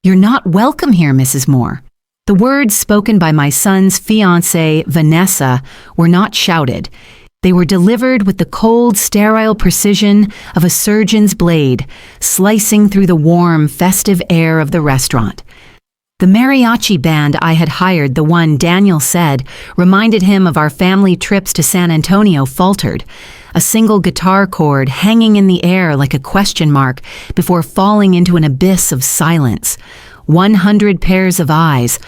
"You're not welcome here, Mrs. Moore." The words spoken by my son's fiancée, Vanessa, were not shouted. They were delivered with the cold, sterile precision of a surgeon's blade, slicing through the warm, festive air of the restaurant. The mariachi band I had hired, the one Daniel said reminded him of our family trips to San Antonio, faltered, a single guitar chord hanging in the air like a question mark before falling into an abyss of silence. 100 pairs of eyes,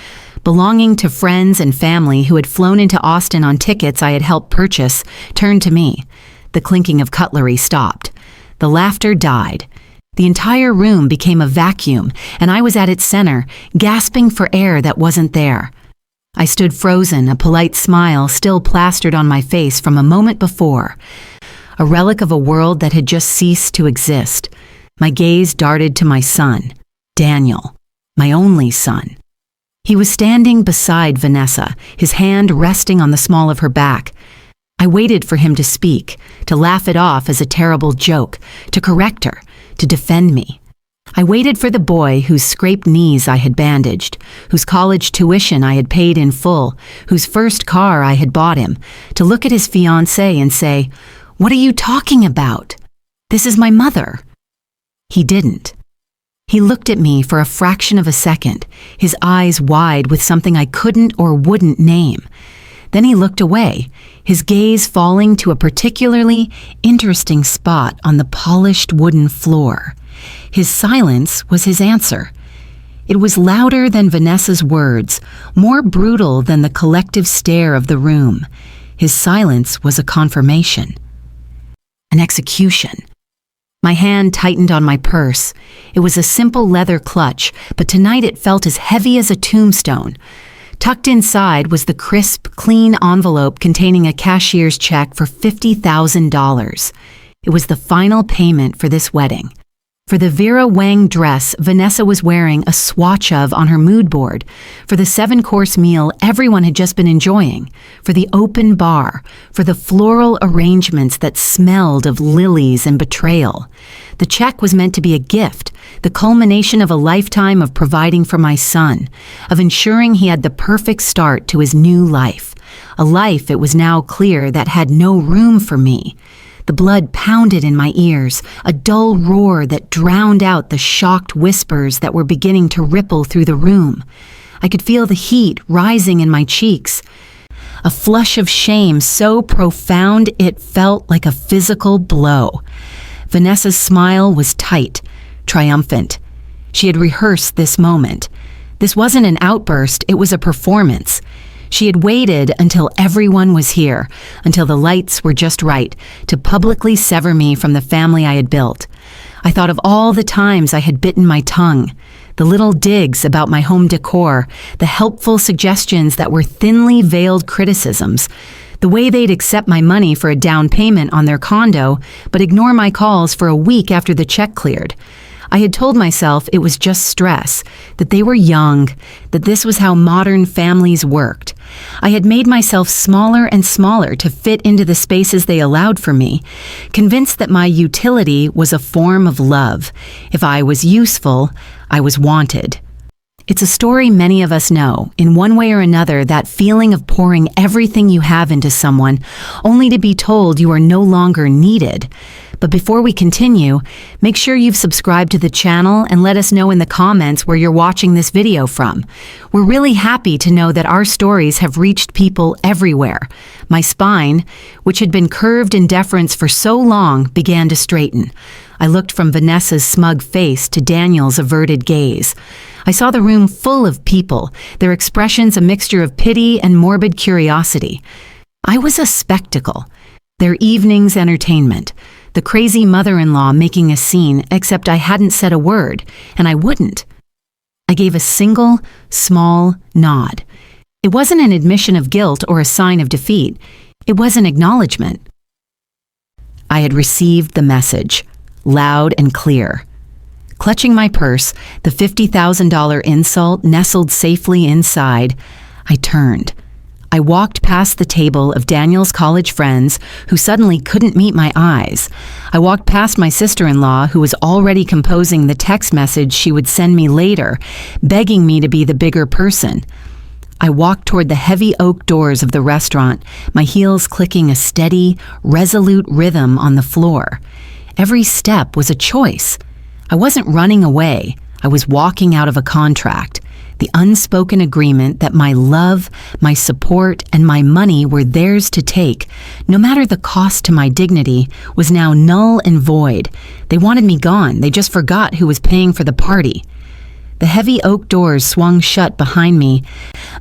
belonging to friends and family who had flown into Austin on tickets I had helped purchase, turned to me. The clinking of cutlery stopped. The laughter died. The entire room became a vacuum, and I was at its center, gasping for air that wasn't there. I stood frozen, a polite smile still plastered on my face from a moment before, a relic of a world that had just ceased to exist. My gaze darted to my son, Daniel, my only son. He was standing beside Vanessa, his hand resting on the small of her back. I waited for him to speak, to laugh it off as a terrible joke, to correct her, to defend me. I waited for the boy whose scraped knees I had bandaged, whose college tuition I had paid in full, whose first car I had bought him, to look at his fiancée and say, "What are you talking about? This is my mother." He didn't. He looked at me for a fraction of a second, his eyes wide with something I couldn't or wouldn't name. Then he looked away, his gaze falling to a particularly interesting spot on the polished wooden floor. His silence was his answer. It was louder than Vanessa's words, more brutal than the collective stare of the room. His silence was a confirmation. An execution. My hand tightened on my purse. It was a simple leather clutch, but tonight it felt as heavy as a tombstone. Tucked inside was the crisp, clean envelope containing a cashier's check for $50,000. It was the final payment for this wedding. For the Vera Wang dress Vanessa was wearing a swatch of on her mood board, for the 7-course meal everyone had just been enjoying, for the open bar, for the floral arrangements that smelled of lilies and betrayal. The check was meant to be a gift, the culmination of a lifetime of providing for my son, of ensuring he had the perfect start to his new life, a life it was now clear that had no room for me. The blood pounded in my ears, a dull roar that drowned out the shocked whispers that were beginning to ripple through the room. I could feel the heat rising in my cheeks, a flush of shame so profound it felt like a physical blow. Vanessa's smile was tight, triumphant. She had rehearsed this moment. This wasn't an outburst, it was a performance. She had waited until everyone was here, until the lights were just right, to publicly sever me from the family I had built. I thought of all the times I had bitten my tongue, the little digs about my home decor, the helpful suggestions that were thinly veiled criticisms, the way they'd accept my money for a down payment on their condo, but ignore my calls for a week after the check cleared. I had told myself it was just stress, that they were young, that this was how modern families worked. I had made myself smaller and smaller to fit into the spaces they allowed for me, convinced that my utility was a form of love. If I was useful, I was wanted. It's a story many of us know. In one way or another, that feeling of pouring everything you have into someone, only to be told you are no longer needed. But before we continue, make sure you've subscribed to the channel and let us know in the comments where you're watching this video from. We're really happy to know that our stories have reached people everywhere. My spine, which had been curved in deference for so long, began to straighten. I looked from Vanessa's smug face to Daniel's averted gaze. I saw the room full of people, their expressions a mixture of pity and morbid curiosity. I was a spectacle, their evening's entertainment. The crazy mother-in-law making a scene, except I hadn't said a word, and I wouldn't. I gave a single, small nod. It wasn't an admission of guilt or a sign of defeat. It was an acknowledgement. I had received the message, loud and clear. Clutching my purse, the $50,000 insult nestled safely inside, I turned. I walked past the table of Daniel's college friends who suddenly couldn't meet my eyes. I walked past my sister-in-law who was already composing the text message she would send me later, begging me to be the bigger person. I walked toward the heavy oak doors of the restaurant, my heels clicking a steady, resolute rhythm on the floor. Every step was a choice. I wasn't running away. I was walking out of a contract. The unspoken agreement that my love, my support, and my money were theirs to take, no matter the cost to my dignity, was now null and void. They wanted me gone. They just forgot who was paying for the party. The heavy oak doors swung shut behind me,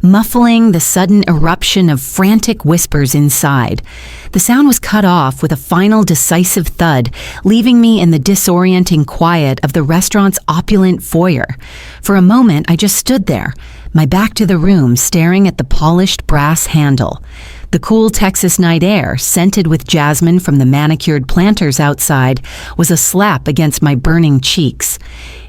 muffling the sudden eruption of frantic whispers inside. The sound was cut off with a final decisive thud, leaving me in the disorienting quiet of the restaurant's opulent foyer. For a moment, I just stood there, my back to the room, staring at the polished brass handle. The cool Texas night air, scented with jasmine from the manicured planters outside, was a slap against my burning cheeks.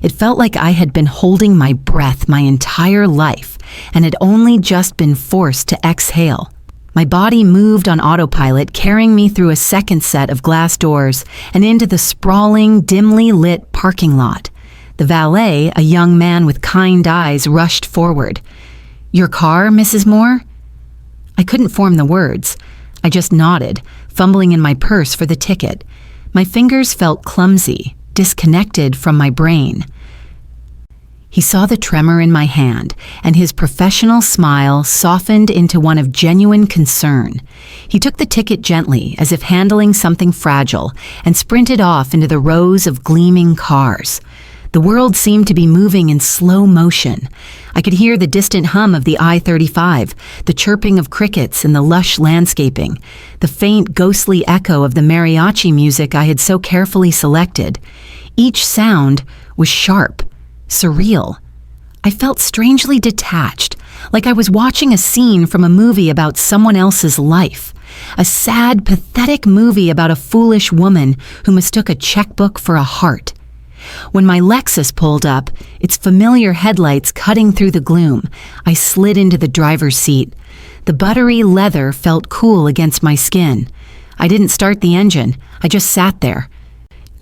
It felt like I had been holding my breath my entire life and had only just been forced to exhale. My body moved on autopilot, carrying me through a second set of glass doors and into the sprawling, dimly lit parking lot. The valet, a young man with kind eyes, rushed forward. "Your car, Mrs. Moore?" I couldn't form the words. I just nodded, fumbling in my purse for the ticket. My fingers felt clumsy, disconnected from my brain. He saw the tremor in my hand, and his professional smile softened into one of genuine concern. He took the ticket gently, as if handling something fragile, and sprinted off into the rows of gleaming cars. The world seemed to be moving in slow motion. I could hear the distant hum of the I-35, the chirping of crickets in the lush landscaping, the faint ghostly echo of the mariachi music I had so carefully selected. Each sound was sharp, surreal. I felt strangely detached, like I was watching a scene from a movie about someone else's life. A sad, pathetic movie about a foolish woman who mistook a checkbook for a heart. When my Lexus pulled up, its familiar headlights cutting through the gloom, I slid into the driver's seat. The buttery leather felt cool against my skin. I didn't start the engine. I just sat there,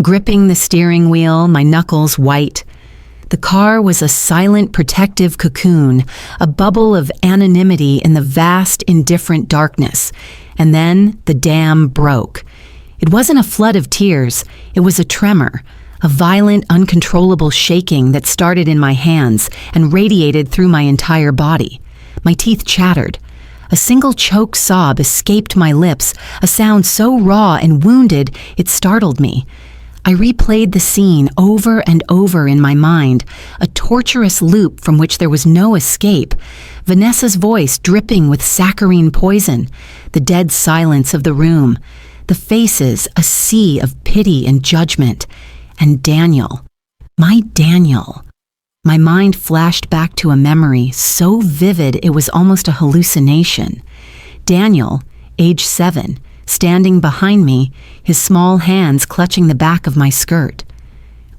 gripping the steering wheel, my knuckles white. The car was a silent, protective cocoon, a bubble of anonymity in the vast, indifferent darkness. And then the dam broke. It wasn't a flood of tears. It was a tremor. A violent, uncontrollable shaking that started in my hands and radiated through my entire body. My teeth chattered. A single choked sob escaped my lips, a sound so raw and wounded it startled me. I replayed the scene over and over in my mind, a torturous loop from which there was no escape. Vanessa's voice dripping with saccharine poison, the dead silence of the room, the faces a sea of pity and judgment. And Daniel, my Daniel. My mind flashed back to a memory so vivid it was almost a hallucination. Daniel, age 7, standing behind me, his small hands clutching the back of my skirt.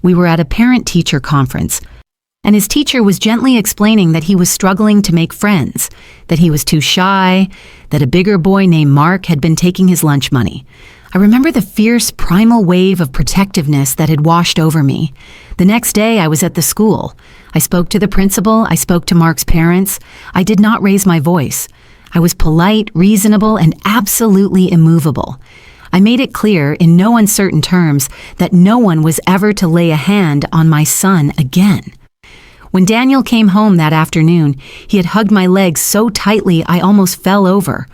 We were at a parent-teacher conference, and his teacher was gently explaining that he was struggling to make friends, that he was too shy, that a bigger boy named Mark had been taking his lunch money. I remember the fierce, primal wave of protectiveness that had washed over me. The next day, I was at the school. I spoke to the principal. I spoke to Mark's parents. I did not raise my voice. I was polite, reasonable, and absolutely immovable. I made it clear, in no uncertain terms, that no one was ever to lay a hand on my son again. When Daniel came home that afternoon, he had hugged my legs so tightly I almost fell over.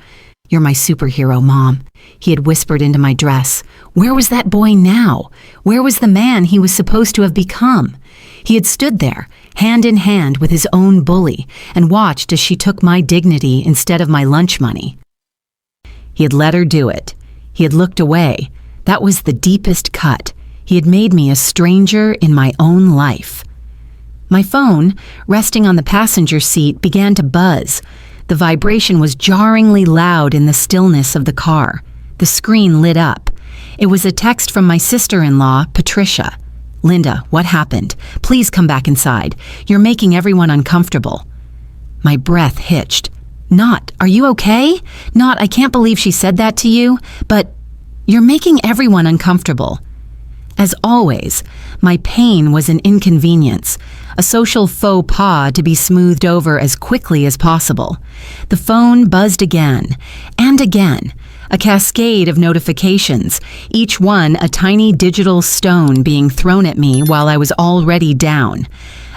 "You're my superhero, Mom," he had whispered into my dress. Where was that boy now? Where was the man he was supposed to have become? He had stood there, hand in hand with his own bully, and watched as she took my dignity instead of my lunch money. He had let her do it. He had looked away. That was the deepest cut. He had made me a stranger in my own life. My phone, resting on the passenger seat, began to buzz. The vibration was jarringly loud in the stillness of the car. The screen lit up. It was a text from my sister-in-law, Patricia. "Linda, what happened? Please come back inside. You're making everyone uncomfortable." My breath hitched. Not, "Are you okay?" Not, "I can't believe she said that to you," but, "You're making everyone uncomfortable." As always, my pain was an inconvenience, a social faux pas to be smoothed over as quickly as possible. The phone buzzed again, and again, a cascade of notifications, each one a tiny digital stone being thrown at me while I was already down.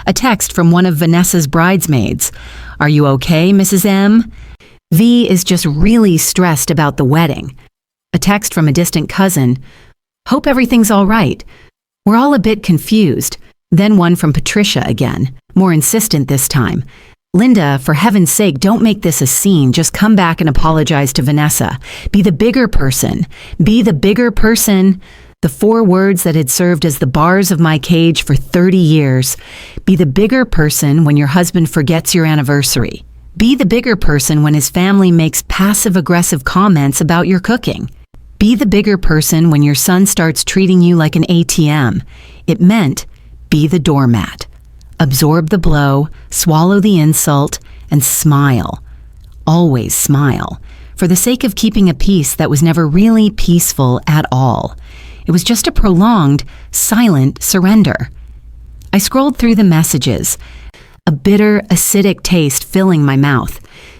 A text from one of Vanessa's bridesmaids. "Are you okay, Mrs. M? V is just really stressed about the wedding." A text from a distant cousin. "Hope everything's all right. We're all a bit confused." Then one from Patricia again, more insistent this time. "Linda, for heaven's sake, don't make this a scene. Just come back and apologize to Vanessa. Be the bigger person. Be the bigger person." The 4 words that had served as the bars of my cage for 30 years. Be the bigger person when your husband forgets your anniversary. Be the bigger person when his family makes passive-aggressive comments about your cooking. Be the bigger person when your son starts treating you like an ATM. It meant be the doormat. Absorb the blow, swallow the insult, and smile. Always smile, for the sake of keeping a peace that was never really peaceful at all. It was just a prolonged, silent surrender. I scrolled through the messages, a bitter, acidic taste filling my mouth.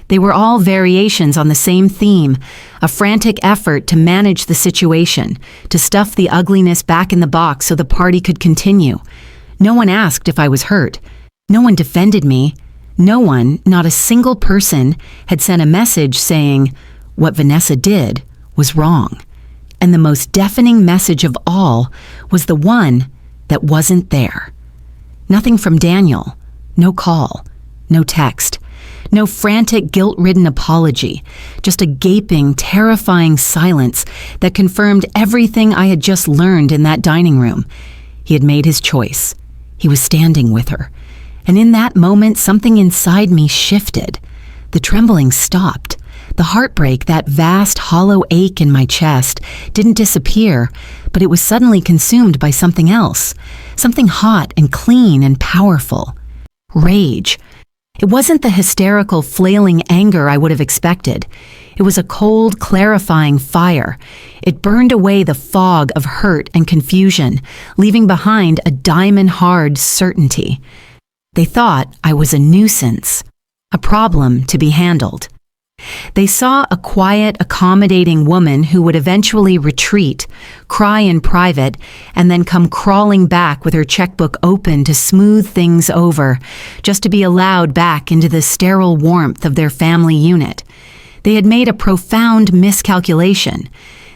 They were all variations on the same theme, a frantic effort to manage the situation, to stuff the ugliness back in the box so the party could continue. No one asked if I was hurt. No one defended me. No one, not a single person, had sent a message saying what Vanessa did was wrong. And the most deafening message of all was the one that wasn't there. Nothing from Daniel. No call. No text. No frantic, guilt-ridden apology, just a gaping, terrifying silence that confirmed everything I had just learned in that dining room. He had made his choice. He was standing with her. And in that moment, something inside me shifted. The trembling stopped. The heartbreak, that vast, hollow ache in my chest, didn't disappear, but it was suddenly consumed by something else. Something hot and clean and powerful. Rage. It wasn't the hysterical, flailing anger I would have expected. It was a cold, clarifying fire. It burned away the fog of hurt and confusion, leaving behind a diamond-hard certainty. They thought I was a nuisance, a problem to be handled. They saw a quiet, accommodating woman who would eventually retreat, cry in private, and then come crawling back with her checkbook open to smooth things over, just to be allowed back into the sterile warmth of their family unit. They had made a profound miscalculation.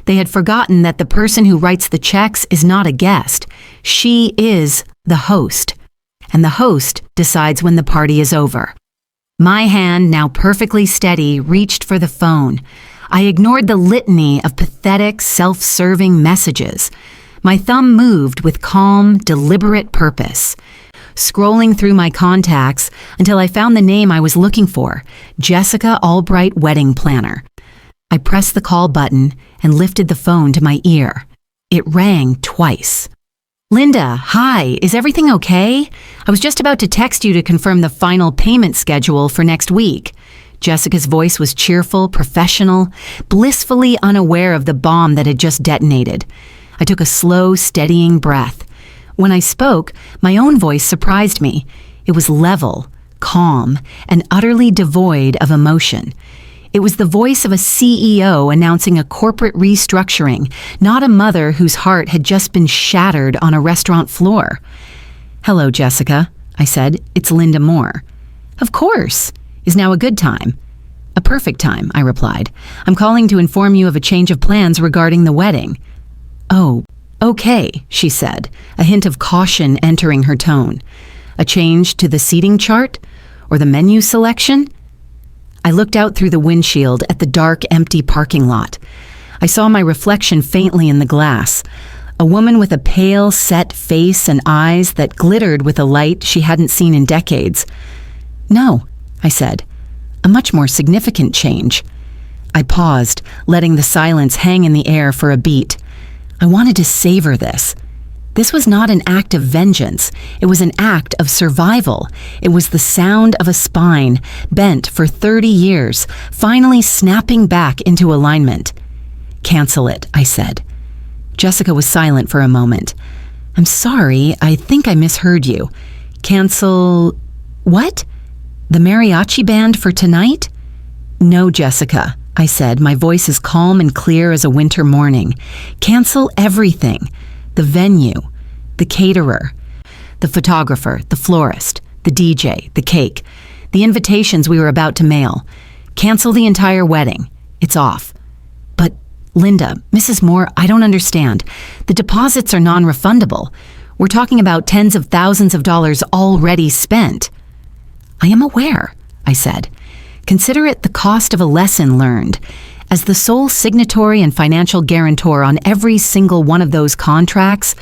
They had forgotten that the person who writes the checks is not a guest. She is the host, and the host decides when the party is over. My hand, now perfectly steady, reached for the phone. I ignored the litany of pathetic, self-serving messages. My thumb moved with calm, deliberate purpose, scrolling through my contacts until I found the name I was looking for, Jessica Albright Wedding Planner. I pressed the call button and lifted the phone to my ear. It rang twice. "Linda, hi, is everything okay? I was just about to text you to confirm the final payment schedule for next week." Jessica's voice was cheerful, professional, blissfully unaware of the bomb that had just detonated. I took a slow, steadying breath. When I spoke, my own voice surprised me. It was level, calm, and utterly devoid of emotion. It was the voice of a CEO announcing a corporate restructuring, not a mother whose heart had just been shattered on a restaurant floor. "Hello, Jessica," I said. "It's Linda Moore." "Of course. Is now a good time?" "A perfect time," I replied. "I'm calling to inform you of a change of plans regarding the wedding." "Oh, okay," she said, a hint of caution entering her tone. "A change to the seating chart? Or the menu selection?" I looked out through the windshield at the dark, empty parking lot. I saw my reflection faintly in the glass, a woman with a pale, set face and eyes that glittered with a light she hadn't seen in decades. "No," I said, "a much more significant change." I paused, letting the silence hang in the air for a beat. I wanted to savor this. This was not an act of vengeance. It was an act of survival. It was the sound of a spine, bent for 30 years, finally snapping back into alignment. "Cancel it," I said. Jessica was silent for a moment. "I'm sorry, I think I misheard you. Cancel... what? The mariachi band for tonight?" "No, Jessica," I said, my voice as calm and clear as a winter morning. "Cancel everything. The venue, the caterer, the photographer, the florist, the DJ, the cake, the invitations we were about to mail. Cancel the entire wedding. It's off." "But, Linda, Mrs. Moore, I don't understand. The deposits are non-refundable. We're talking about tens of thousands of dollars already spent." "I am aware," I said. "Consider it the cost of a lesson learned. As the sole signatory and financial guarantor on every single one of those contracts,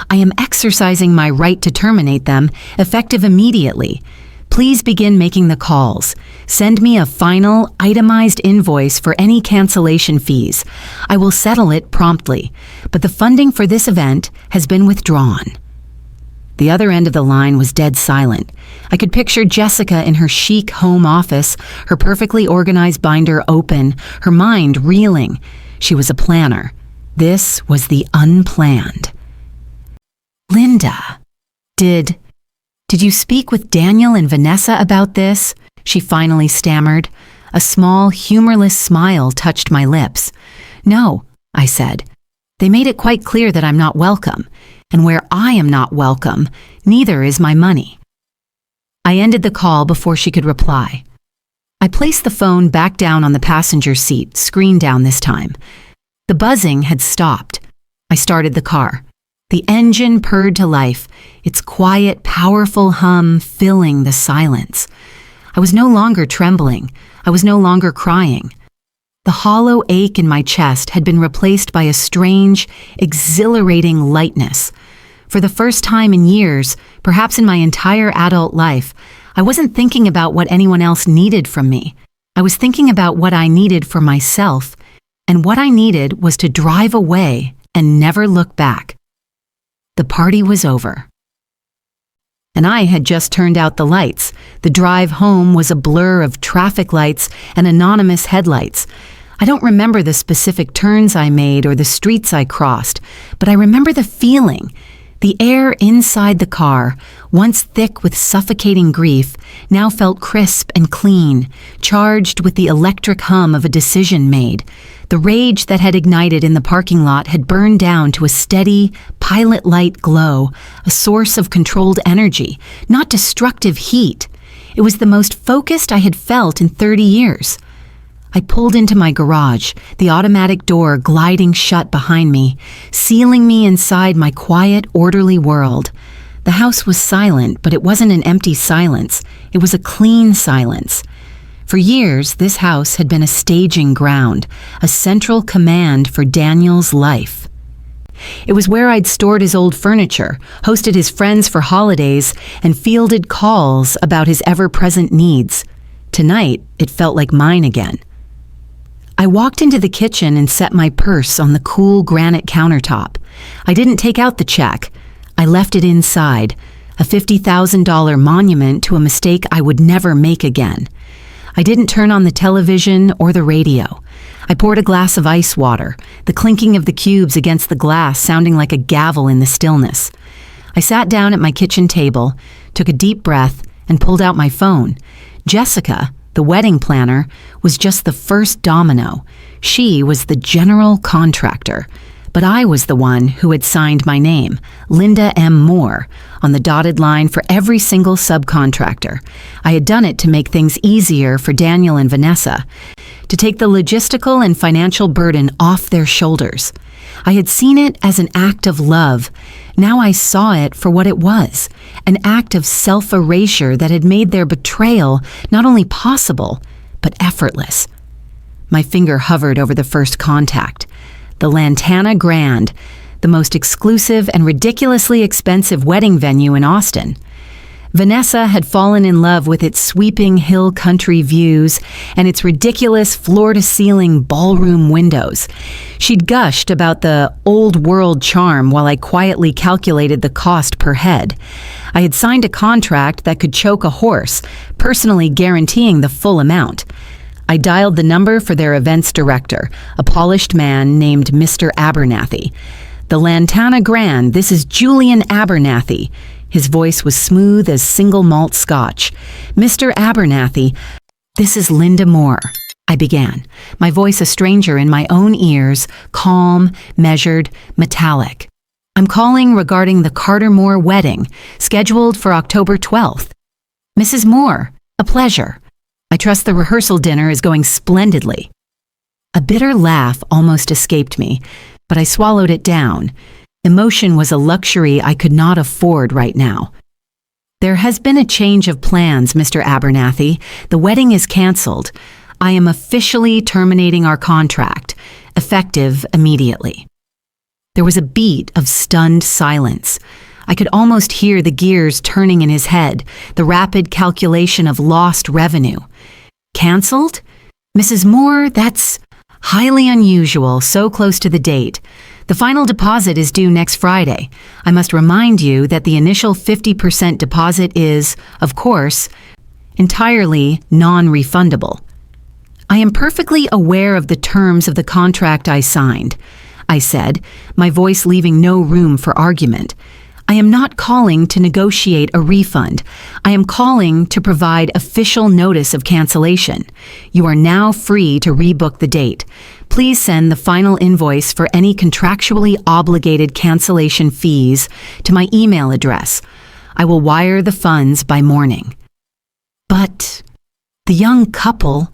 I am exercising my right to terminate them, effective immediately. Please begin making the calls. Send me a final, itemized invoice for any cancellation fees. I will settle it promptly, but the funding for this event has been withdrawn." The other end of the line was dead silent. I could picture Jessica in her chic home office, her perfectly organized binder open, her mind reeling. She was a planner. This was the unplanned. "Linda, did you speak with Daniel and Vanessa about this?" she finally stammered. A small, humorless smile touched my lips. "No," I said. "They made it quite clear that I'm not welcome. And where I am not welcome, neither is my money." I ended the call before she could reply. I placed the phone back down on the passenger seat, screen down this time. The buzzing had stopped. I started the car. The engine purred to life, its quiet, powerful hum filling the silence. I was no longer trembling. I was no longer crying. The hollow ache in my chest had been replaced by a strange, exhilarating lightness. For the first time in years, perhaps in my entire adult life, I wasn't thinking about what anyone else needed from me. I was thinking about what I needed for myself, and what I needed was to drive away and never look back. The party was over. And I had just turned out the lights. The drive home was a blur of traffic lights and anonymous headlights. I don't remember the specific turns I made or the streets I crossed, but I remember the feeling. The air inside the car, once thick with suffocating grief, now felt crisp and clean, charged with the electric hum of a decision made. The rage that had ignited in the parking lot had burned down to a steady, pilot-light glow, a source of controlled energy, not destructive heat. It was the most focused I had felt in 30 years. I pulled into my garage, the automatic door gliding shut behind me, sealing me inside my quiet, orderly world. The house was silent, but it wasn't an empty silence. It was a clean silence. For years, this house had been a staging ground, a central command for Daniel's life. It was where I'd stored his old furniture, hosted his friends for holidays, and fielded calls about his ever-present needs. Tonight, it felt like mine again. I walked into the kitchen and set my purse on the cool granite countertop. I didn't take out the check. I left it inside, a $50,000 monument to a mistake I would never make again. I didn't turn on the television or the radio. I poured a glass of ice water, the clinking of the cubes against the glass sounding like a gavel in the stillness. I sat down at my kitchen table, took a deep breath, and pulled out my phone. Jessica, the wedding planner, was just the first domino. She was the general contractor. But I was the one who had signed my name, Linda M. Moore, on the dotted line for every single subcontractor. I had done it to make things easier for Daniel and Vanessa, to take the logistical and financial burden off their shoulders. I had seen it as an act of love. Now I saw it for what it was, an act of self-erasure that had made their betrayal not only possible, but effortless. My finger hovered over the first contact. The Lantana Grand, the most exclusive and ridiculously expensive wedding venue in Austin. Vanessa had fallen in love with its sweeping hill country views and its ridiculous floor-to-ceiling ballroom windows. She'd gushed about the old-world charm while I quietly calculated the cost per head. I had signed a contract that could choke a horse, personally guaranteeing the full amount. I dialed the number for their events director, a polished man named Mr. Abernathy. "The Lantana Grand, this is Julian Abernathy." His voice was smooth as single malt scotch. "Mr. Abernathy, this is Linda Moore," I began, my voice a stranger in my own ears, calm, measured, metallic. "I'm calling regarding the Carter Moore wedding, scheduled for October 12th. Mrs. Moore, a pleasure. I trust the rehearsal dinner is going splendidly." A bitter laugh almost escaped me, but I swallowed it down. Emotion was a luxury I could not afford right now. "There has been a change of plans, Mr. Abernathy. The wedding is canceled. I am officially terminating our contract, effective immediately." There was a beat of stunned silence. I could almost hear the gears turning in his head, the rapid calculation of lost revenue. "Canceled? Mrs. Moore, that's highly unusual, so close to the date. The final deposit is due next Friday. I must remind you that the initial 50% deposit is, of course, entirely non-refundable." "I am perfectly aware of the terms of the contract I signed," I said, my voice leaving no room for argument. "I am not calling to negotiate a refund. I am calling to provide official notice of cancellation. You are now free to rebook the date. Please send the final invoice for any contractually obligated cancellation fees to my email address. I will wire the funds by morning." "But the young couple,"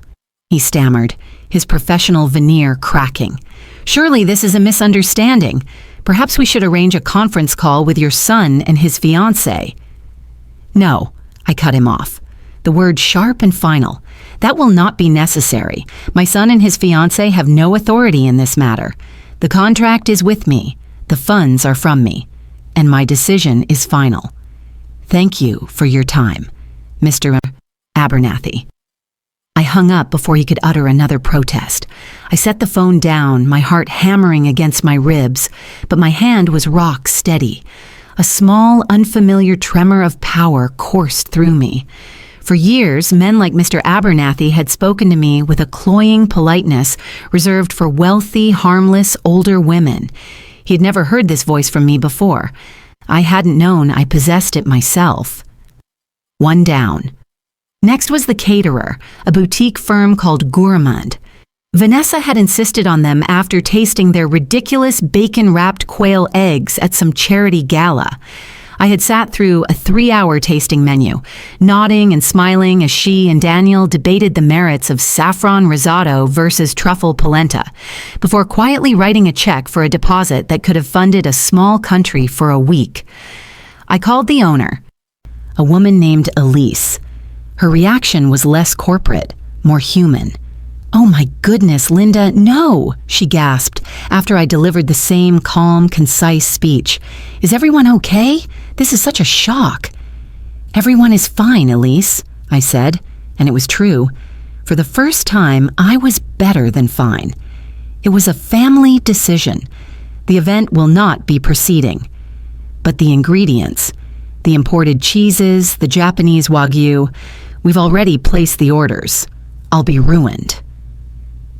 he stammered, his professional veneer cracking. "Surely this is a misunderstanding. Perhaps we should arrange a conference call with your son and his fiancée." "No," I cut him off, the word sharp and final. "That will not be necessary. My son and his fiancée have no authority in this matter. The contract is with me, the funds are from me, and my decision is final. Thank you for your time, Mr. Abernathy." I hung up before he could utter another protest. I set the phone down, my heart hammering against my ribs, but my hand was rock steady. A small, unfamiliar tremor of power coursed through me. For years, men like Mr. Abernathy had spoken to me with a cloying politeness reserved for wealthy, harmless, older women. He had never heard this voice from me before. I hadn't known I possessed it myself. One down. Next was the caterer, a boutique firm called Gourmand. Vanessa had insisted on them after tasting their ridiculous bacon-wrapped quail eggs at some charity gala. I had sat through a 3-hour tasting menu, nodding and smiling as she and Daniel debated the merits of saffron risotto versus truffle polenta, before quietly writing a check for a deposit that could have funded a small country for a week. I called the owner, a woman named Elise. Her reaction was less corporate, more human. "Oh my goodness, Linda, no," she gasped after I delivered the same calm, concise speech. "Is everyone okay? This is such a shock." "Everyone is fine, Elise," I said, and it was true. For the first time, I was better than fine. It was a family decision. The event will not be proceeding. But the ingredients, the imported cheeses, the Japanese Wagyu, we've already placed the orders. I'll be ruined.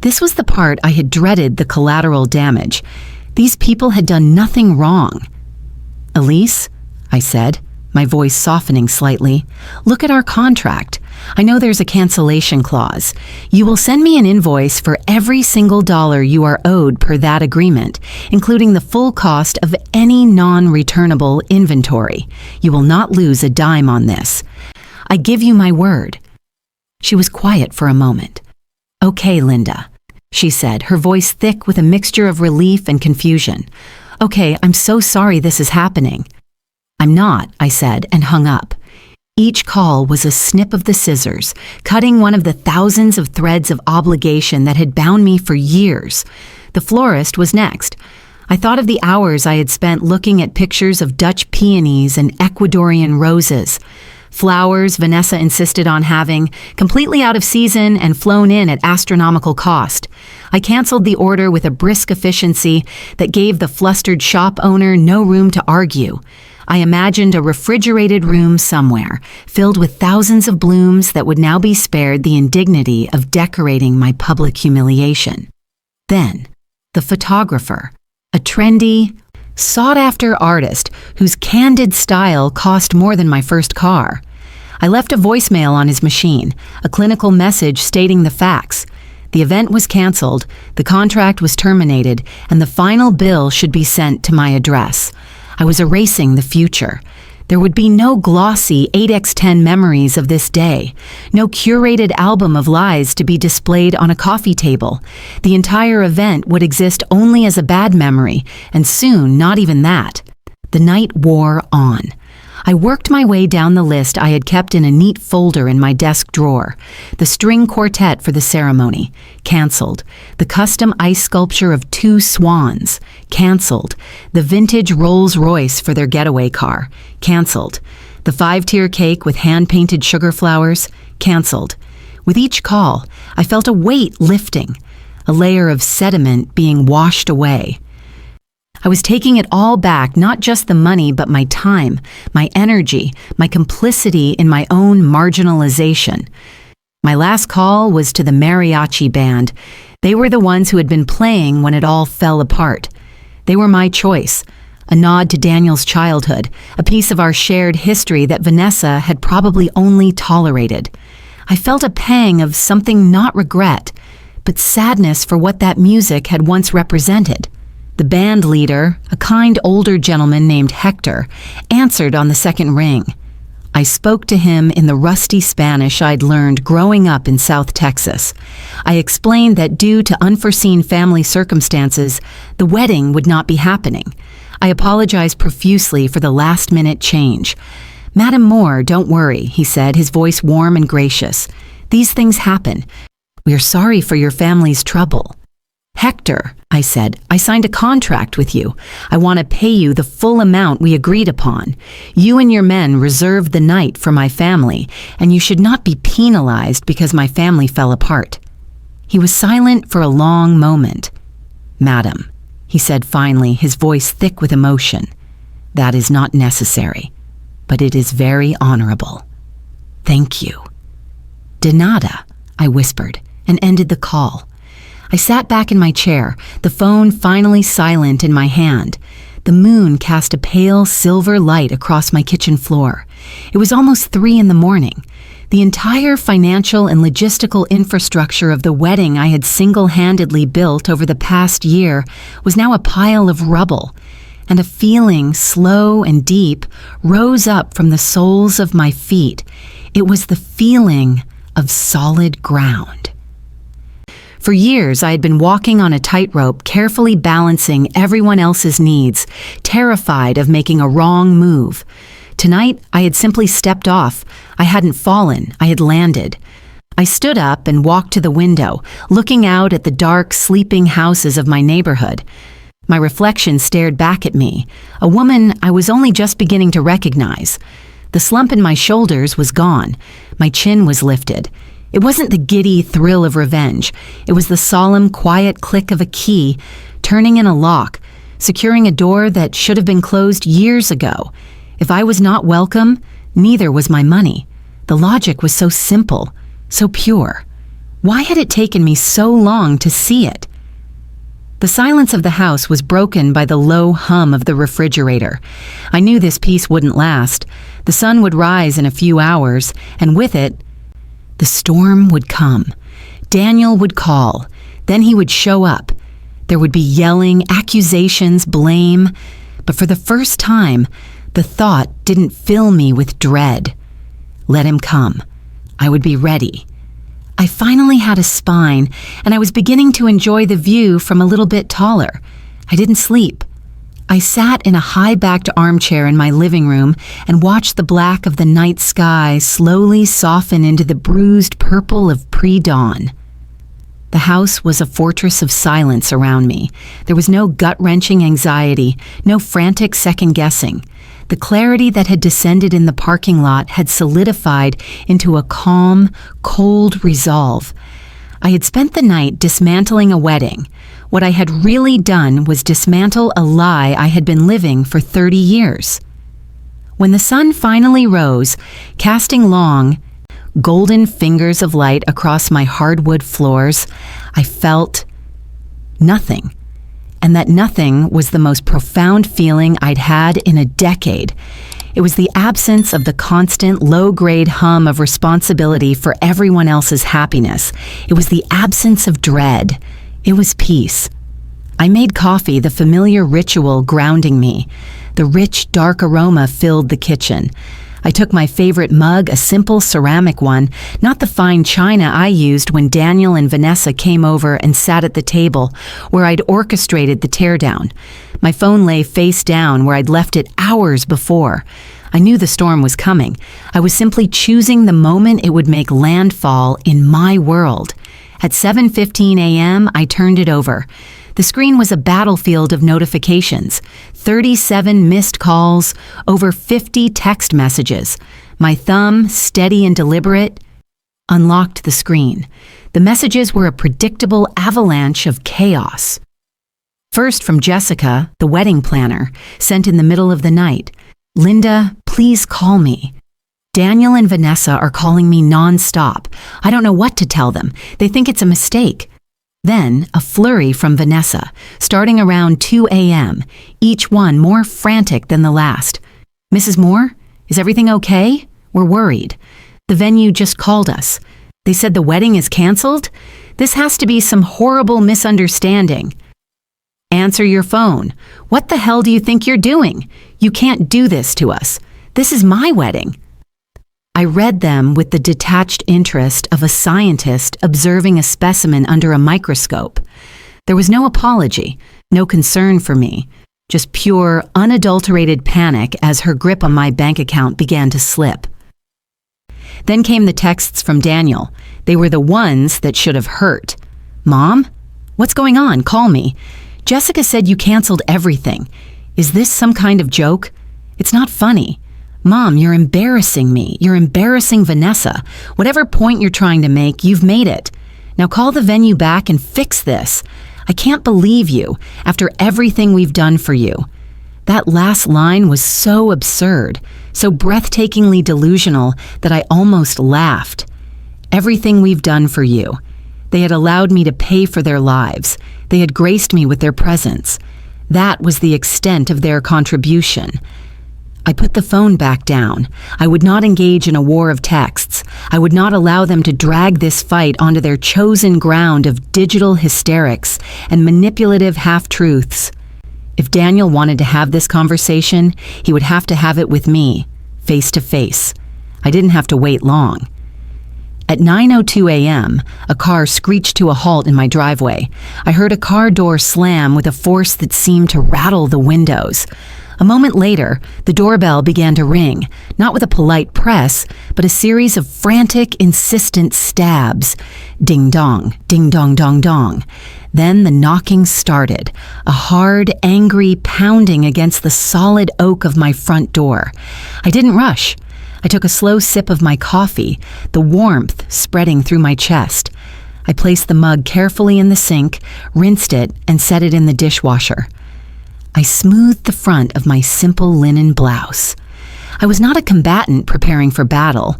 This was the part I had dreaded, the collateral damage. These people had done nothing wrong. "Elise," I said, my voice softening slightly, "look at our contract. I know there's a cancellation clause. You will send me an invoice for every single dollar you are owed per that agreement, including the full cost of any non-returnable inventory. You will not lose a dime on this. I give you my word." She was quiet for a moment. "Okay, Linda," she said, her voice thick with a mixture of relief and confusion. "Okay, I'm so sorry this is happening." "I'm not," I said, and hung up. Each call was a snip of the scissors, cutting one of the thousands of threads of obligation that had bound me for years. The florist was next. I thought of the hours I had spent looking at pictures of Dutch peonies and Ecuadorian roses. Flowers Vanessa insisted on having, completely out of season and flown in at astronomical cost. I canceled the order with a brisk efficiency that gave the flustered shop owner no room to argue. I imagined a refrigerated room somewhere, filled with thousands of blooms that would now be spared the indignity of decorating my public humiliation. Then, the photographer, a trendy, sought-after artist whose candid style cost more than my first car. I left a voicemail on his machine, a clinical message stating the facts. The event was canceled, the contract was terminated, and the final bill should be sent to my address. I was erasing the future. There would be no glossy 8x10 memories of this day, no curated album of lies to be displayed on a coffee table. The entire event would exist only as a bad memory, and soon not even that. The night wore on. I worked my way down the list I had kept in a neat folder in my desk drawer. The string quartet for the ceremony, canceled. The custom ice sculpture of 2 swans, canceled. The vintage Rolls-Royce for their getaway car, canceled. The 5-tier cake with hand-painted sugar flowers, canceled. With each call, I felt a weight lifting, a layer of sediment being washed away. I was taking it all back, not just the money, but my time, my energy, my complicity in my own marginalization. My last call was to the mariachi band. They were the ones who had been playing when it all fell apart. They were my choice, a nod to Daniel's childhood, a piece of our shared history that Vanessa had probably only tolerated. I felt a pang of something not regret, but sadness for what that music had once represented. The band leader, a kind older gentleman named Hector, answered on the second ring. I spoke to him in the rusty Spanish I'd learned growing up in South Texas. I explained that due to unforeseen family circumstances, the wedding would not be happening. I apologized profusely for the last-minute change. "Madam Moore, don't worry," he said, his voice warm and gracious. "These things happen. We are sorry for your family's trouble." "Hector," I said, "I signed a contract with you. I want to pay you the full amount we agreed upon. You and your men reserved the night for my family, and you should not be penalized because my family fell apart." He was silent for a long moment. "Madam," he said finally, his voice thick with emotion, "that is not necessary, but it is very honorable. Thank you." "De nada," I whispered, and ended the call. I sat back in my chair, the phone finally silent in my hand. The moon cast a pale silver light across my kitchen floor. It was almost 3 a.m. The entire financial and logistical infrastructure of the wedding I had single-handedly built over the past year was now a pile of rubble, and a feeling, slow and deep, rose up from the soles of my feet. It was the feeling of solid ground. For years, I had been walking on a tightrope, carefully balancing everyone else's needs, terrified of making a wrong move. Tonight, I had simply stepped off. I hadn't fallen, I had landed. I stood up and walked to the window, looking out at the dark, sleeping houses of my neighborhood. My reflection stared back at me, a woman I was only just beginning to recognize. The slump in my shoulders was gone. My chin was lifted. It wasn't the giddy thrill of revenge. It was the solemn, quiet click of a key, turning in a lock, securing a door that should have been closed years ago. If I was not welcome, neither was my money. The logic was so simple, so pure. Why had it taken me so long to see it? The silence of the house was broken by the low hum of the refrigerator. I knew this peace wouldn't last. The sun would rise in a few hours, and with it, the storm would come. Daniel would call. Then he would show up. There would be yelling, accusations, blame. But for the first time, the thought didn't fill me with dread. Let him come. I would be ready. I finally had a spine, and I was beginning to enjoy the view from a little bit taller. I didn't sleep. I sat in a high-backed armchair in my living room and watched the black of the night sky slowly soften into the bruised purple of pre-dawn. The house was a fortress of silence around me. There was no gut-wrenching anxiety, no frantic second-guessing. The clarity that had descended in the parking lot had solidified into a calm, cold resolve. I had spent the night dismantling a wedding. What I had really done was dismantle a lie I had been living for 30 years. When the sun finally rose, casting long, golden fingers of light across my hardwood floors, I felt nothing. And that nothing was the most profound feeling I'd had in a decade. It was the absence of the constant, low-grade hum of responsibility for everyone else's happiness. It was the absence of dread. It was peace. I made coffee, the familiar ritual grounding me. The rich, dark aroma filled the kitchen. I took my favorite mug, a simple ceramic one, not the fine china I used when Daniel and Vanessa came over and sat at the table where I'd orchestrated the teardown. My phone lay face down where I'd left it hours before. I knew the storm was coming. I was simply choosing the moment it would make landfall in my world. At 7:15 a.m., I turned it over. The screen was a battlefield of notifications, 37 missed calls, over 50 text messages. My thumb, steady and deliberate, unlocked the screen. The messages were a predictable avalanche of chaos. First from Jessica, the wedding planner, sent in the middle of the night. "Linda, please call me. Daniel and Vanessa are calling me nonstop. I don't know what to tell them. They think it's a mistake." Then a flurry from Vanessa, starting around 2 a.m., each one more frantic than the last. "Mrs. Moore, is everything okay? We're worried. The venue just called us. They said the wedding is canceled? This has to be some horrible misunderstanding." "Answer your phone. What the hell do you think you're doing? You can't do this to us. This is my wedding." I read them with the detached interest of a scientist observing a specimen under a microscope. There was no apology, no concern for me, just pure, unadulterated panic as her grip on my bank account began to slip. Then came the texts from Daniel. They were the ones that should have hurt. "Mom? What's going on? Call me. Jessica said you canceled everything. Is this some kind of joke? It's not funny. Mom, you're embarrassing me. You're embarrassing Vanessa. Whatever point you're trying to make, you've made it. Now call the venue back and fix this. I can't believe you, after everything we've done for you." That last line was so absurd, so breathtakingly delusional that I almost laughed. Everything we've done for you. They had allowed me to pay for their lives. They had graced me with their presence. That was the extent of their contribution. I put the phone back down. I would not engage in a war of texts. I would not allow them to drag this fight onto their chosen ground of digital hysterics and manipulative half-truths. If Daniel wanted to have this conversation, he would have to have it with me, face to face. I didn't have to wait long. At 9:02 a.m., a car screeched to a halt in my driveway. I heard a car door slam with a force that seemed to rattle the windows. A moment later, the doorbell began to ring, not with a polite press, but a series of frantic, insistent stabs. Ding-dong, ding-dong-dong-dong. Then the knocking started, a hard, angry pounding against the solid oak of my front door. I didn't rush. I took a slow sip of my coffee, the warmth spreading through my chest. I placed the mug carefully in the sink, rinsed it, and set it in the dishwasher. I smoothed the front of my simple linen blouse. I was not a combatant preparing for battle.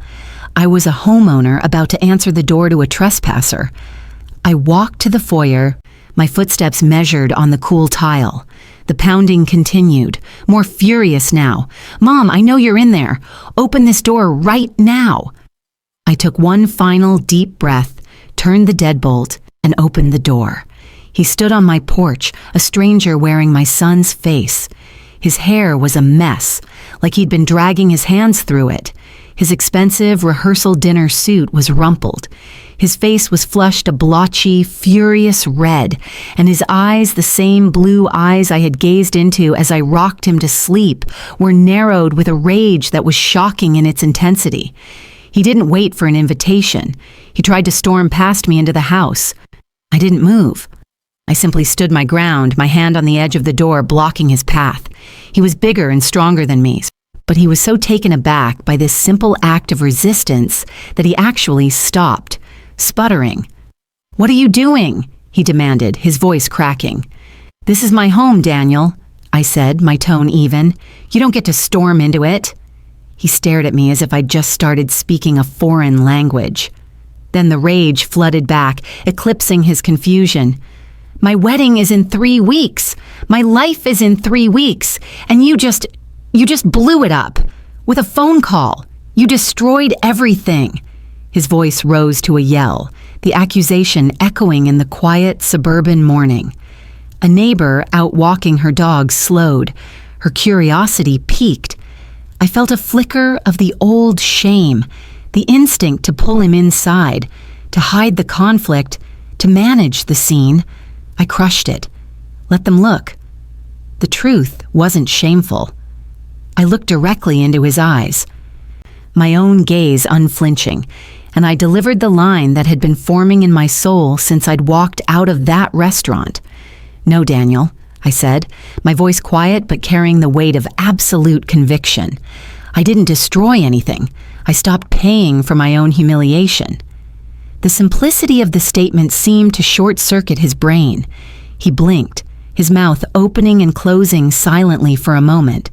I was a homeowner about to answer the door to a trespasser. I walked to the foyer, my footsteps measured on the cool tile. The pounding continued, more furious now. "Mom, I know you're in there. Open this door right now." I took one final deep breath, turned the deadbolt, and opened the door. He stood on my porch, a stranger wearing my son's face. His hair was a mess, like he'd been dragging his hands through it. His expensive rehearsal dinner suit was rumpled. His face was flushed a blotchy, furious red, and his eyes, the same blue eyes I had gazed into as I rocked him to sleep, were narrowed with a rage that was shocking in its intensity. He didn't wait for an invitation. He tried to storm past me into the house. I didn't move. I simply stood my ground, my hand on the edge of the door blocking his path. He was bigger and stronger than me, but he was so taken aback by this simple act of resistance that he actually stopped, sputtering. "What are you doing?" he demanded, his voice cracking. "This is my home, Daniel," I said, my tone even. "You don't get to storm into it." He stared at me as if I'd just started speaking a foreign language. Then the rage flooded back, eclipsing his confusion. "My wedding is in 3 weeks. My life is in 3 weeks. And you just blew it up. With a phone call. You destroyed everything." His voice rose to a yell, the accusation echoing in the quiet suburban morning. A neighbor out walking her dog slowed. Her curiosity piqued. I felt a flicker of the old shame, the instinct to pull him inside, to hide the conflict, to manage the scene. I crushed it. Let them look. The truth wasn't shameful. I looked directly into his eyes, my own gaze unflinching, and I delivered the line that had been forming in my soul since I'd walked out of that restaurant. "No, Daniel," I said, my voice quiet but carrying the weight of absolute conviction. "I didn't destroy anything. I stopped paying for my own humiliation." The simplicity of the statement seemed to short-circuit his brain. He blinked, his mouth opening and closing silently for a moment.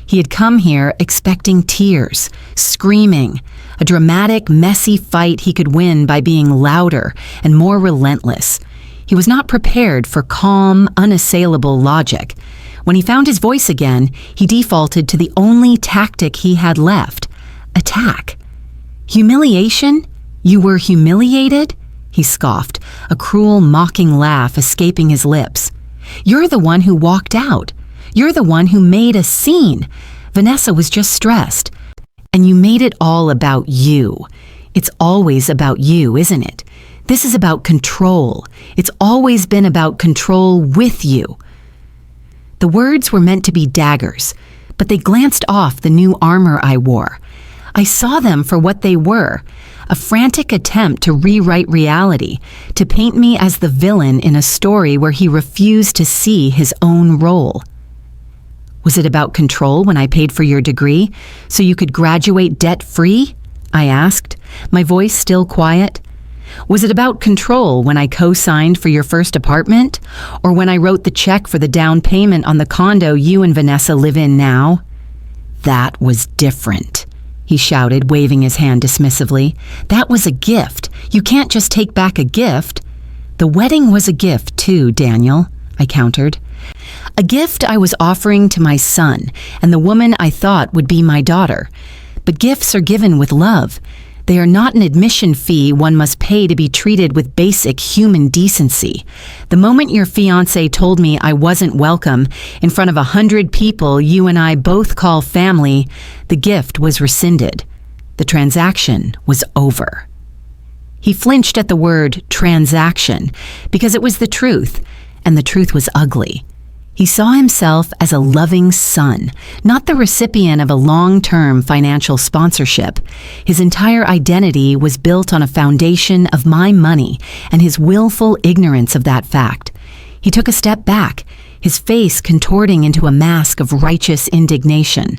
He had come here expecting tears, screaming, a dramatic, messy fight he could win by being louder and more relentless. He was not prepared for calm, unassailable logic. When he found his voice again, he defaulted to the only tactic he had left: attack. "Humiliation? You were humiliated?" he scoffed, a cruel, mocking laugh escaping his lips. "You're the one who walked out. You're the one who made a scene. Vanessa was just stressed. And you made it all about you. It's always about you, isn't it? This is about control. It's always been about control with you." The words were meant to be daggers, but they glanced off the new armor I wore. I saw them for what they were, a frantic attempt to rewrite reality, to paint me as the villain in a story where he refused to see his own role. "Was it about control when I paid for your degree, so you could graduate debt-free?" I asked, my voice still quiet. "Was it about control when I co-signed for your first apartment, or when I wrote the check for the down payment on the condo you and Vanessa live in now?" "That was different," he shouted, waving his hand dismissively. "That was a gift. You can't just take back a gift." "The wedding was a gift too, Daniel," I countered. "A gift I was offering to my son and the woman I thought would be my daughter. But gifts are given with love. They are not an admission fee one must pay to be treated with basic human decency. The moment your fiancé told me I wasn't welcome in front of 100 people you and I both call family, the gift was rescinded. The transaction was over." He flinched at the word transaction because it was the truth, and the truth was ugly. He saw himself as a loving son, not the recipient of a long-term financial sponsorship. His entire identity was built on a foundation of my money and his willful ignorance of that fact. He took a step back, his face contorting into a mask of righteous indignation,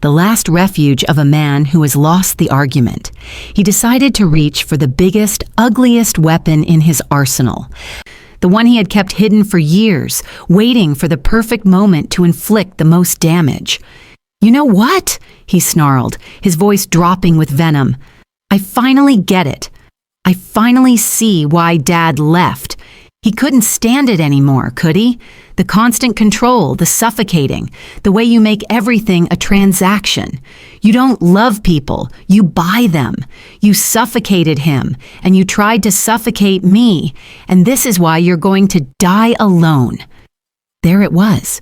the last refuge of a man who has lost the argument. He decided to reach for the biggest, ugliest weapon in his arsenal, the one he had kept hidden for years, waiting for the perfect moment to inflict the most damage. "You know what?" he snarled, his voice dropping with venom. "I finally get it. I finally see why Dad left. He couldn't stand it anymore, could he? The constant control, the suffocating, the way you make everything a transaction. You don't love people, you buy them. You suffocated him, and you tried to suffocate me, and this is why you're going to die alone." There it was,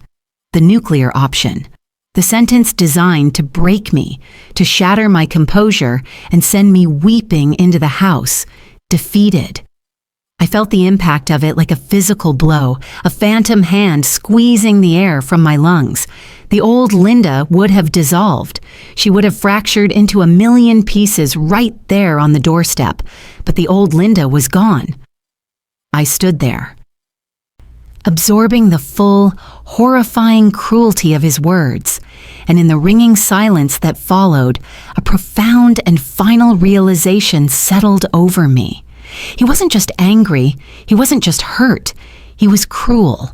the nuclear option. The sentence designed to break me, to shatter my composure, and send me weeping into the house, defeated. I felt the impact of it like a physical blow, a phantom hand squeezing the air from my lungs. The old Linda would have dissolved. She would have fractured into a million pieces right there on the doorstep, but the old Linda was gone. I stood there, absorbing the full, horrifying cruelty of his words, and in the ringing silence that followed, a profound and final realization settled over me. He wasn't just angry, he wasn't just hurt, he was cruel.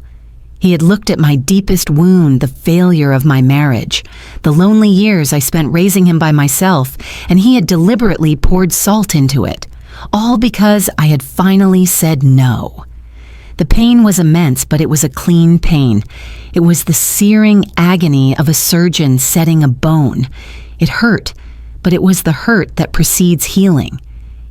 He had looked at my deepest wound, the failure of my marriage, the lonely years I spent raising him by myself, and he had deliberately poured salt into it, all because I had finally said no. The pain was immense, but it was a clean pain. It was the searing agony of a surgeon setting a bone. It hurt, but it was the hurt that precedes healing.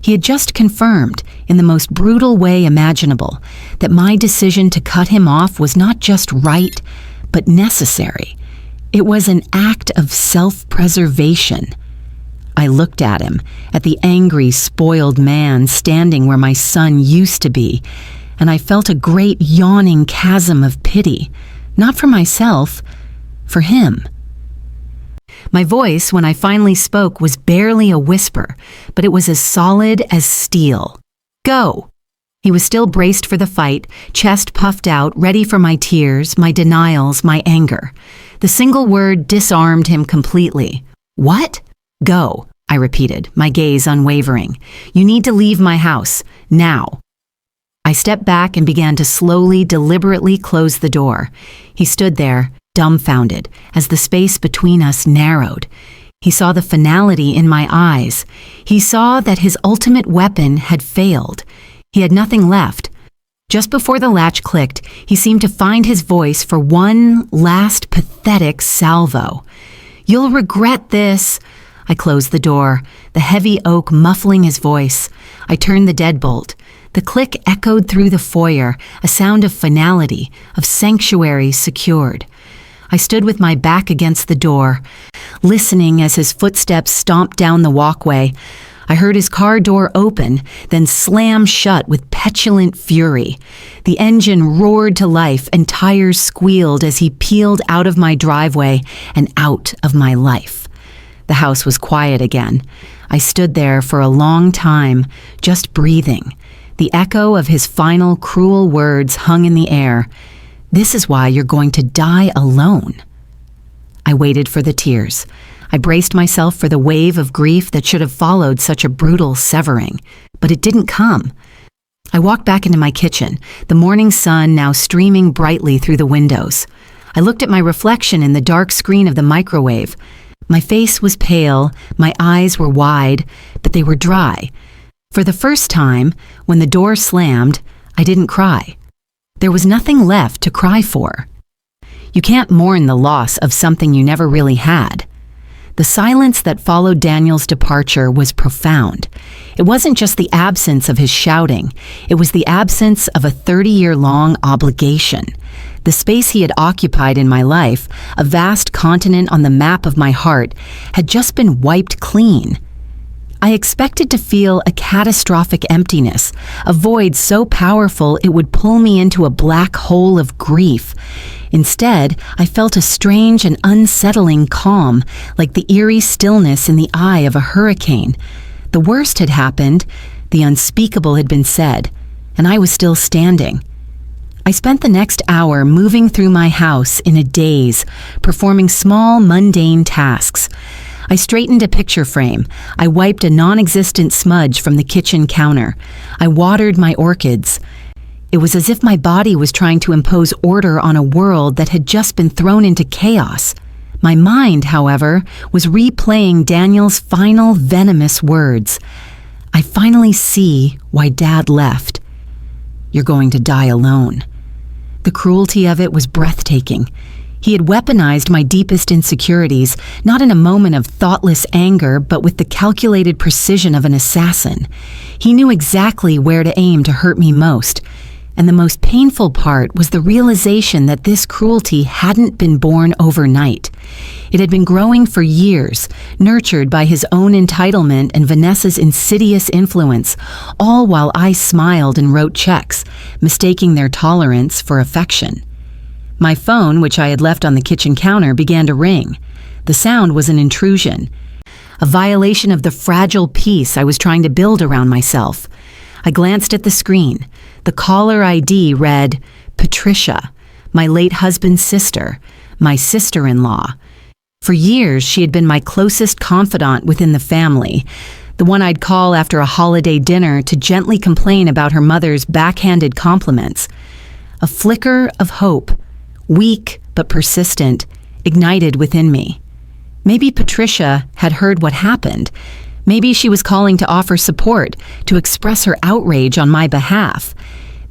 He had just confirmed, in the most brutal way imaginable, that my decision to cut him off was not just right, but necessary. It was an act of self-preservation. I looked at him, at the angry, spoiled man standing where my son used to be, and I felt a great yawning chasm of pity, not for myself, for him. My voice, when I finally spoke, was barely a whisper, but it was as solid as steel. Go! He was still braced for the fight, chest puffed out, ready for my tears, my denials, my anger. The single word disarmed him completely. What? Go, I repeated, my gaze unwavering. You need to leave my house, now. I stepped back and began to slowly, deliberately close the door. He stood there, dumbfounded, as the space between us narrowed. He saw the finality in my eyes. He saw that his ultimate weapon had failed. He had nothing left. Just before the latch clicked, he seemed to find his voice for one last pathetic salvo. You'll regret this. I closed the door, the heavy oak muffling his voice. I turned the deadbolt. The click echoed through the foyer, a sound of finality, of sanctuary secured. I stood with my back against the door, listening as his footsteps stomped down the walkway. I heard his car door open, then slam shut with petulant fury. The engine roared to life and tires squealed as he peeled out of my driveway and out of my life. The house was quiet again. I stood there for a long time, just breathing. The echo of his final cruel words hung in the air. This is why you're going to die alone. I waited for the tears. I braced myself for the wave of grief that should have followed such a brutal severing, but it didn't come. I walked back into my kitchen, the morning sun now streaming brightly through the windows. I looked at my reflection in the dark screen of the microwave. My face was pale, my eyes were wide, but they were dry. For the first time, when the door slammed, I didn't cry. There was nothing left to cry for. You can't mourn the loss of something you never really had. The silence that followed Daniel's departure was profound. It wasn't just the absence of his shouting, it was the absence of a 30-year-long obligation. The space he had occupied in my life, a vast continent on the map of my heart, had just been wiped clean. I expected to feel a catastrophic emptiness, a void so powerful it would pull me into a black hole of grief. Instead, I felt a strange and unsettling calm, like the eerie stillness in the eye of a hurricane. The worst had happened, the unspeakable had been said, and I was still standing. I spent the next hour moving through my house in a daze, performing small, mundane tasks. I straightened a picture frame. I wiped a non-existent smudge from the kitchen counter. I watered my orchids. It was as if my body was trying to impose order on a world that had just been thrown into chaos. My mind, however, was replaying Daniel's final venomous words. I finally see why Dad left. You're going to die alone. The cruelty of it was breathtaking. He had weaponized my deepest insecurities, not in a moment of thoughtless anger, but with the calculated precision of an assassin. He knew exactly where to aim to hurt me most. And the most painful part was the realization that this cruelty hadn't been born overnight. It had been growing for years, nurtured by his own entitlement and Vanessa's insidious influence, all while I smiled and wrote checks, mistaking their tolerance for affection. My phone, which I had left on the kitchen counter, began to ring. The sound was an intrusion, a violation of the fragile peace I was trying to build around myself. I glanced at the screen. The caller ID read, Patricia, my late husband's sister, my sister-in-law. For years, she had been my closest confidant within the family, the one I'd call after a holiday dinner to gently complain about her mother's backhanded compliments. A flicker of hope, weak but persistent, ignited within me. Maybe Patricia had heard what happened. Maybe she was calling to offer support, to express her outrage on my behalf.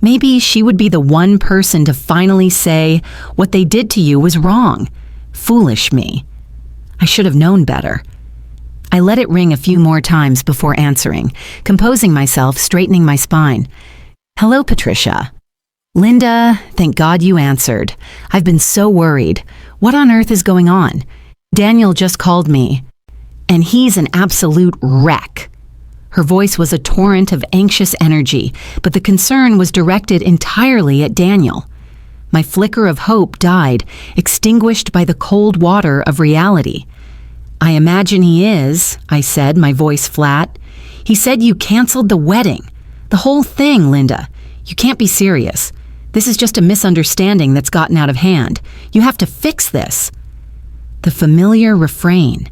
Maybe she would be the one person to finally say, "What they did to you was wrong." Foolish me. I should have known better. I let it ring a few more times before answering, composing myself, straightening my spine. "Hello, Patricia." "Linda, thank God you answered. I've been so worried. What on earth is going on? Daniel just called me, and he's an absolute wreck." Her voice was a torrent of anxious energy, but the concern was directed entirely at Daniel. My flicker of hope died, extinguished by the cold water of reality. "I imagine he is," I said, my voice flat. "He said you canceled the wedding. The whole thing, Linda. You can't be serious. This is just a misunderstanding that's gotten out of hand. You have to fix this." The familiar refrain.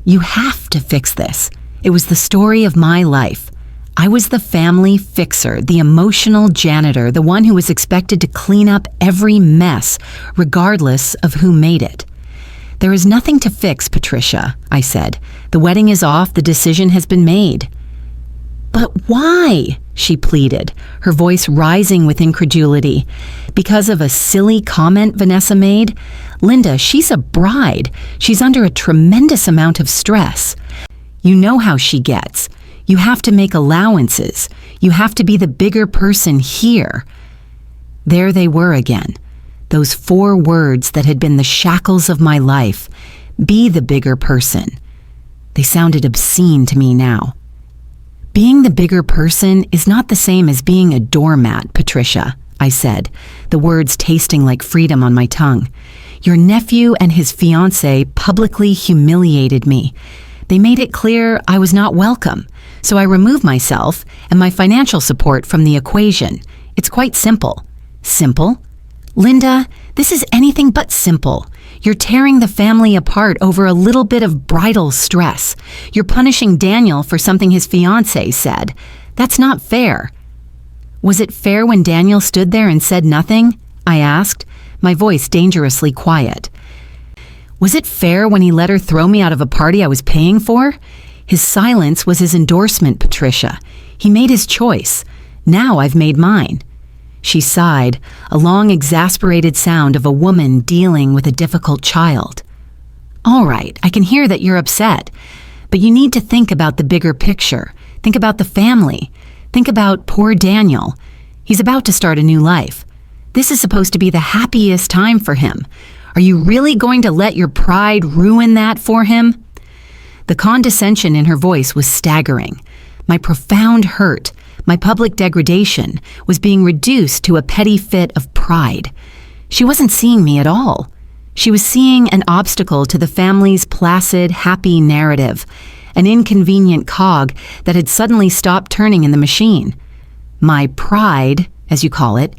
You have to fix this. It was the story of my life. I was the family fixer, the emotional janitor, the one who was expected to clean up every mess, regardless of who made it. "There is nothing to fix, Patricia," I said. "The wedding is off, the decision has been made." "But why?" she pleaded, her voice rising with incredulity. "Because of a silly comment Vanessa made? Linda, she's a bride. She's under a tremendous amount of stress. You know how she gets. You have to make allowances. You have to be the bigger person here." There they were again. Those 4 words that had been the shackles of my life. Be the bigger person. They sounded obscene to me now. "Being the bigger person is not the same as being a doormat, Patricia," I said, the words tasting like freedom on my tongue. "Your nephew and his fiancée publicly humiliated me. They made it clear I was not welcome, so I removed myself and my financial support from the equation. It's quite simple." "Simple? Linda, this is anything but simple. You're tearing the family apart over a little bit of bridal stress. You're punishing Daniel for something his fiancée said. That's not fair." "Was it fair when Daniel stood there and said nothing?" I asked, my voice dangerously quiet. "Was it fair when he let her throw me out of a party I was paying for? His silence was his endorsement, Patricia. He made his choice. Now I've made mine." She sighed, a long, exasperated sound of a woman dealing with a difficult child. "All right, I can hear that you're upset, but you need to think about the bigger picture. Think about the family. Think about poor Daniel. He's about to start a new life. This is supposed to be the happiest time for him. Are you really going to let your pride ruin that for him?" The condescension in her voice was staggering. My profound hurt, my public degradation, was being reduced to a petty fit of pride. She wasn't seeing me at all. She was seeing an obstacle to the family's placid, happy narrative, an inconvenient cog that had suddenly stopped turning in the machine. "My pride, as you call it,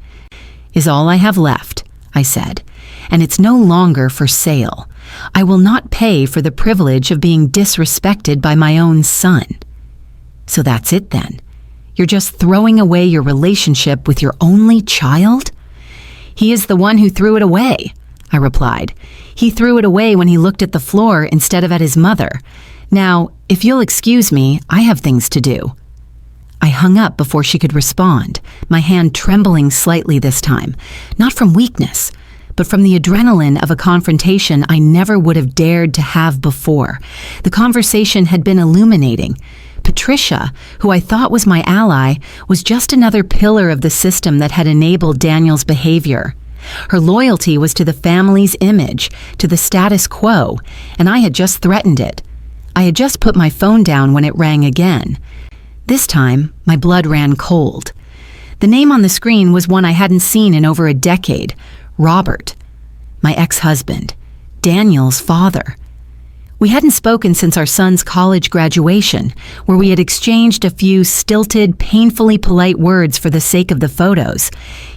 is all I have left," I said, "and it's no longer for sale. I will not pay for the privilege of being disrespected by my own son." "So that's it then? You're just throwing away your relationship with your only child?" "He is the one who threw it away," I replied. "He threw it away when he looked at the floor instead of at his mother. Now, if you'll excuse me, I have things to do." I hung up before she could respond, my hand trembling slightly this time, not from weakness, but from the adrenaline of a confrontation I never would have dared to have before. The conversation had been illuminating. Patricia, who I thought was my ally, was just another pillar of the system that had enabled Daniel's behavior. Her loyalty was to the family's image, to the status quo, and I had just threatened it. I had just put my phone down when it rang again. This time, my blood ran cold. The name on the screen was one I hadn't seen in over a decade, Robert, my ex-husband, Daniel's father. We hadn't spoken since our son's college graduation, where we had exchanged a few stilted, painfully polite words for the sake of the photos.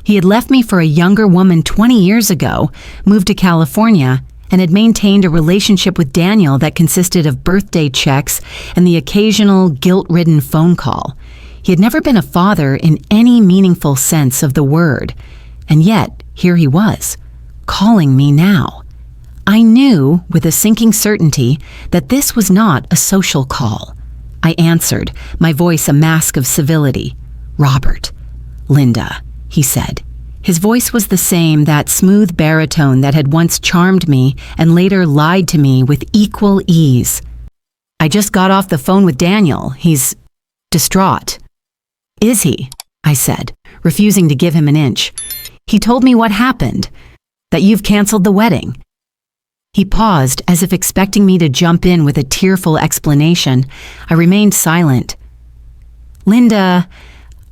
He had left me for a younger woman 20 years ago, moved to California, and had maintained a relationship with Daniel that consisted of birthday checks and the occasional guilt-ridden phone call. He had never been a father in any meaningful sense of the word, and yet here he was, calling me now. I knew with a sinking certainty that this was not a social call. I answered, my voice a mask of civility. "Robert." "Linda," he said. His voice was the same, that smooth baritone that had once charmed me and later lied to me with equal ease. "I just got off the phone with Daniel. He's distraught." "Is he?" I said, refusing to give him an inch. "He told me what happened, that you've canceled the wedding." He paused, as if expecting me to jump in with a tearful explanation. I remained silent. "Linda,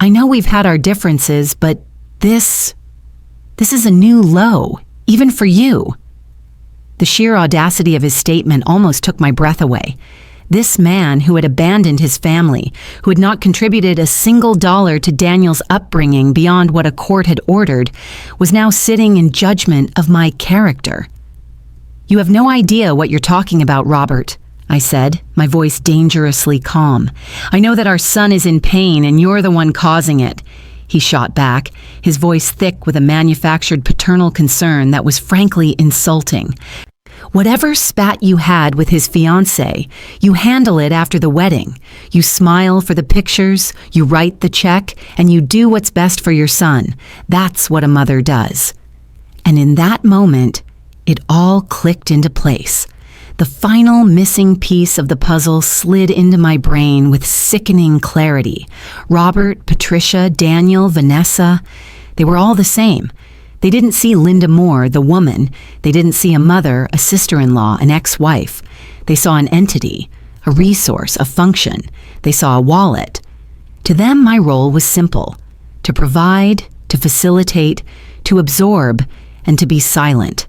I know we've had our differences, but this is a new low, even for you." The sheer audacity of his statement almost took my breath away. This man who had abandoned his family, who had not contributed a single dollar to Daniel's upbringing beyond what a court had ordered, was now sitting in judgment of my character. "You have no idea what you're talking about, Robert," I said, my voice dangerously calm. "I know that our son is in pain and you're the one causing it." He shot back, his voice thick with a manufactured paternal concern that was frankly insulting. "Whatever spat you had with his fiancée, you handle it after the wedding. You smile for the pictures, you write the check, and you do what's best for your son. That's what a mother does." And in that moment, it all clicked into place. The final missing piece of the puzzle slid into my brain with sickening clarity. Robert, Patricia, Daniel, Vanessa, they were all the same. They didn't see Linda Moore, the woman. They didn't see a mother, a sister-in-law, an ex-wife. They saw an entity, a resource, a function. They saw a wallet. To them, my role was simple: to provide, to facilitate, to absorb, and to be silent.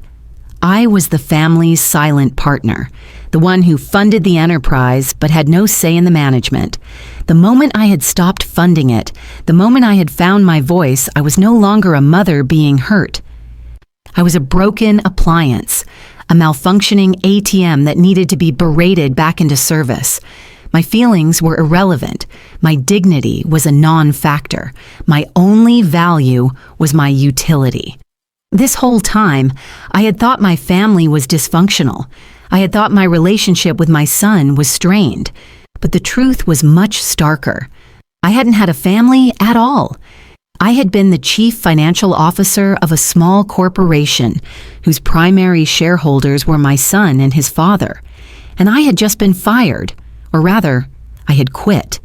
I was the family's silent partner, the one who funded the enterprise but had no say in the management. The moment I had stopped funding it, the moment I had found my voice, I was no longer a mother being hurt. I was a broken appliance, a malfunctioning ATM that needed to be berated back into service. My feelings were irrelevant. My dignity was a non-factor. My only value was my utility. This whole time, I had thought my family was dysfunctional. I had thought my relationship with my son was strained. But the truth was much starker. I hadn't had a family at all. I had been the chief financial officer of a small corporation whose primary shareholders were my son and his father. And I had just been fired, or rather, I had quit.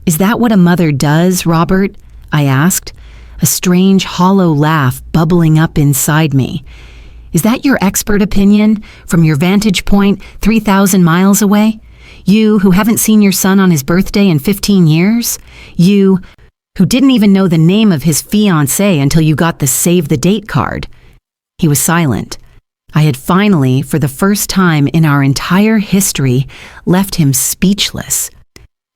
"Is that what a mother does, Robert?" I asked, a strange, hollow laugh bubbling up inside me. "Is that your expert opinion, from your vantage point 3,000 miles away? You who haven't seen your son on his birthday in 15 years? You who didn't even know the name of his fiancée until you got the save the date card?" He was silent. I had finally, for the first time in our entire history, left him speechless.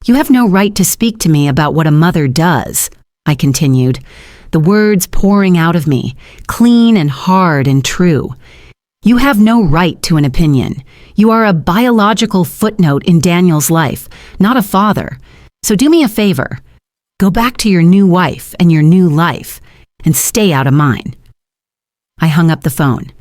"You have no right to speak to me about what a mother does," I continued, the words pouring out of me, clean and hard and true. "You have no right to an opinion. You are a biological footnote in Daniel's life, not a father. So do me a favor. Go back to your new wife and your new life, and stay out of mine." I hung up the phone.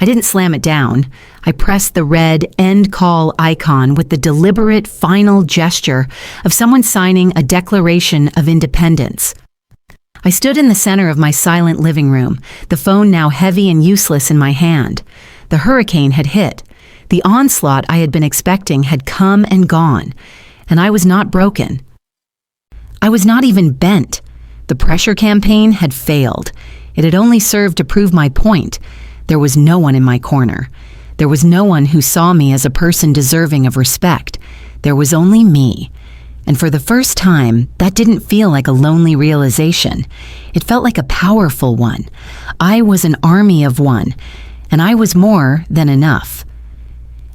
I didn't slam it down. I pressed the red end call icon with the deliberate final gesture of someone signing a Declaration of Independence. I stood in the center of my silent living room, the phone now heavy and useless in my hand. The hurricane had hit. The onslaught I had been expecting had come and gone, and I was not broken. I was not even bent. The pressure campaign had failed. It had only served to prove my point. There was no one in my corner. There was no one who saw me as a person deserving of respect. There was only me. And for the first time, that didn't feel like a lonely realization. It felt like a powerful one. I was an army of one, and I was more than enough.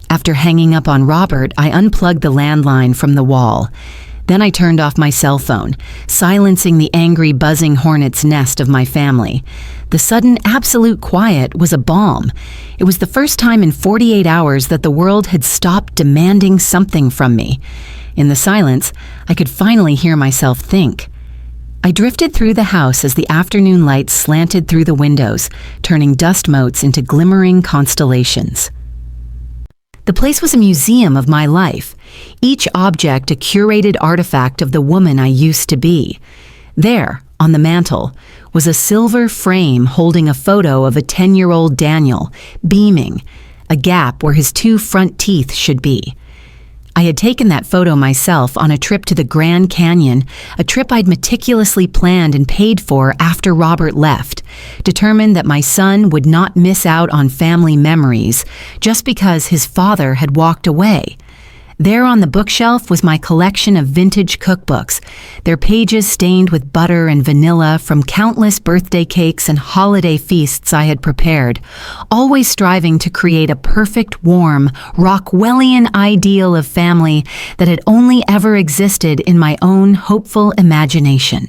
After hanging up on Robert, I unplugged the landline from the wall. Then I turned off my cell phone, silencing the angry, buzzing hornet's nest of my family. The sudden, absolute quiet was a balm. It was the first time in 48 hours that the world had stopped demanding something from me. In the silence, I could finally hear myself think. I drifted through the house as the afternoon light slanted through the windows, turning dust motes into glimmering constellations. The place was a museum of my life, each object a curated artifact of the woman I used to be. There, on the mantel, was a silver frame holding a photo of a 10-year-old Daniel, beaming, a gap where his 2 front teeth should be. I had taken that photo myself on a trip to the Grand Canyon, a trip I'd meticulously planned and paid for after Robert left, determined that my son would not miss out on family memories just because his father had walked away. There on the bookshelf was my collection of vintage cookbooks, their pages stained with butter and vanilla from countless birthday cakes and holiday feasts I had prepared, always striving to create a perfect, warm, Rockwellian ideal of family that had only ever existed in my own hopeful imagination.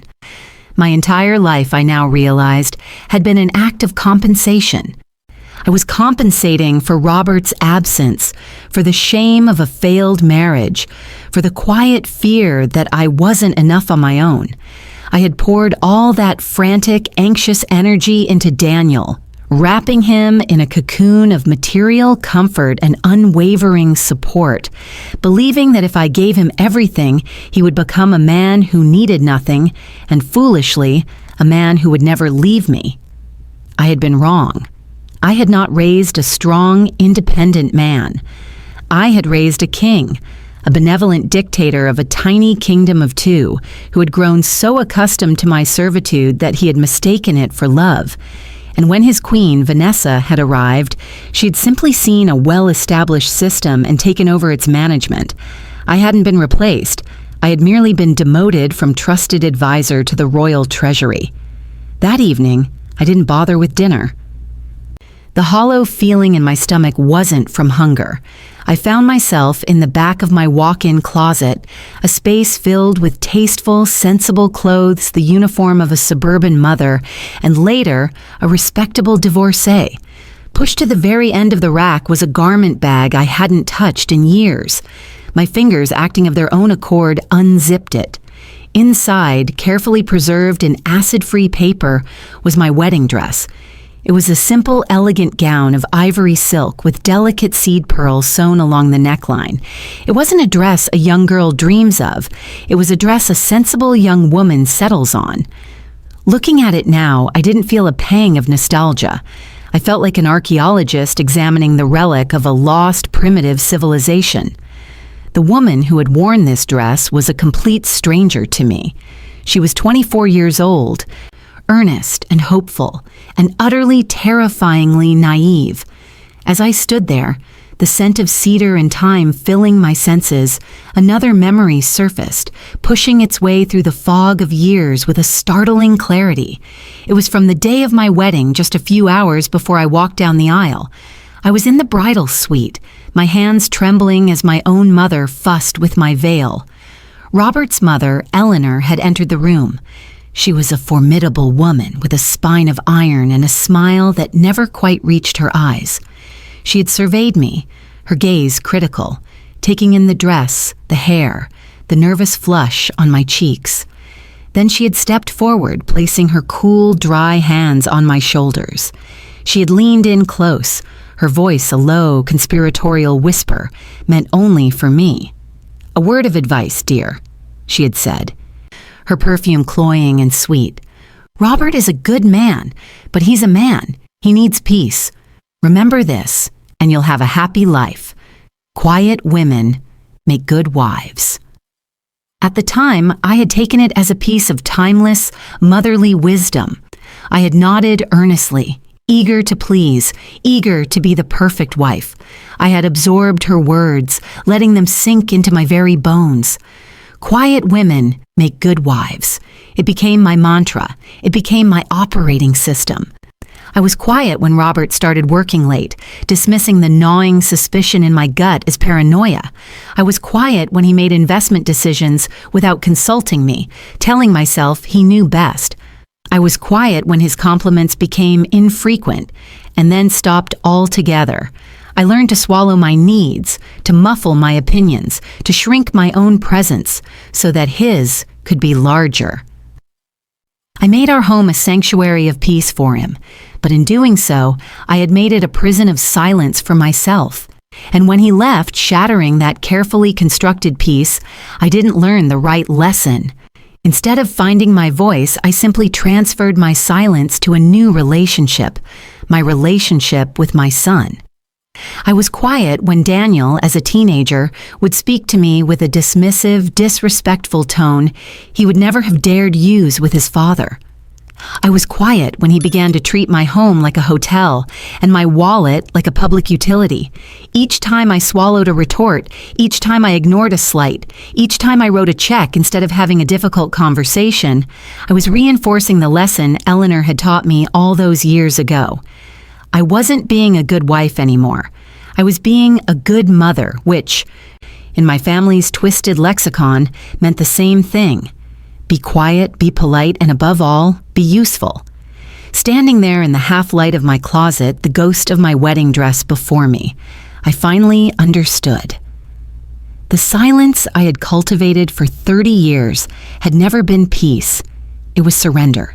My entire life, I now realized, had been an act of compensation. I was compensating for Robert's absence, for the shame of a failed marriage, for the quiet fear that I wasn't enough on my own. I had poured all that frantic, anxious energy into Daniel, wrapping him in a cocoon of material comfort and unwavering support, believing that if I gave him everything, he would become a man who needed nothing, and foolishly, a man who would never leave me. I had been wrong. I had not raised a strong, independent man. I had raised a king, a benevolent dictator of a tiny kingdom of 2, who had grown so accustomed to my servitude that he had mistaken it for love. And when his queen, Vanessa, had arrived, she had simply seen a well-established system and taken over its management. I hadn't been replaced. I had merely been demoted from trusted advisor to the royal treasury. That evening, I didn't bother with dinner. The hollow feeling in my stomach wasn't from hunger. I found myself in the back of my walk-in closet, a space filled with tasteful, sensible clothes, the uniform of a suburban mother, and later, a respectable divorcee. Pushed to the very end of the rack was a garment bag I hadn't touched in years. My fingers, acting of their own accord, unzipped it. Inside, carefully preserved in acid-free paper, was my wedding dress. It was a simple, elegant gown of ivory silk with delicate seed pearls sewn along the neckline. It wasn't a dress a young girl dreams of. It was a dress a sensible young woman settles on. Looking at it now, I didn't feel a pang of nostalgia. I felt like an archaeologist examining the relic of a lost, primitive civilization. The woman who had worn this dress was a complete stranger to me. She was 24 years old, earnest and hopeful, and utterly terrifyingly naive. As I stood there, the scent of cedar and thyme filling my senses, another memory surfaced, pushing its way through the fog of years with a startling clarity. It was from the day of my wedding, just a few hours before I walked down the aisle. I was in the bridal suite, my hands trembling as my own mother fussed with my veil. Robert's mother, Eleanor, had entered the room. She was a formidable woman with a spine of iron and a smile that never quite reached her eyes. She had surveyed me, her gaze critical, taking in the dress, the hair, the nervous flush on my cheeks. Then she had stepped forward, placing her cool, dry hands on my shoulders. She had leaned in close, her voice a low, conspiratorial whisper, meant only for me. "A word of advice, dear," she had said, her perfume cloying and sweet. "Robert is a good man, but he's a man. He needs peace. Remember this, and you'll have a happy life. Quiet women make good wives." At the time, I had taken it as a piece of timeless, motherly wisdom. I had nodded earnestly, eager to please, eager to be the perfect wife. I had absorbed her words, letting them sink into my very bones. Quiet women make good wives. It became my mantra. It became my operating system. I was quiet when Robert started working late, dismissing the gnawing suspicion in my gut as paranoia. I was quiet when he made investment decisions without consulting me, telling myself he knew best. I was quiet when his compliments became infrequent and then stopped altogether. I learned to swallow my needs, to muffle my opinions, to shrink my own presence so that his could be larger. I made our home a sanctuary of peace for him, but in doing so, I had made it a prison of silence for myself. And when he left, shattering that carefully constructed peace, I didn't learn the right lesson. Instead of finding my voice, I simply transferred my silence to a new relationship, my relationship with my son. I was quiet when Daniel, as a teenager, would speak to me with a dismissive, disrespectful tone he would never have dared use with his father. I was quiet when he began to treat my home like a hotel and my wallet like a public utility. Each time I swallowed a retort, each time I ignored a slight, each time I wrote a check instead of having a difficult conversation, I was reinforcing the lesson Eleanor had taught me all those years ago. I wasn't being a good wife anymore. I was being a good mother, which, in my family's twisted lexicon, meant the same thing. Be quiet, be polite, and above all, be useful. Standing there in the half-light of my closet, the ghost of my wedding dress before me, I finally understood. The silence I had cultivated for 30 years had never been peace. It was surrender.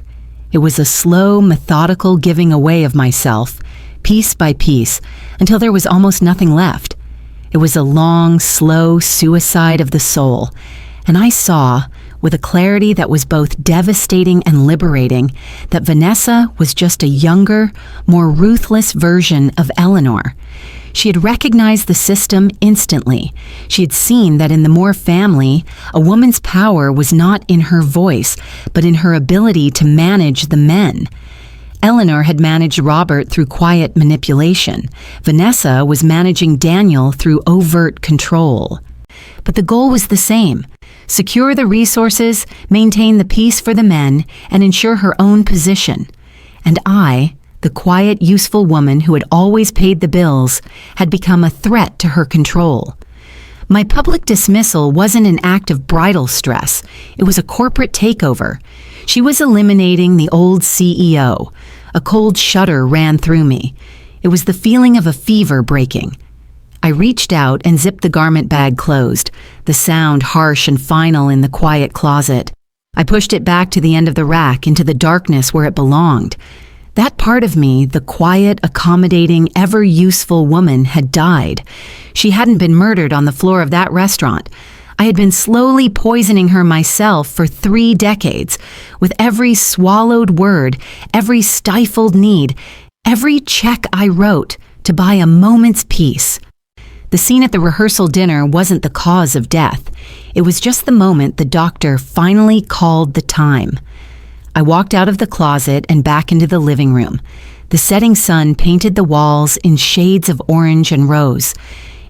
It was a slow, methodical giving away of myself, piece by piece, until there was almost nothing left. It was a long, slow suicide of the soul, and I saw, with a clarity that was both devastating and liberating, that Vanessa was just a younger, more ruthless version of Eleanor. She had recognized the system instantly. She had seen that in the Moore family, a woman's power was not in her voice, but in her ability to manage the men. Eleanor had managed Robert through quiet manipulation. Vanessa was managing Daniel through overt control. But the goal was the same: secure the resources, maintain the peace for the men, and ensure her own position. And I, the quiet, useful woman who had always paid the bills, had become a threat to her control. My public dismissal wasn't an act of bridal stress. It was a corporate takeover. She was eliminating the old CEO. A cold shudder ran through me. It was the feeling of a fever breaking. I reached out and zipped the garment bag closed, the sound harsh and final in the quiet closet. I pushed it back to the end of the rack, into the darkness where it belonged. That part of me, the quiet, accommodating, ever-useful woman, had died. She hadn't been murdered on the floor of that restaurant. I had been slowly poisoning her myself for 3 decades, with every swallowed word, every stifled need, every check I wrote to buy a moment's peace. The scene at the rehearsal dinner wasn't the cause of death. It was just the moment the doctor finally called the time. I walked out of the closet and back into the living room. The setting sun painted the walls in shades of orange and rose.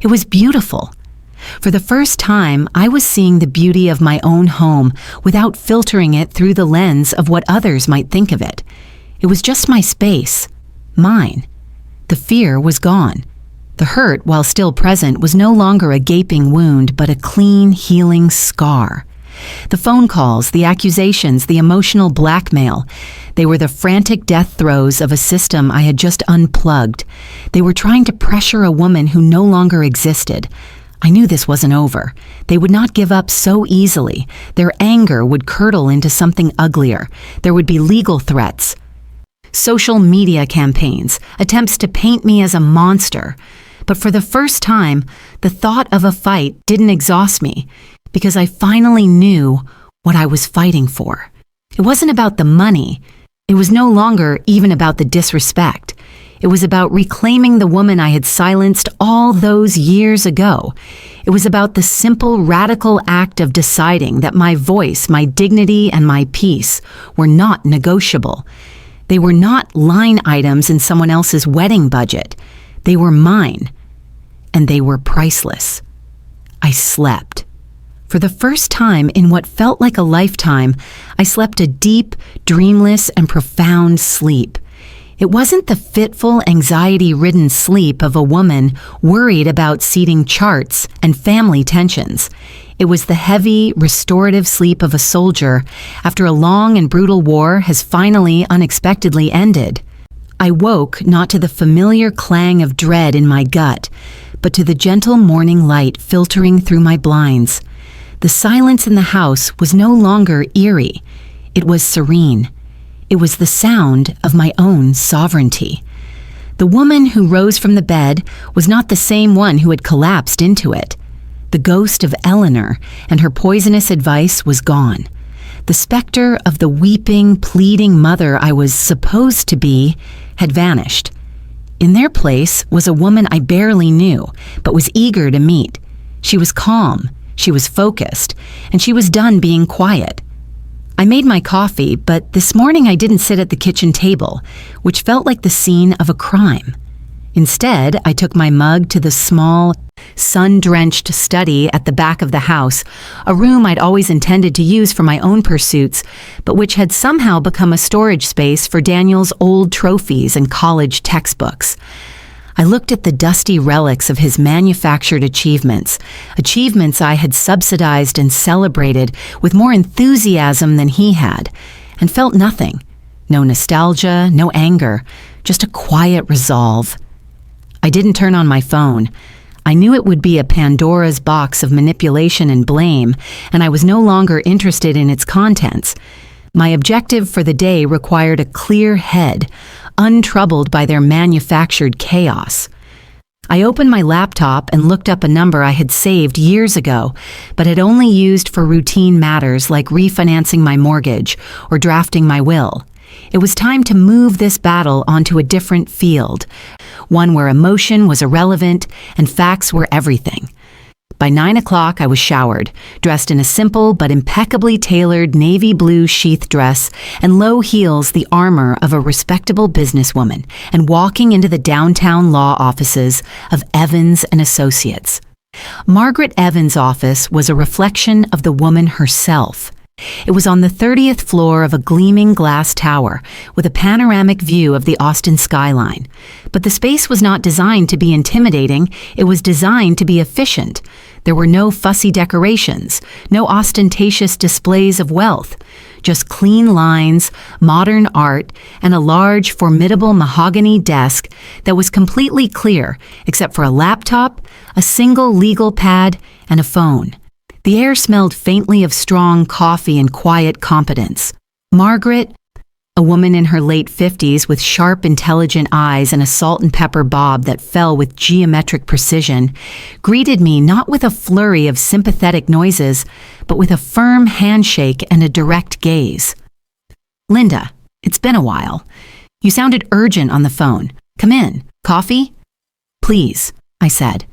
It was beautiful. For the first time, I was seeing the beauty of my own home without filtering it through the lens of what others might think of it. It was just my space, mine. The fear was gone. The hurt, while still present, was no longer a gaping wound, but a clean, healing scar. The phone calls, the accusations, the emotional blackmail, they were the frantic death throes of a system I had just unplugged. They were trying to pressure a woman who no longer existed. I knew this wasn't over. They would not give up so easily. Their anger would curdle into something uglier. There would be legal threats, social media campaigns, attempts to paint me as a monster. But for the first time, the thought of a fight didn't exhaust me, because I finally knew what I was fighting for. It wasn't about the money. It was no longer even about the disrespect. It was about reclaiming the woman I had silenced all those years ago. It was about the simple, radical act of deciding that my voice, my dignity, and my peace were not negotiable. They were not line items in someone else's wedding budget. They were mine, and they were priceless. I slept. For the first time in what felt like a lifetime, I slept a deep, dreamless, and profound sleep. It wasn't the fitful, anxiety-ridden sleep of a woman worried about seating charts and family tensions. It was the heavy, restorative sleep of a soldier after a long and brutal war has finally unexpectedly ended. I woke not to the familiar clang of dread in my gut, but to the gentle morning light filtering through my blinds. The silence in the house was no longer eerie. It was serene. It was the sound of my own sovereignty. The woman who rose from the bed was not the same one who had collapsed into it. The ghost of Eleanor and her poisonous advice was gone. The specter of the weeping, pleading mother I was supposed to be had vanished. In their place was a woman I barely knew, but was eager to meet. She was calm, she was focused, and she was done being quiet. I made my coffee, but this morning I didn't sit at the kitchen table, which felt like the scene of a crime. Instead, I took my mug to the small, sun-drenched study at the back of the house, a room I'd always intended to use for my own pursuits, but which had somehow become a storage space for Daniel's old trophies and college textbooks. I looked at the dusty relics of his manufactured achievements I had subsidized and celebrated with more enthusiasm than he had, and felt nothing. No nostalgia, no anger, just a quiet resolve. I didn't turn on my phone. I knew it would be a Pandora's box of manipulation and blame, and I was no longer interested in its contents. My objective for the day required a clear head, untroubled by their manufactured chaos. I opened my laptop and looked up a number I had saved years ago, but had only used for routine matters like refinancing my mortgage or drafting my will. It was time to move this battle onto a different field, one where emotion was irrelevant and facts were everything. By 9 o'clock, I was showered, dressed in a simple but impeccably tailored navy blue sheath dress and low heels, the armor of a respectable businesswoman, and walking into the downtown law offices of Evans and Associates. Margaret Evans' office was a reflection of the woman herself. It was on the 30th floor of a gleaming glass tower with a panoramic view of the Austin skyline. But the space was not designed to be intimidating, it was designed to be efficient. There were no fussy decorations, no ostentatious displays of wealth, just clean lines, modern art, and a large, formidable mahogany desk that was completely clear except for a laptop, a single legal pad, and a phone. The air smelled faintly of strong coffee and quiet competence. Margaret, a woman in her late 50s with sharp, intelligent eyes and a salt and pepper bob that fell with geometric precision, greeted me not with a flurry of sympathetic noises, but with a firm handshake and a direct gaze. "Linda, it's been a while. You sounded urgent on the phone. Come in. Coffee?" "Please," I said.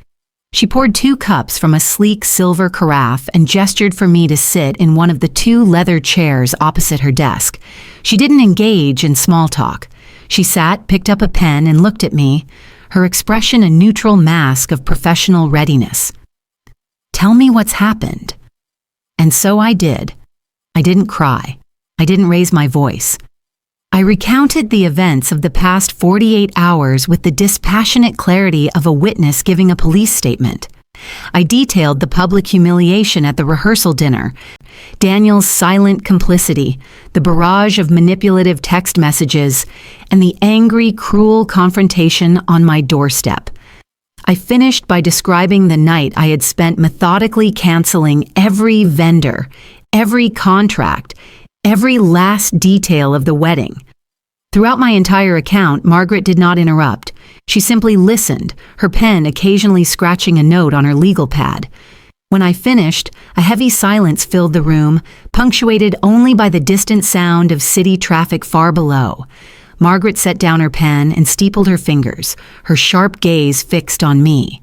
She poured 2 cups from a sleek silver carafe and gestured for me to sit in one of the 2 leather chairs opposite her desk. She didn't engage in small talk. She sat, picked up a pen, and looked at me, her expression a neutral mask of professional readiness. "Tell me what's happened." And so I did. I didn't cry. I didn't raise my voice. I recounted the events of the past 48 hours with the dispassionate clarity of a witness giving a police statement. I detailed the public humiliation at the rehearsal dinner, Daniel's silent complicity, the barrage of manipulative text messages, and the angry, cruel confrontation on my doorstep. I finished by describing the night I had spent methodically canceling every vendor, every contract, every last detail of the wedding. Throughout my entire account, Margaret did not interrupt. She simply listened, her pen occasionally scratching a note on her legal pad. When I finished, a heavy silence filled the room, punctuated only by the distant sound of city traffic far below. Margaret set down her pen and steepled her fingers, her sharp gaze fixed on me.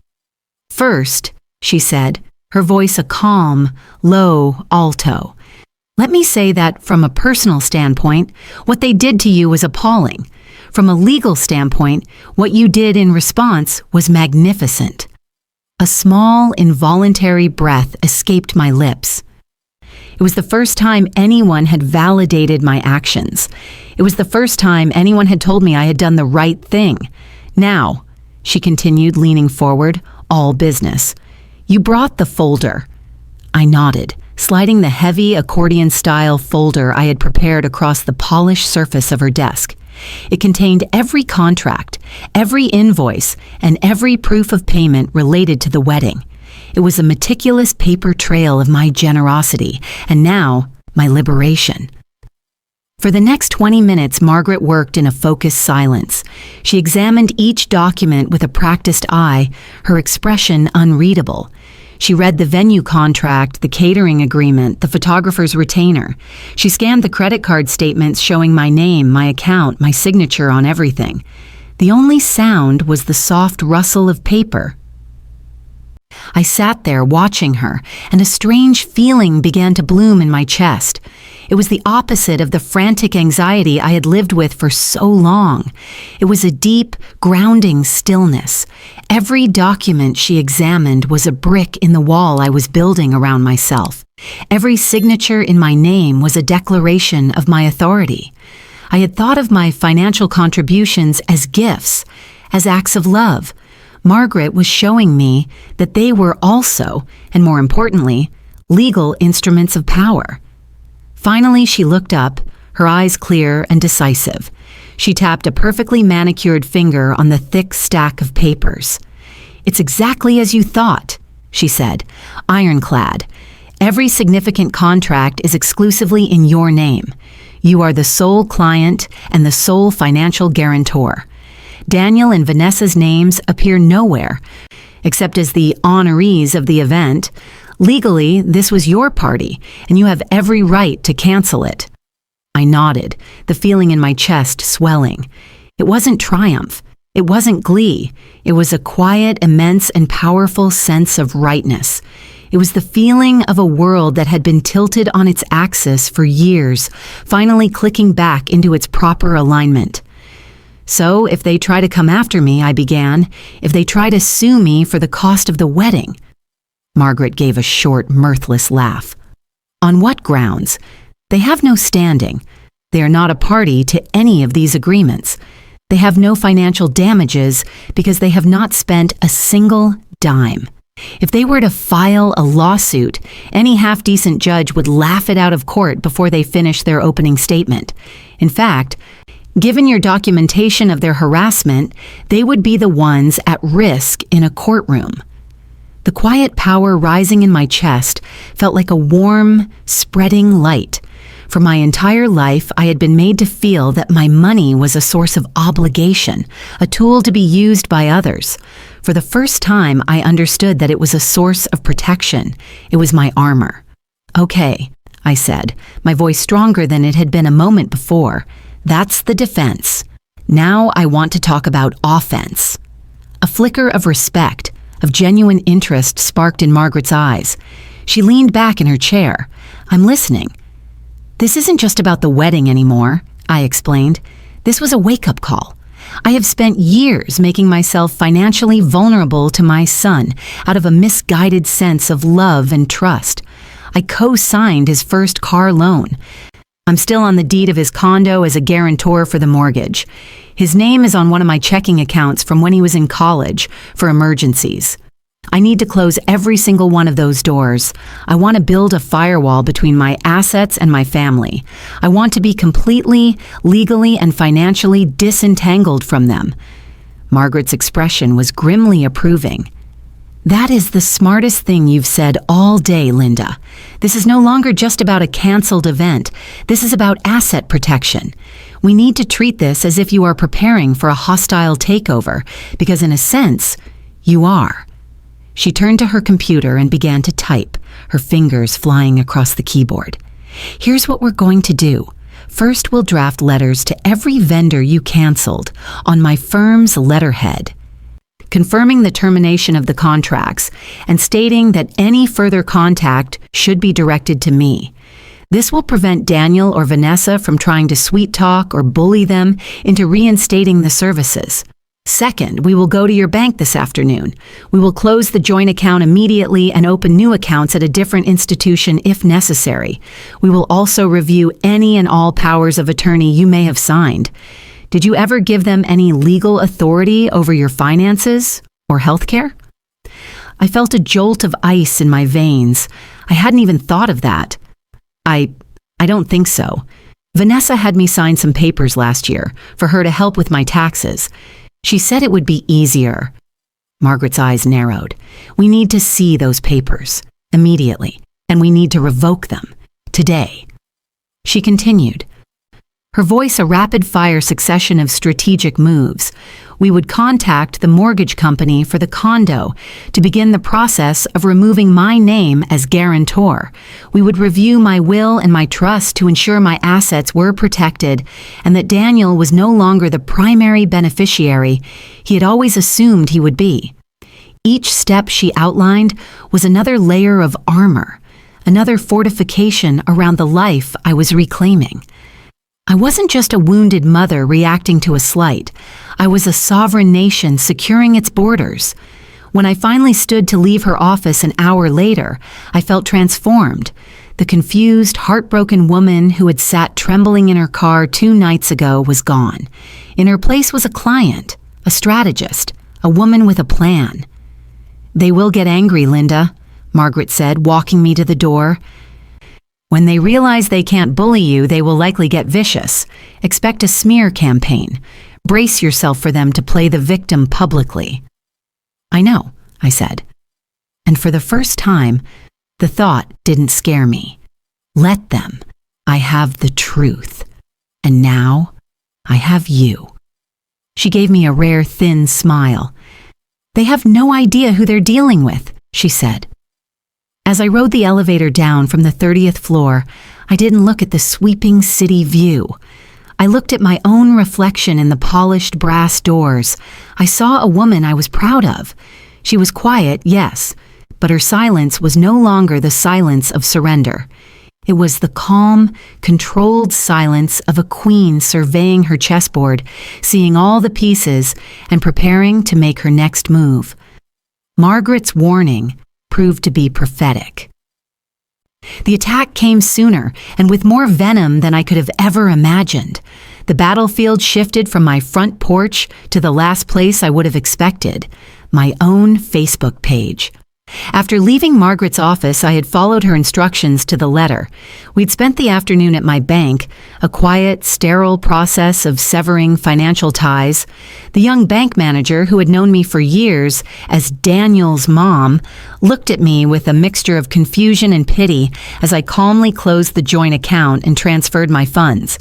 "First," she said, her voice a calm, low alto, "let me say that from a personal standpoint, what they did to you was appalling. From a legal standpoint, what you did in response was magnificent." A small, involuntary breath escaped my lips. It was the first time anyone had validated my actions. It was the first time anyone had told me I had done the right thing. Now, she continued, leaning forward, all business. You brought the folder. I nodded, sliding the heavy accordion-style folder I had prepared across the polished surface of her desk. It contained every contract, every invoice, and every proof of payment related to the wedding. It was a meticulous paper trail of my generosity, and now my liberation. For the next 20 minutes, Margaret worked in a focused silence. She examined each document with a practiced eye, her expression unreadable. She read the venue contract, the catering agreement, the photographer's retainer. She scanned the credit card statements showing my name, my account, my signature on everything. The only sound was the soft rustle of paper. I sat there watching her, and a strange feeling began to bloom in my chest. It was the opposite of the frantic anxiety I had lived with for so long. It was a deep, grounding stillness. Every document she examined was a brick in the wall I was building around myself. Every signature in my name was a declaration of my authority. I had thought of my financial contributions as gifts, as acts of love. Margaret was showing me that they were also, and more importantly, legal instruments of power. Finally, she looked up, her eyes clear and decisive. She tapped a perfectly manicured finger on the thick stack of papers. It's exactly as you thought, she said, ironclad. Every significant contract is exclusively in your name. You are the sole client and the sole financial guarantor. Daniel and Vanessa's names appear nowhere, except as the honorees of the event. Legally, this was your party, and you have every right to cancel it. I nodded, the feeling in my chest swelling. It wasn't triumph. It wasn't glee. It was a quiet, immense, and powerful sense of rightness. It was the feeling of a world that had been tilted on its axis for years, finally clicking back into its proper alignment. So, if they try to come after me, I began, if they try to sue me for the cost of the wedding. Margaret gave a short, mirthless laugh. On what grounds? They have no standing. They are not a party to any of these agreements. They have no financial damages because they have not spent a single dime. If they were to file a lawsuit, any half-decent judge would laugh it out of court before they finish their opening statement. In fact, given your documentation of their harassment, they would be the ones at risk in a courtroom. The quiet power rising in my chest felt like a warm, spreading light. For my entire life, I had been made to feel that my money was a source of obligation, a tool to be used by others. For the first time, I understood that it was a source of protection. It was my armor. Okay, I said, my voice stronger than it had been a moment before. That's the defense. Now I want to talk about offense. A flicker of respect, of genuine interest sparked in Margaret's eyes. She leaned back in her chair. I'm listening. This isn't just about the wedding anymore, I explained. This was a wake-up call. I have spent years making myself financially vulnerable to my son out of a misguided sense of love and trust. I co-signed his first car loan. I'm still on the deed of his condo as a guarantor for the mortgage. His name is on one of my checking accounts from when he was in college for emergencies. I need to close every single one of those doors. I want to build a firewall between my assets and my family. I want to be completely, legally, and financially disentangled from them. Margaret's expression was grimly approving. That is the smartest thing you've said all day, Linda. This is no longer just about a canceled event. This is about asset protection. We need to treat this as if you are preparing for a hostile takeover, because in a sense, you are. She turned to her computer and began to type, her fingers flying across the keyboard. Here's what we're going to do. First, we'll draft letters to every vendor you canceled on my firm's letterhead, confirming the termination of the contracts and stating that any further contact should be directed to me. This will prevent Daniel or Vanessa from trying to sweet talk or bully them into reinstating the services. Second, we will go to your bank this afternoon. We will close the joint account immediately and open new accounts at a different institution if necessary. We will also review any and all powers of attorney you may have signed. Did you ever give them any legal authority over your finances or healthcare? I felt a jolt of ice in my veins. I hadn't even thought of that. I don't think so. Vanessa had me sign some papers last year for her to help with my taxes. She said it would be easier. Margaret's eyes narrowed. We need to see those papers immediately, and we need to revoke them today. She continued, her voice a rapid-fire succession of strategic moves. We would contact the mortgage company for the condo to begin the process of removing my name as guarantor. We would review my will and my trust to ensure my assets were protected and that Daniel was no longer the primary beneficiary he had always assumed he would be. Each step she outlined was another layer of armor, another fortification around the life I was reclaiming. I wasn't just a wounded mother reacting to a slight. I was a sovereign nation securing its borders. When I finally stood to leave her office an hour later, I felt transformed. The confused, heartbroken woman who had sat trembling in her car 2 nights ago was gone. In her place was a client, a strategist, a woman with a plan. They will get angry, Linda, Margaret said, walking me to the door. When they realize they can't bully you, they will likely get vicious. Expect a smear campaign. Brace yourself for them to play the victim publicly. I know, I said. And for the first time, the thought didn't scare me. Let them. I have the truth. And now, I have you. She gave me a rare, thin smile. They have no idea who they're dealing with, she said. As I rode the elevator down from the 30th floor, I didn't look at the sweeping city view. I looked at my own reflection in the polished brass doors. I saw a woman I was proud of. She was quiet, yes, but her silence was no longer the silence of surrender. It was the calm, controlled silence of a queen surveying her chessboard, seeing all the pieces and preparing to make her next move. Margaret's warning proved to be prophetic. The attack came sooner and with more venom than I could have ever imagined. The battlefield shifted from my front porch to the last place I would have expected, my own Facebook page. After leaving Margaret's office, I had followed her instructions to the letter. We'd spent the afternoon at my bank, a quiet, sterile process of severing financial ties. The young bank manager, who had known me for years as Daniel's mom, looked at me with a mixture of confusion and pity as I calmly closed the joint account and transferred my funds.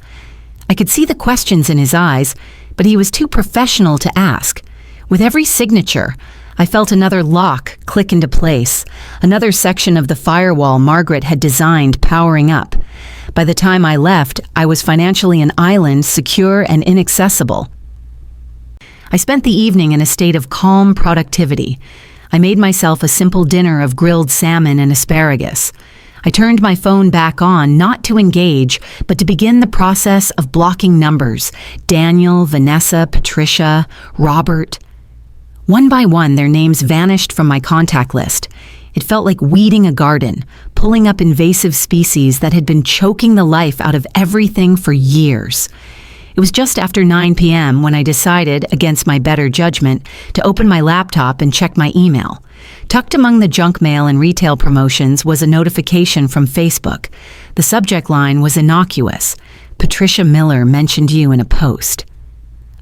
I could see the questions in his eyes, but he was too professional to ask. With every signature, I felt another lock click into place, another section of the firewall Margaret had designed powering up. By the time I left, I was financially an island, secure and inaccessible. I spent the evening in a state of calm productivity. I made myself a simple dinner of grilled salmon and asparagus. I turned my phone back on, not to engage, but to begin the process of blocking numbers. Daniel, Vanessa, Patricia, Robert. One by one, their names vanished from my contact list. It felt like weeding a garden, pulling up invasive species that had been choking the life out of everything for years. It was just after 9 p.m. when I decided, against my better judgment, to open my laptop and check my email. Tucked among the junk mail and retail promotions was a notification from Facebook. The subject line was innocuous. Patricia Miller mentioned you in a post.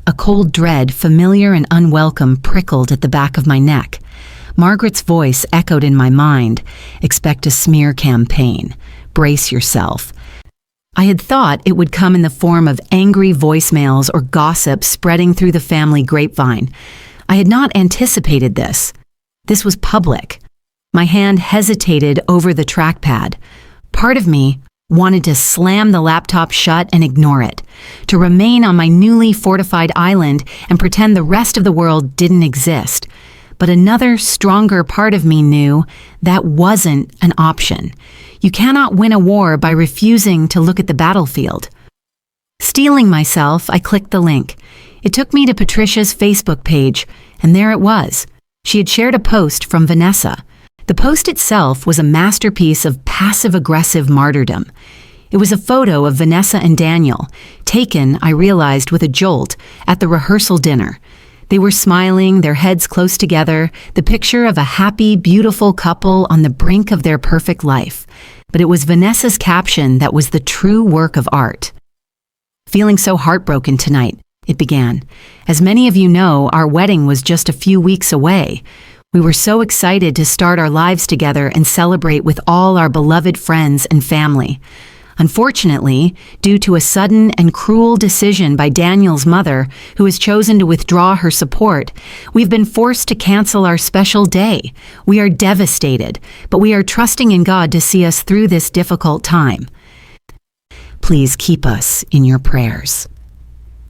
A cold dread, familiar and unwelcome, prickled at the back of my neck. Margaret's voice echoed in my mind. Expect a smear campaign. Brace yourself. I had thought it would come in the form of angry voicemails or gossip spreading through the family grapevine. I had not anticipated this. This was public. My hand hesitated over the trackpad. Part of me wanted to slam the laptop shut and ignore it, to remain on my newly fortified island and pretend the rest of the world didn't exist. But another, stronger part of me knew that wasn't an option. You cannot win a war by refusing to look at the battlefield. Steeling myself, I clicked the link. It took me to Patricia's Facebook page, and there it was. She had shared a post from Vanessa. The post itself was a masterpiece of passive-aggressive martyrdom. It was a photo of Vanessa and Daniel, taken, I realized with a jolt, at the rehearsal dinner. They were smiling, their heads close together, the picture of a happy, beautiful couple on the brink of their perfect life. But it was Vanessa's caption that was the true work of art. "Feeling so heartbroken tonight," it began. "As many of you know, our wedding was just a few weeks away. We were so excited to start our lives together and celebrate with all our beloved friends and family. Unfortunately, due to a sudden and cruel decision by Daniel's mother, who has chosen to withdraw her support, we've been forced to cancel our special day. We are devastated, but we are trusting in God to see us through this difficult time. Please keep us in your prayers."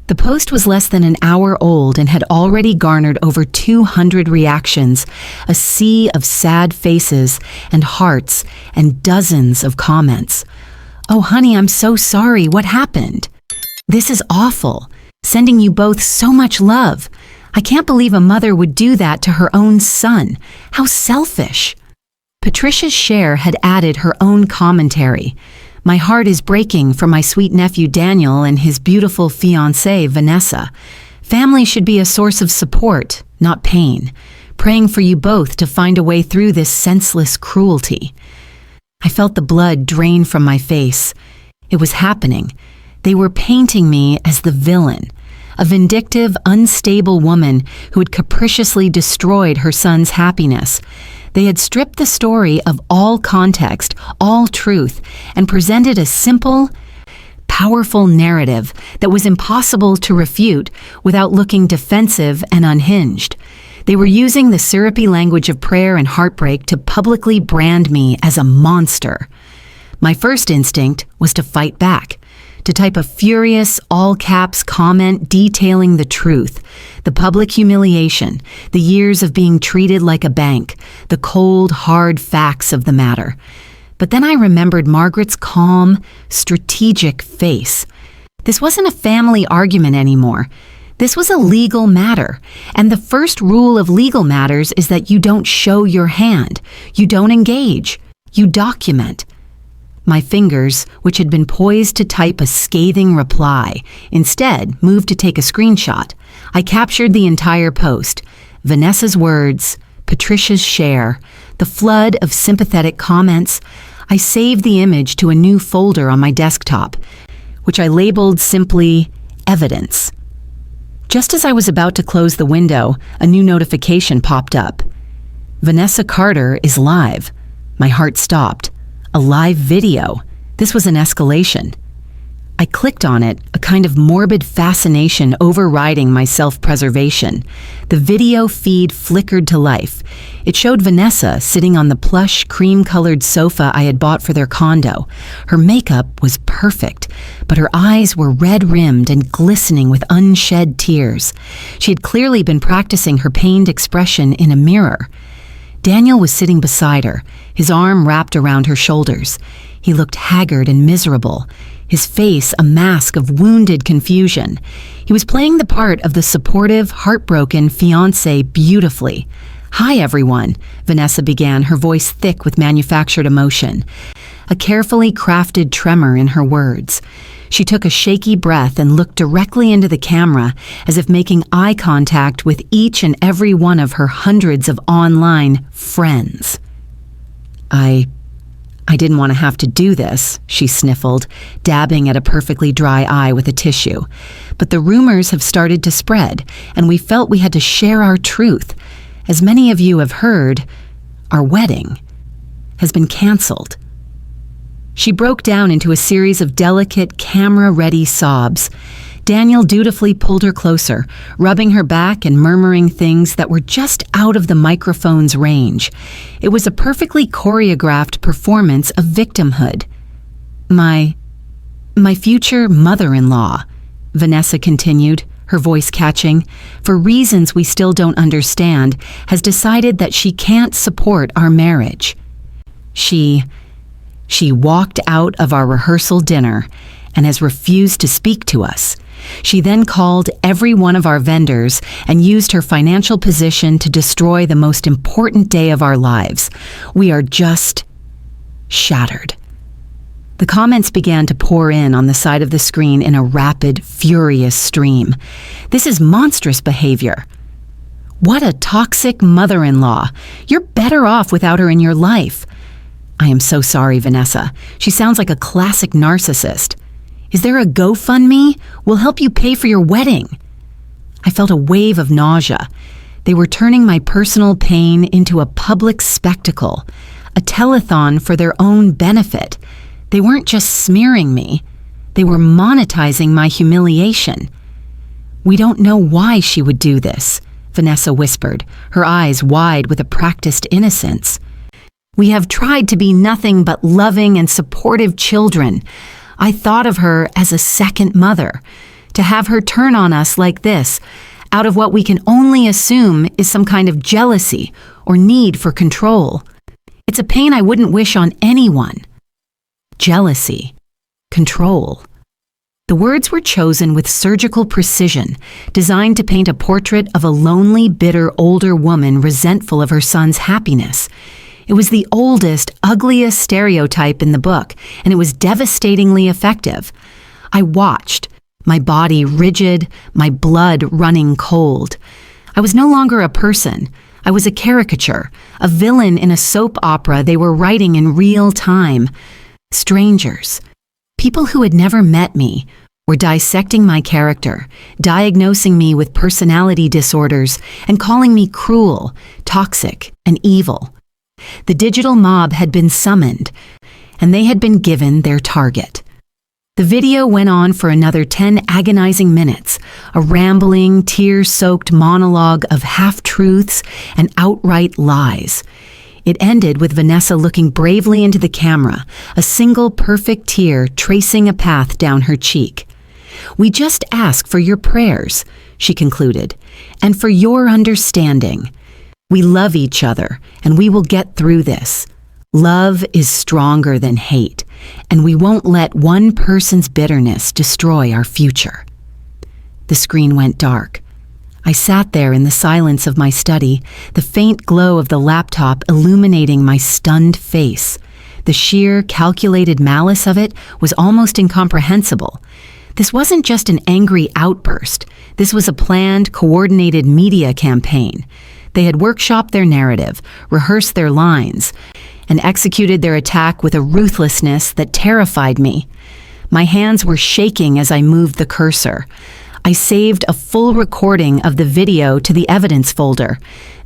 The post was less than an hour old and had already garnered over 200 reactions, a sea of sad faces and hearts, and dozens of comments. "Oh, honey, I'm so sorry. What happened? This is awful. Sending you both so much love. I can't believe a mother would do that to her own son. How selfish." Patricia's share had added her own commentary. "My heart is breaking for my sweet nephew Daniel and his beautiful fiancée Vanessa. Family should be a source of support, not pain. Praying for you both to find a way through this senseless cruelty." I felt the blood drain from my face. It was happening. They were painting me as the villain, a vindictive, unstable woman who had capriciously destroyed her son's happiness. They had stripped the story of all context, all truth, and presented a simple, powerful narrative that was impossible to refute without looking defensive and unhinged. They were using the syrupy language of prayer and heartbreak to publicly brand me as a monster. My first instinct was to fight back, to type a furious, all-caps comment detailing the truth, the public humiliation, the years of being treated like a bank, the cold, hard facts of the matter. But then I remembered Margaret's calm, strategic face. This wasn't a family argument anymore. This was a legal matter, and the first rule of legal matters is that you don't show your hand, you don't engage, you document. My fingers, which had been poised to type a scathing reply, instead moved to take a screenshot. I captured the entire post, Vanessa's words, Patricia's share, the flood of sympathetic comments. I saved the image to a new folder on my desktop, which I labeled simply Evidence. Just as I was about to close the window, a new notification popped up. Vanessa Carter is live. My heart stopped. A live video. This was an escalation. I clicked on it, a kind of morbid fascination overriding my self-preservation. The video feed flickered to life. It showed Vanessa sitting on the plush, cream-colored sofa I had bought for their condo. Her makeup was perfect, but her eyes were red-rimmed and glistening with unshed tears. She had clearly been practicing her pained expression in a mirror. Daniel was sitting beside her, his arm wrapped around her shoulders. He looked haggard and miserable, his face a mask of wounded confusion. He was playing the part of the supportive, heartbroken fiancé beautifully. "Hi, everyone," Vanessa began, her voice thick with manufactured emotion, a carefully crafted tremor in her words. She took a shaky breath and looked directly into the camera, as if making eye contact with each and every one of her hundreds of online friends. I didn't want to have to do this," she sniffled, dabbing at a perfectly dry eye with a tissue. "But the rumors have started to spread, and we felt we had to share our truth. As many of you have heard, our wedding has been canceled." She broke down into a series of delicate, camera-ready sobs. Daniel dutifully pulled her closer, rubbing her back and murmuring things that were just out of the microphone's range. It was a perfectly choreographed performance of victimhood. My future mother-in-law," Vanessa continued, her voice catching, "for reasons we still don't understand, has decided that she can't support our marriage. She walked out of our rehearsal dinner, and has refused to speak to us. She then called every one of our vendors and used her financial position to destroy the most important day of our lives. We are just shattered. The comments began to pour in on the side of the screen in a rapid, furious stream. This is monstrous behavior. What a toxic mother-in-law. You're better off without her in your life. I am so sorry, Vanessa. She sounds like a classic narcissist. Is there a GoFundMe? We'll help you pay for your wedding. I felt a wave of nausea. They were turning my personal pain into a public spectacle, a telethon for their own benefit. They weren't just smearing me. They were monetizing my humiliation. We don't know why she would do this, Vanessa whispered, her eyes wide with a practiced innocence. We have tried to be nothing but loving and supportive children. I thought of her as a second mother. To have her turn on us like this, out of what we can only assume is some kind of jealousy or need for control. It's a pain I wouldn't wish on anyone. Jealousy. Control. The words were chosen with surgical precision, designed to paint a portrait of a lonely, bitter older woman resentful of her son's happiness. It was the oldest, ugliest stereotype in the book, and it was devastatingly effective. I watched, my body rigid, my blood running cold. I was no longer a person. I was a caricature, a villain in a soap opera they were writing in real time. Strangers, people who had never met me, were dissecting my character, diagnosing me with personality disorders, and calling me cruel, toxic, and evil. The digital mob had been summoned, and they had been given their target. The video went on for another 10 agonizing minutes, a rambling, tear-soaked monologue of half-truths and outright lies. It ended with Vanessa looking bravely into the camera, a single perfect tear tracing a path down her cheek. "We just ask for your prayers," she concluded, "and for your understanding. We love each other, and we will get through this. Love is stronger than hate, and we won't let one person's bitterness destroy our future." The screen went dark. I sat there in the silence of my study, the faint glow of the laptop illuminating my stunned face. The sheer, calculated malice of it was almost incomprehensible. This wasn't just an angry outburst. This was a planned, coordinated media campaign. They had workshopped their narrative, rehearsed their lines, and executed their attack with a ruthlessness that terrified me. My hands were shaking as I moved the cursor. I saved a full recording of the video to the evidence folder.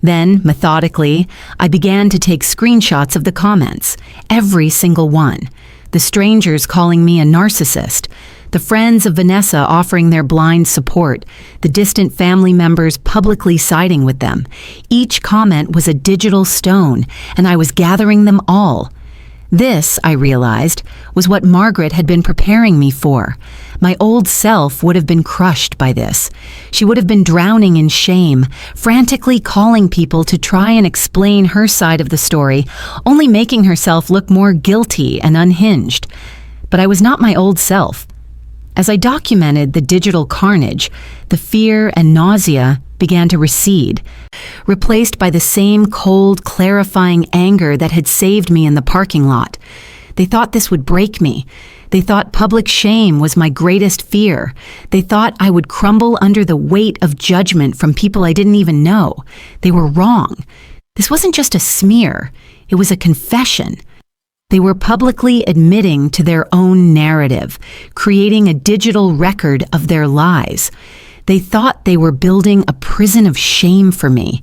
Then, methodically, I began to take screenshots of the comments, every single one. The strangers calling me a narcissist, the friends of Vanessa offering their blind support, the distant family members publicly siding with them. Each comment was a digital stone, and I was gathering them all. This, I realized, was what Margaret had been preparing me for. My old self would have been crushed by this. She would have been drowning in shame, frantically calling people to try and explain her side of the story, only making herself look more guilty and unhinged. But I was not my old self. As I documented the digital carnage, the fear and nausea began to recede, replaced by the same cold, clarifying anger that had saved me in the parking lot. They thought this would break me. They thought public shame was my greatest fear. They thought I would crumble under the weight of judgment from people I didn't even know. They were wrong. This wasn't just a smear. It was a confession. They were publicly admitting to their own narrative, creating a digital record of their lies. They thought they were building a prison of shame for me.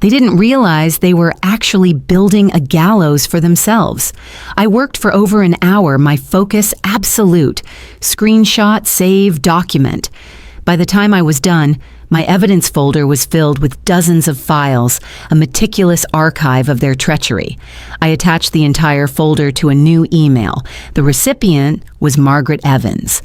They didn't realize they were actually building a gallows for themselves. I worked for over an hour, my focus absolute. Screenshot, save, document. By the time I was done, my evidence folder was filled with dozens of files, a meticulous archive of their treachery. I attached the entire folder to a new email. The recipient was Margaret Evans.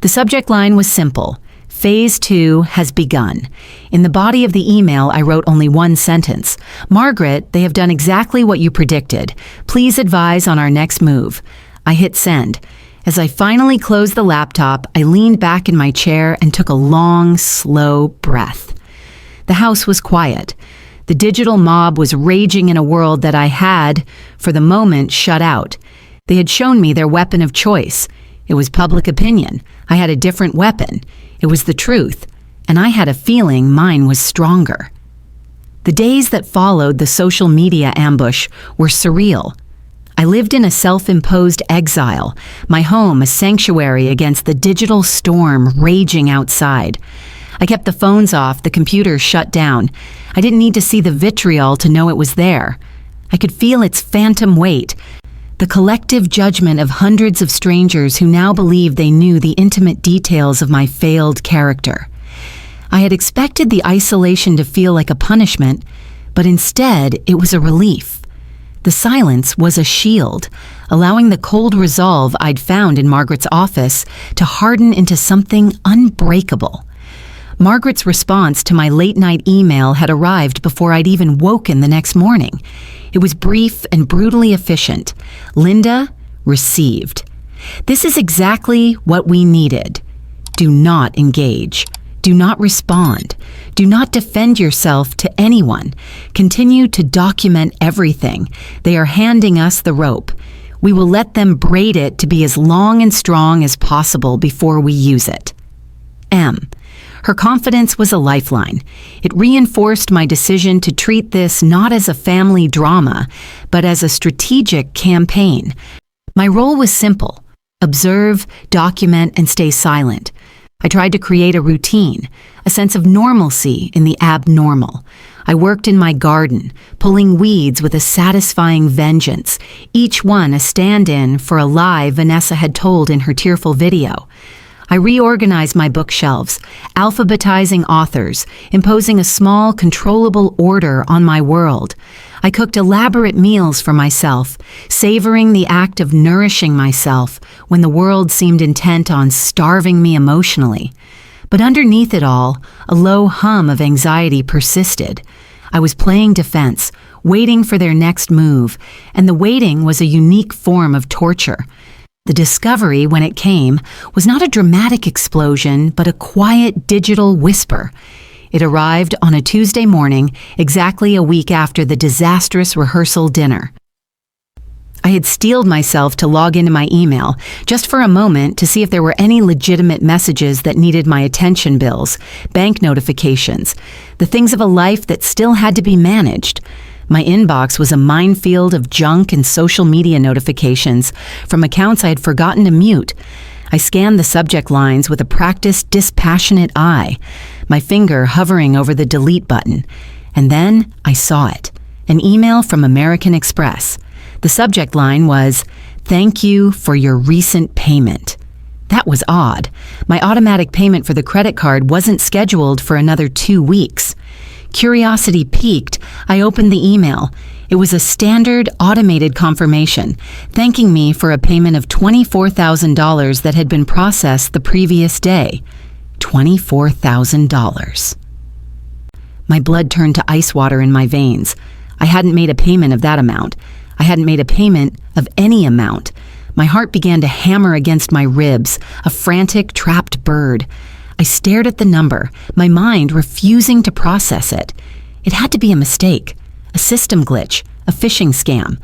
The subject line was simple: Phase 2 has begun. In the body of the email, I wrote only one sentence. "Margaret, they have done exactly what you predicted. Please advise on our next move." I hit send. As I finally closed the laptop, I leaned back in my chair and took a long, slow breath. The house was quiet. The digital mob was raging in a world that I had, for the moment, shut out. They had shown me their weapon of choice. It was public opinion. I had a different weapon. It was the truth, and I had a feeling mine was stronger. The days that followed the social media ambush were surreal. I lived in a self-imposed exile, my home a sanctuary against the digital storm raging outside. I kept the phones off, the computer shut down. I didn't need to see the vitriol to know it was there. I could feel its phantom weight, the collective judgment of hundreds of strangers who now believed they knew the intimate details of my failed character. I had expected the isolation to feel like a punishment, but instead it was a relief. The silence was a shield, allowing the cold resolve I'd found in Margaret's office to harden into something unbreakable. Margaret's response to my late-night email had arrived before I'd even woken the next morning. It was brief and brutally efficient. Linda, received. This is exactly what we needed. Do not engage. Do not respond. Do not defend yourself to anyone. Continue to document everything. They are handing us the rope. We will let them braid it to be as long and strong as possible before we use it. M. Her confidence was a lifeline. It reinforced my decision to treat this not as a family drama, but as a strategic campaign. My role was simple: observe, document, and stay silent. I tried to create a routine, a sense of normalcy in the abnormal. I worked in my garden, pulling weeds with a satisfying vengeance, each one a stand-in for a lie Vanessa had told in her tearful video. I reorganized my bookshelves, alphabetizing authors, imposing a small, controllable order on my world. I cooked elaborate meals for myself, savoring the act of nourishing myself when the world seemed intent on starving me emotionally. But underneath it all, a low hum of anxiety persisted. I was playing defense, waiting for their next move, and the waiting was a unique form of torture. The discovery, when it came, was not a dramatic explosion, but a quiet digital whisper. It arrived on a Tuesday morning, exactly a week after the disastrous rehearsal dinner. I had steeled myself to log into my email, just for a moment to see if there were any legitimate messages that needed my attention: bills, bank notifications, the things of a life that still had to be managed. My inbox was a minefield of junk and social media notifications from accounts I had forgotten to mute. I scanned the subject lines with a practiced, dispassionate eye, my finger hovering over the delete button. And then I saw it, an email from American Express. The subject line was, "Thank you for your recent payment." That was odd. My automatic payment for the credit card wasn't scheduled for another 2 weeks. Curiosity piqued, I opened the email. It was a standard automated confirmation, thanking me for a payment of $24,000 that had been processed the previous day. $24,000. My blood turned to ice water in my veins. I hadn't made a payment of that amount. I hadn't made a payment of any amount. My heart began to hammer against my ribs, a frantic, trapped bird. I stared at the number, my mind refusing to process it. It had to be a mistake, a system glitch, a phishing scam.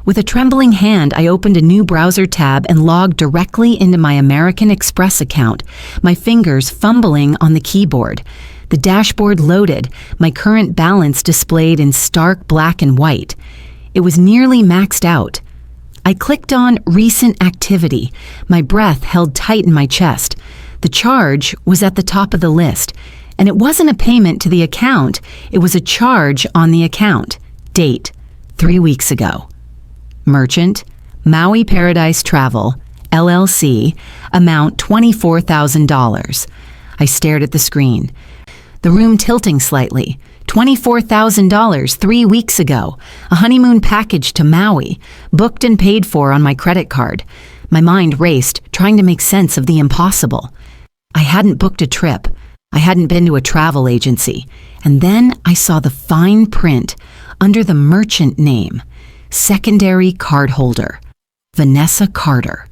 With a trembling hand, I opened a new browser tab and logged directly into my American Express account, my fingers fumbling on the keyboard. The dashboard loaded, my current balance displayed in stark black and white. It was nearly maxed out. I clicked on Recent Activity, my breath held tight in my chest. The charge was at the top of the list, and it wasn't a payment to the account, it was a charge on the account. Date, 3 weeks ago. Merchant, Maui Paradise Travel, LLC, amount $24,000. I stared at the screen, the room tilting slightly. $24,000 3 weeks ago, a honeymoon package to Maui, booked and paid for on my credit card. My mind raced, trying to make sense of the impossible. I hadn't booked a trip. I hadn't been to a travel agency. And then I saw the fine print under the merchant name, secondary cardholder, Vanessa Carter.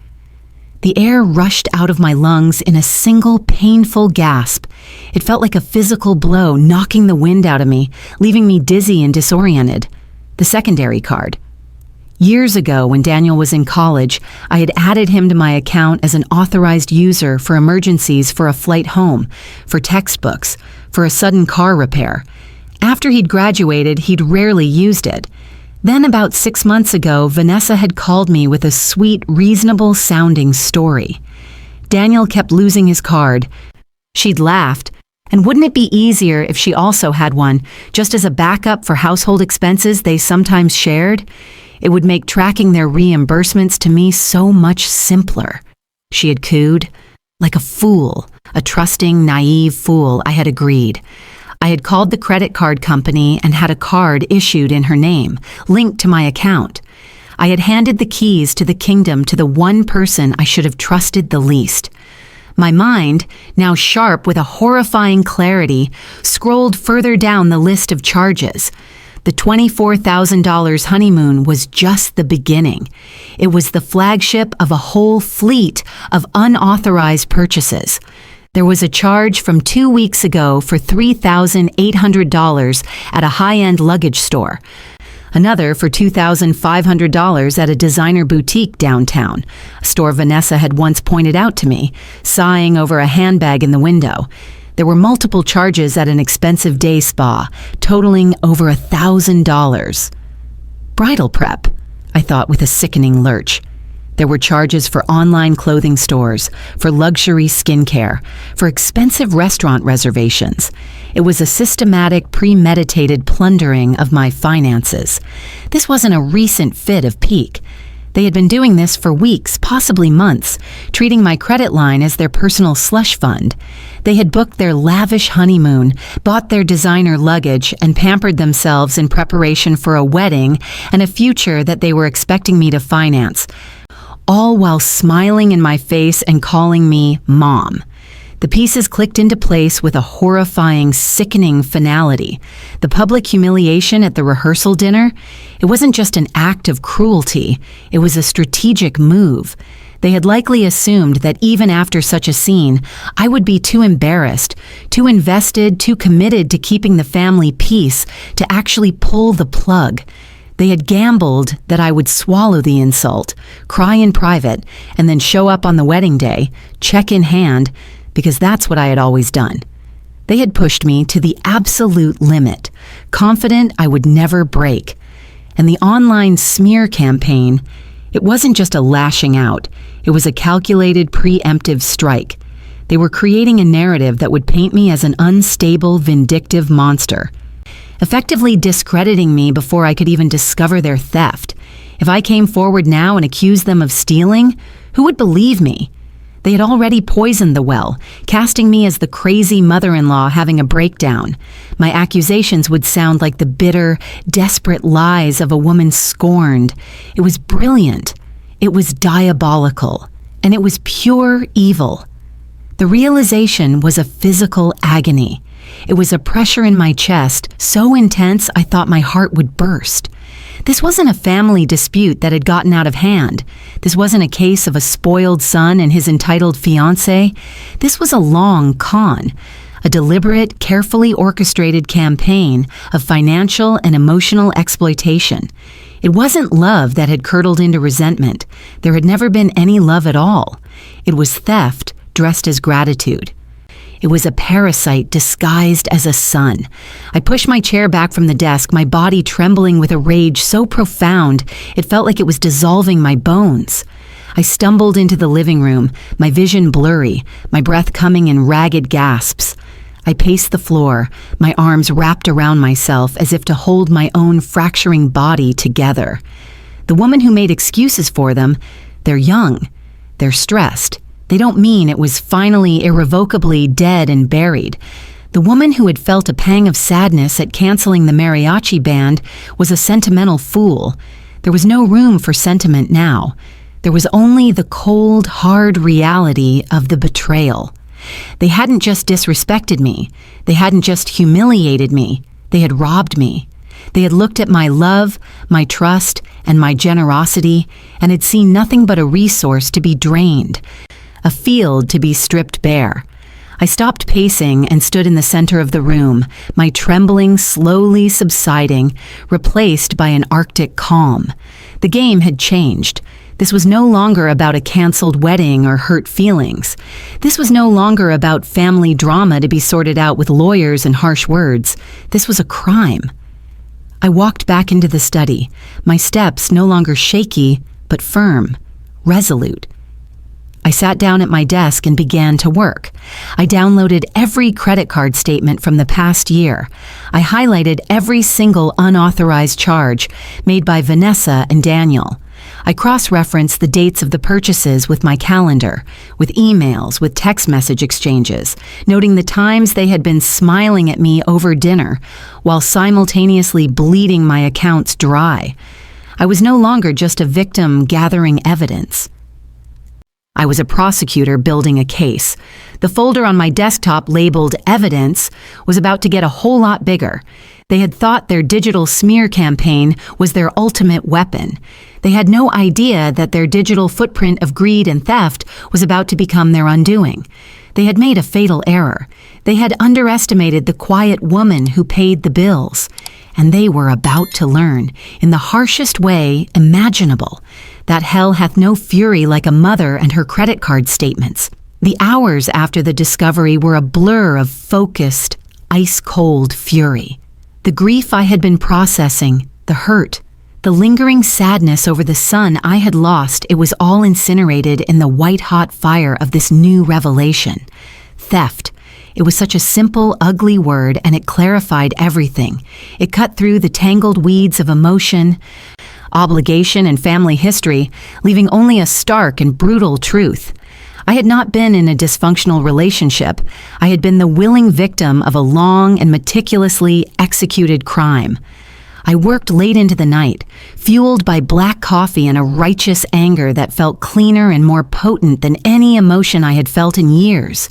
The air rushed out of my lungs in a single painful gasp. It felt like a physical blow, knocking the wind out of me, leaving me dizzy and disoriented. The secondary card. Years ago, when Daniel was in college, I had added him to my account as an authorized user for emergencies for a flight home, for textbooks, for a sudden car repair. After he'd graduated, he'd rarely used it. Then about 6 months ago, Vanessa had called me with a sweet, reasonable-sounding story. Daniel kept losing his card. She'd laughed. And wouldn't it be easier if she also had one, just as a backup for household expenses they sometimes shared? It would make tracking their reimbursements to me so much simpler. She had cooed. Like a fool, a trusting, naive fool, I had agreed. I had called the credit card company and had a card issued in her name, linked to my account. I had handed the keys to the kingdom to the one person I should have trusted the least. My mind, now sharp with a horrifying clarity, scrolled further down the list of charges. The $24,000 honeymoon was just the beginning. It was the flagship of a whole fleet of unauthorized purchases. There was a charge from 2 weeks ago for $3,800 at a high-end luggage store. Another for $2,500 at a designer boutique downtown, a store Vanessa had once pointed out to me, sighing over a handbag in the window. There were multiple charges at an expensive day spa, totaling over $1,000. Bridal prep, I thought with a sickening lurch. There were charges for online clothing stores, for luxury skincare, for expensive restaurant reservations. It was a systematic, premeditated plundering of my finances. This wasn't a recent fit of pique. They had been doing this for weeks, possibly months, treating my credit line as their personal slush fund. They had booked their lavish honeymoon, bought their designer luggage, and pampered themselves in preparation for a wedding and a future that they were expecting me to finance, all while smiling in my face and calling me Mom. The pieces clicked into place with a horrifying, sickening finality. The public humiliation at the rehearsal dinner, it wasn't just an act of cruelty, it was a strategic move. They had likely assumed that even after such a scene, I would be too embarrassed, too invested, too committed to keeping the family peace to actually pull the plug. They had gambled that I would swallow the insult, cry in private, and then show up on the wedding day, check in hand, because that's what I had always done. They had pushed me to the absolute limit, confident I would never break. And the online smear campaign, it wasn't just a lashing out, it was a calculated, preemptive strike. They were creating a narrative that would paint me as an unstable, vindictive monster, effectively discrediting me before I could even discover their theft. If I came forward now and accused them of stealing, who would believe me? They had already poisoned the well, casting me as the crazy mother-in-law having a breakdown. My accusations would sound like the bitter, desperate lies of a woman scorned. It was brilliant. It was diabolical. And it was pure evil. The realization was a physical agony. It was a pressure in my chest, so intense I thought my heart would burst. This wasn't a family dispute that had gotten out of hand. This wasn't a case of a spoiled son and his entitled fiancé. This was a long con, a deliberate, carefully orchestrated campaign of financial and emotional exploitation. It wasn't love that had curdled into resentment. There had never been any love at all. It was theft dressed as gratitude. It was a parasite disguised as a son. I pushed my chair back from the desk, my body trembling with a rage so profound it felt like it was dissolving my bones. I stumbled into the living room, my vision blurry, my breath coming in ragged gasps. I paced the floor, my arms wrapped around myself as if to hold my own fracturing body together. The woman who made excuses for them, they're young, they're stressed. They don't mean it was finally irrevocably dead and buried. The woman who had felt a pang of sadness at canceling the mariachi band was a sentimental fool. There was no room for sentiment now. There was only the cold, hard reality of the betrayal. They hadn't just disrespected me. They hadn't just humiliated me. They had robbed me. They had looked at my love, my trust, and my generosity, and had seen nothing but a resource to be drained, a field to be stripped bare. I stopped pacing and stood in the center of the room, my trembling slowly subsiding, replaced by an Arctic calm. The game had changed. This was no longer about a canceled wedding or hurt feelings. This was no longer about family drama to be sorted out with lawyers and harsh words. This was a crime. I walked back into the study, my steps no longer shaky, but firm, resolute. I sat down at my desk and began to work. I downloaded every credit card statement from the past year. I highlighted every single unauthorized charge made by Vanessa and Daniel. I cross-referenced the dates of the purchases with my calendar, with emails, with text message exchanges, noting the times they had been smiling at me over dinner, while simultaneously bleeding my accounts dry. I was no longer just a victim gathering evidence. I was a prosecutor building a case. The folder on my desktop labeled Evidence was about to get a whole lot bigger. They had thought their digital smear campaign was their ultimate weapon. They had no idea that their digital footprint of greed and theft was about to become their undoing. They had made a fatal error. They had underestimated the quiet woman who paid the bills. And they were about to learn, in the harshest way imaginable, that hell hath no fury like a mother and her credit card statements. The hours after the discovery were a blur of focused, ice-cold fury. The grief I had been processing, the hurt, the lingering sadness over the son I had lost, it was all incinerated in the white-hot fire of this new revelation. Theft. It was such a simple, ugly word, and it clarified everything. It cut through the tangled weeds of emotion, obligation, and family history, leaving only a stark and brutal truth. I had not been in a dysfunctional relationship. I had been the willing victim of a long and meticulously executed crime. I worked late into the night, fueled by black coffee and a righteous anger that felt cleaner and more potent than any emotion I had felt in years.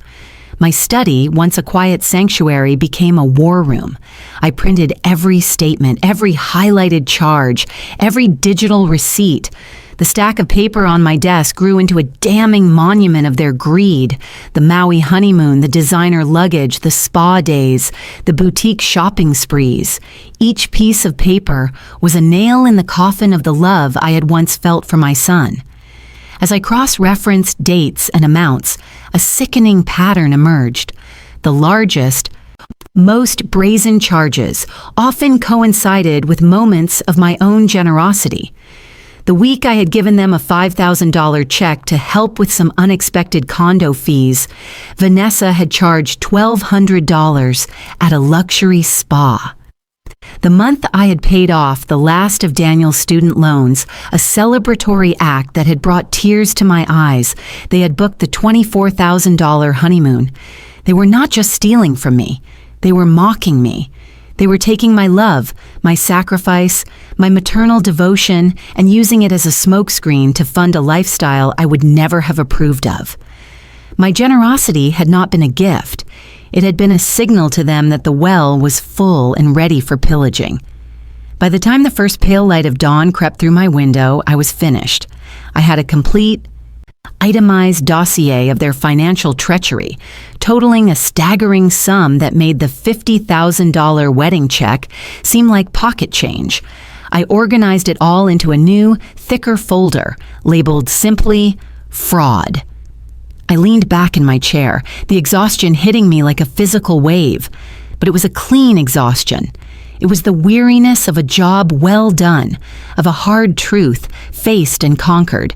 My study, once a quiet sanctuary, became a war room. I printed every statement, every highlighted charge, every digital receipt. The stack of paper on my desk grew into a damning monument of their greed. The Maui honeymoon, the designer luggage, the spa days, the boutique shopping sprees. Each piece of paper was a nail in the coffin of the love I had once felt for my son. As I cross-referenced dates and amounts, a sickening pattern emerged. The largest, most brazen charges often coincided with moments of my own generosity. The week I had given them a $5,000 check to help with some unexpected condo fees, Vanessa had charged $1,200 at a luxury spa. The month I had paid off the last of Daniel's student loans, a celebratory act that had brought tears to my eyes, they had booked the $24,000 honeymoon. They were not just stealing from me. They were mocking me. They were taking my love, my sacrifice, my maternal devotion, and using it as a smokescreen to fund a lifestyle I would never have approved of. My generosity had not been a gift. It had been a signal to them that the well was full and ready for pillaging. By the time the first pale light of dawn crept through my window, I was finished. I had a complete, itemized dossier of their financial treachery, totaling a staggering sum that made the $50,000 wedding check seem like pocket change. I organized it all into a new, thicker folder, labeled simply, Fraud. I leaned back in my chair, the exhaustion hitting me like a physical wave. But it was a clean exhaustion. It was the weariness of a job well done, of a hard truth faced and conquered.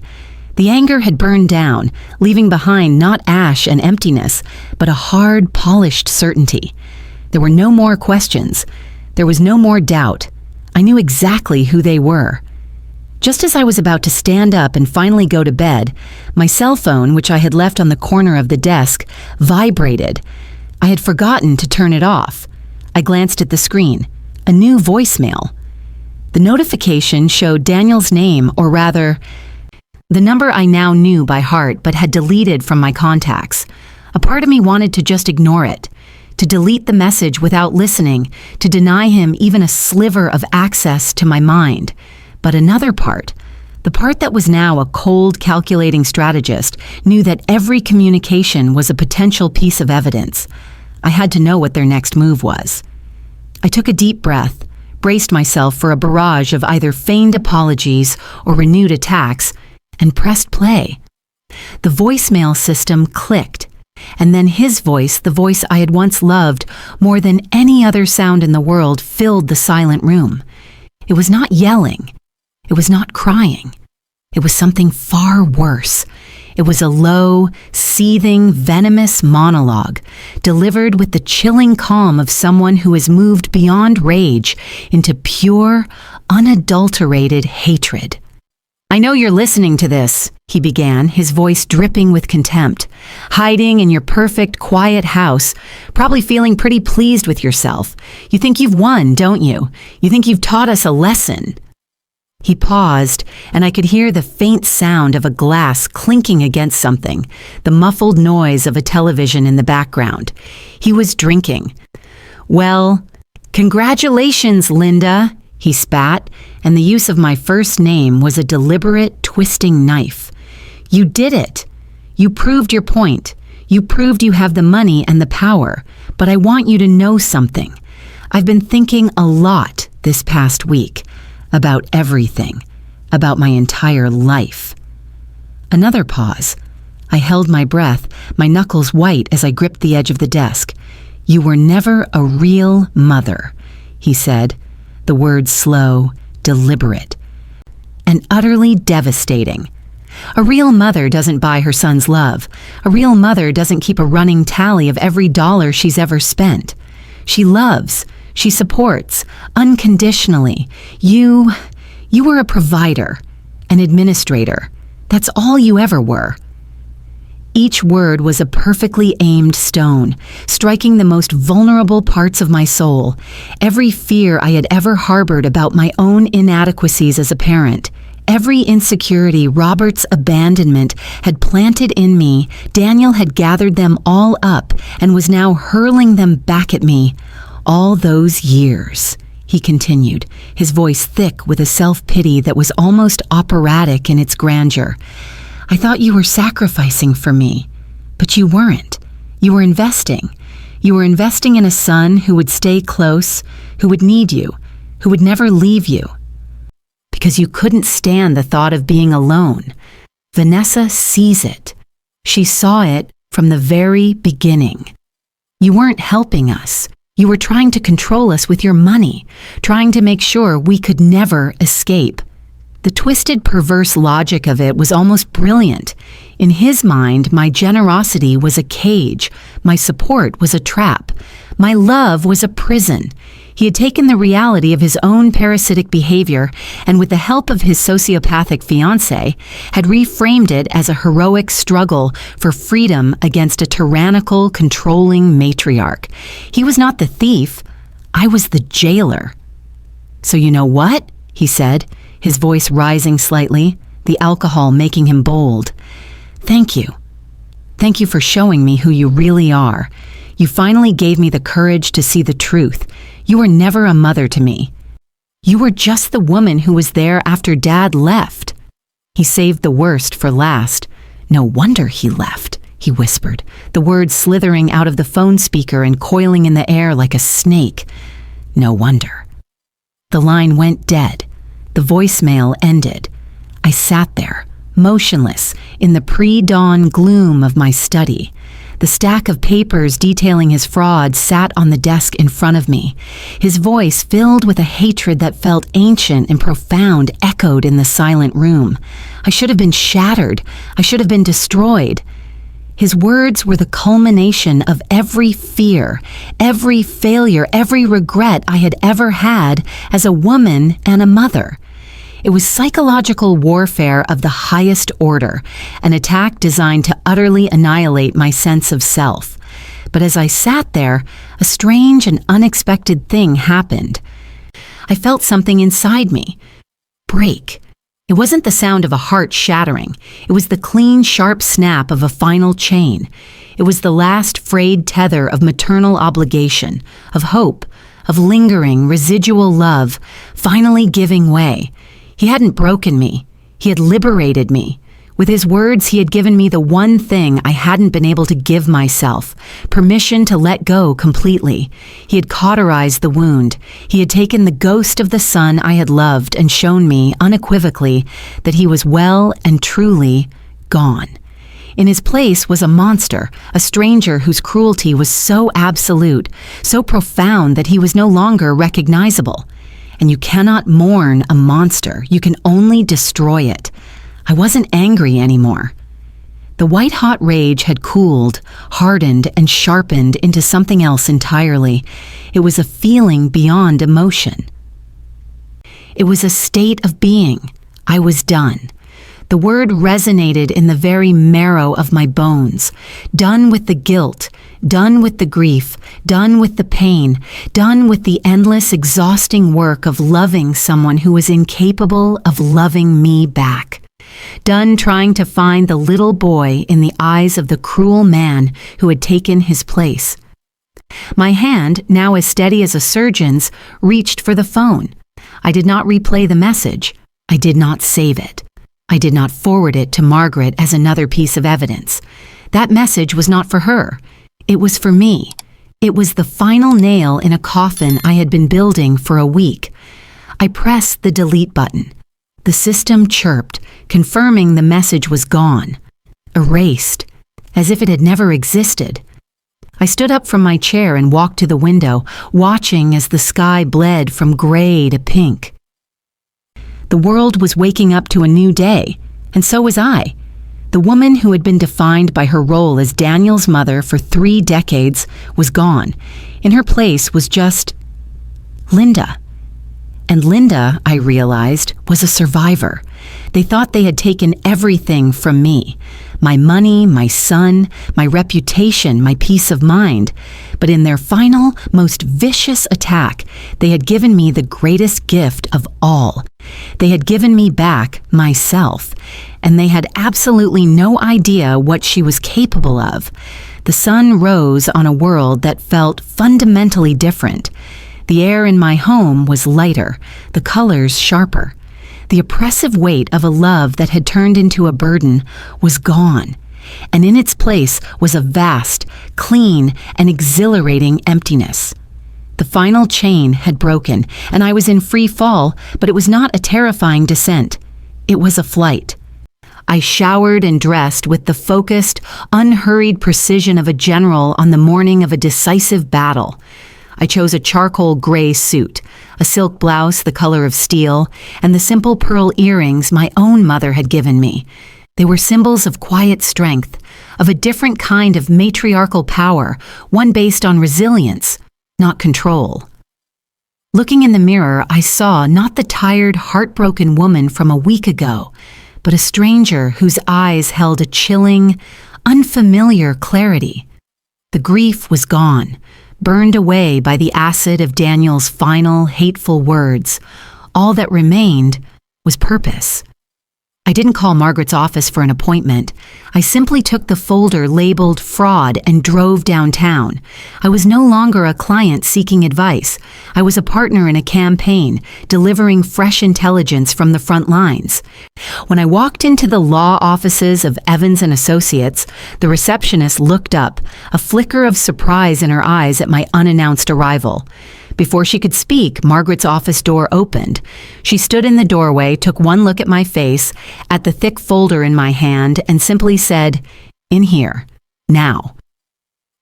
The anger had burned down, leaving behind not ash and emptiness, but a hard, polished certainty. There were no more questions. There was no more doubt. I knew exactly who they were. Just as I was about to stand up and finally go to bed, my cell phone, which I had left on the corner of the desk, vibrated. I had forgotten to turn it off. I glanced at the screen. A new voicemail. The notification showed Daniel's name, or rather, the number I now knew by heart but had deleted from my contacts. A part of me wanted to just ignore it, to delete the message without listening, to deny him even a sliver of access to my mind. But another part, the part that was now a cold, calculating strategist, knew that every communication was a potential piece of evidence. I had to know what their next move was. I took a deep breath, braced myself for a barrage of either feigned apologies or renewed attacks, and pressed play. The voicemail system clicked, and then his voice, the voice I had once loved more than any other sound in the world, filled the silent room. It was not yelling. It was not crying. It was something far worse. It was a low, seething, venomous monologue, delivered with the chilling calm of someone who has moved beyond rage into pure, unadulterated hatred. "I know you're listening to this," he began, his voice dripping with contempt. "Hiding in your perfect, quiet house, probably feeling pretty pleased with yourself. You think you've won, don't you? You think you've taught us a lesson." He paused, and I could hear the faint sound of a glass clinking against something, the muffled noise of a television in the background. He was drinking. "Well, congratulations, Linda," he spat, and the use of my first name was a deliberate, twisting knife. "You did it. You proved your point. You proved you have the money and the power. But I want you to know something. I've been thinking a lot this past week. About everything, about my entire life." Another pause. I held my breath, my knuckles white as I gripped the edge of the desk. "You were never a real mother," he said, the words slow, deliberate, and utterly devastating. A real mother doesn't buy her son's love. A real mother doesn't keep a running tally of every dollar she's ever spent. She loves. She supports, unconditionally. You were a provider, an administrator. That's all you ever were. Each word was a perfectly aimed stone, striking the most vulnerable parts of my soul, every fear I had ever harbored about my own inadequacies as a parent. Every insecurity Robert's abandonment had planted in me, Daniel had gathered them all up and was now hurling them back at me. "All those years," he continued, his voice thick with a self-pity that was almost operatic in its grandeur. "I thought you were sacrificing for me, but you weren't. You were investing. You were investing in a son who would stay close, who would need you, who would never leave you. Because you couldn't stand the thought of being alone. Vanessa sees it. She saw it from the very beginning. You weren't helping us. You were trying to control us with your money, trying to make sure we could never escape." The twisted, perverse logic of it was almost brilliant. In his mind, my generosity was a cage, my support was a trap, my love was a prison. He had taken the reality of his own parasitic behavior and, with the help of his sociopathic fiancée, had reframed it as a heroic struggle for freedom against a tyrannical, controlling matriarch. He was not the thief. I was the jailer. "So you know what?" he said, his voice rising slightly, the alcohol making him bold. "Thank you. Thank you for showing me who you really are. You finally gave me the courage to see the truth. You were never a mother to me. You were just the woman who was there after Dad left." He saved the worst for last. "No wonder he left," he whispered, the words slithering out of the phone speaker and coiling in the air like a snake. "No wonder." The line went dead. The voicemail ended. I sat there, motionless, in the pre-dawn gloom of my study. The stack of papers detailing his fraud sat on the desk in front of me. His voice, filled with a hatred that felt ancient and profound, echoed in the silent room. I should have been shattered. I should have been destroyed. His words were the culmination of every fear, every failure, every regret I had ever had as a woman and a mother. It was psychological warfare of the highest order, an attack designed to utterly annihilate my sense of self. But as I sat there, a strange and unexpected thing happened. I felt something inside me break. It wasn't the sound of a heart shattering. It was the clean, sharp snap of a final chain. It was the last frayed tether of maternal obligation, of hope, of lingering, residual love, finally giving way. He hadn't broken me. He had liberated me. With his words, he had given me the one thing I hadn't been able to give myself, permission to let go completely. He had cauterized the wound. He had taken the ghost of the son I had loved and shown me unequivocally that he was well and truly gone. In his place was a monster, a stranger whose cruelty was so absolute, so profound that he was no longer recognizable. And you cannot mourn a monster, you can only destroy it. I wasn't angry anymore. The white-hot rage had cooled, hardened, and sharpened into something else entirely. It was a feeling beyond emotion. It was a state of being. I was done. The word resonated in the very marrow of my bones. Done with the guilt, done with the grief, done with the pain, done with the endless, exhausting work of loving someone who was incapable of loving me back. Done trying to find the little boy in the eyes of the cruel man who had taken his place. My hand, now as steady as a surgeon's, reached for the phone. I did not replay the message. I did not save it. I did not forward it to Margaret as another piece of evidence. That message was not for her. It was for me. It was the final nail in a coffin I had been building for a week. I pressed the delete button. The system chirped, confirming the message was gone, erased, as if it had never existed. I stood up from my chair and walked to the window, watching as the sky bled from gray to pink. The world was waking up to a new day, and so was I. The woman who had been defined by her role as Daniel's mother for 3 decades was gone. In her place was just Linda. And Linda, I realized, was a survivor. They thought they had taken everything from me. My money, my son, my reputation, my peace of mind. But in their final, most vicious attack, they had given me the greatest gift of all. They had given me back myself. And they had absolutely no idea what she was capable of. The sun rose on a world that felt fundamentally different. The air in my home was lighter, the colors sharper. The oppressive weight of a love that had turned into a burden was gone, and in its place was a vast, clean, and exhilarating emptiness. The final chain had broken, and I was in free fall, but it was not a terrifying descent. It was a flight. I showered and dressed with the focused, unhurried precision of a general on the morning of a decisive battle. I chose a charcoal gray suit, a silk blouse the color of steel, and the simple pearl earrings my own mother had given me. They were symbols of quiet strength, of a different kind of matriarchal power, one based on resilience, not control. Looking in the mirror, I saw not the tired, heartbroken woman from a week ago, but a stranger whose eyes held a chilling, unfamiliar clarity. The grief was gone, burned away by the acid of Daniel's final, hateful words. All that remained was purpose. I didn't call Margaret's office for an appointment. I simply took the folder labeled fraud and drove downtown. I was no longer a client seeking advice. I was a partner in a campaign, delivering fresh intelligence from the front lines. When I walked into the law offices of Evans & Associates, the receptionist looked up, a flicker of surprise in her eyes at my unannounced arrival. Before she could speak, Margaret's office door opened. She stood in the doorway, took one look at my face, at the thick folder in my hand, and simply said, "In here, now."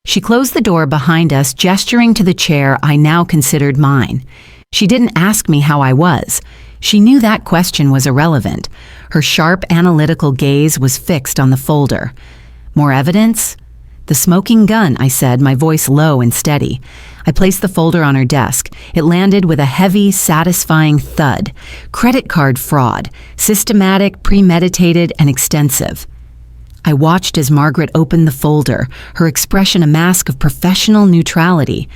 She closed the door behind us, gesturing to the chair I now considered mine. She didn't ask me how I was. She knew that question was irrelevant. Her sharp, analytical gaze was fixed on the folder. "More evidence?" "The smoking gun," I said, my voice low and steady. I placed the folder on her desk. It landed with a heavy, satisfying thud. Credit card fraud, systematic, premeditated, and extensive. I watched as Margaret opened the folder, her expression a mask of professional neutrality.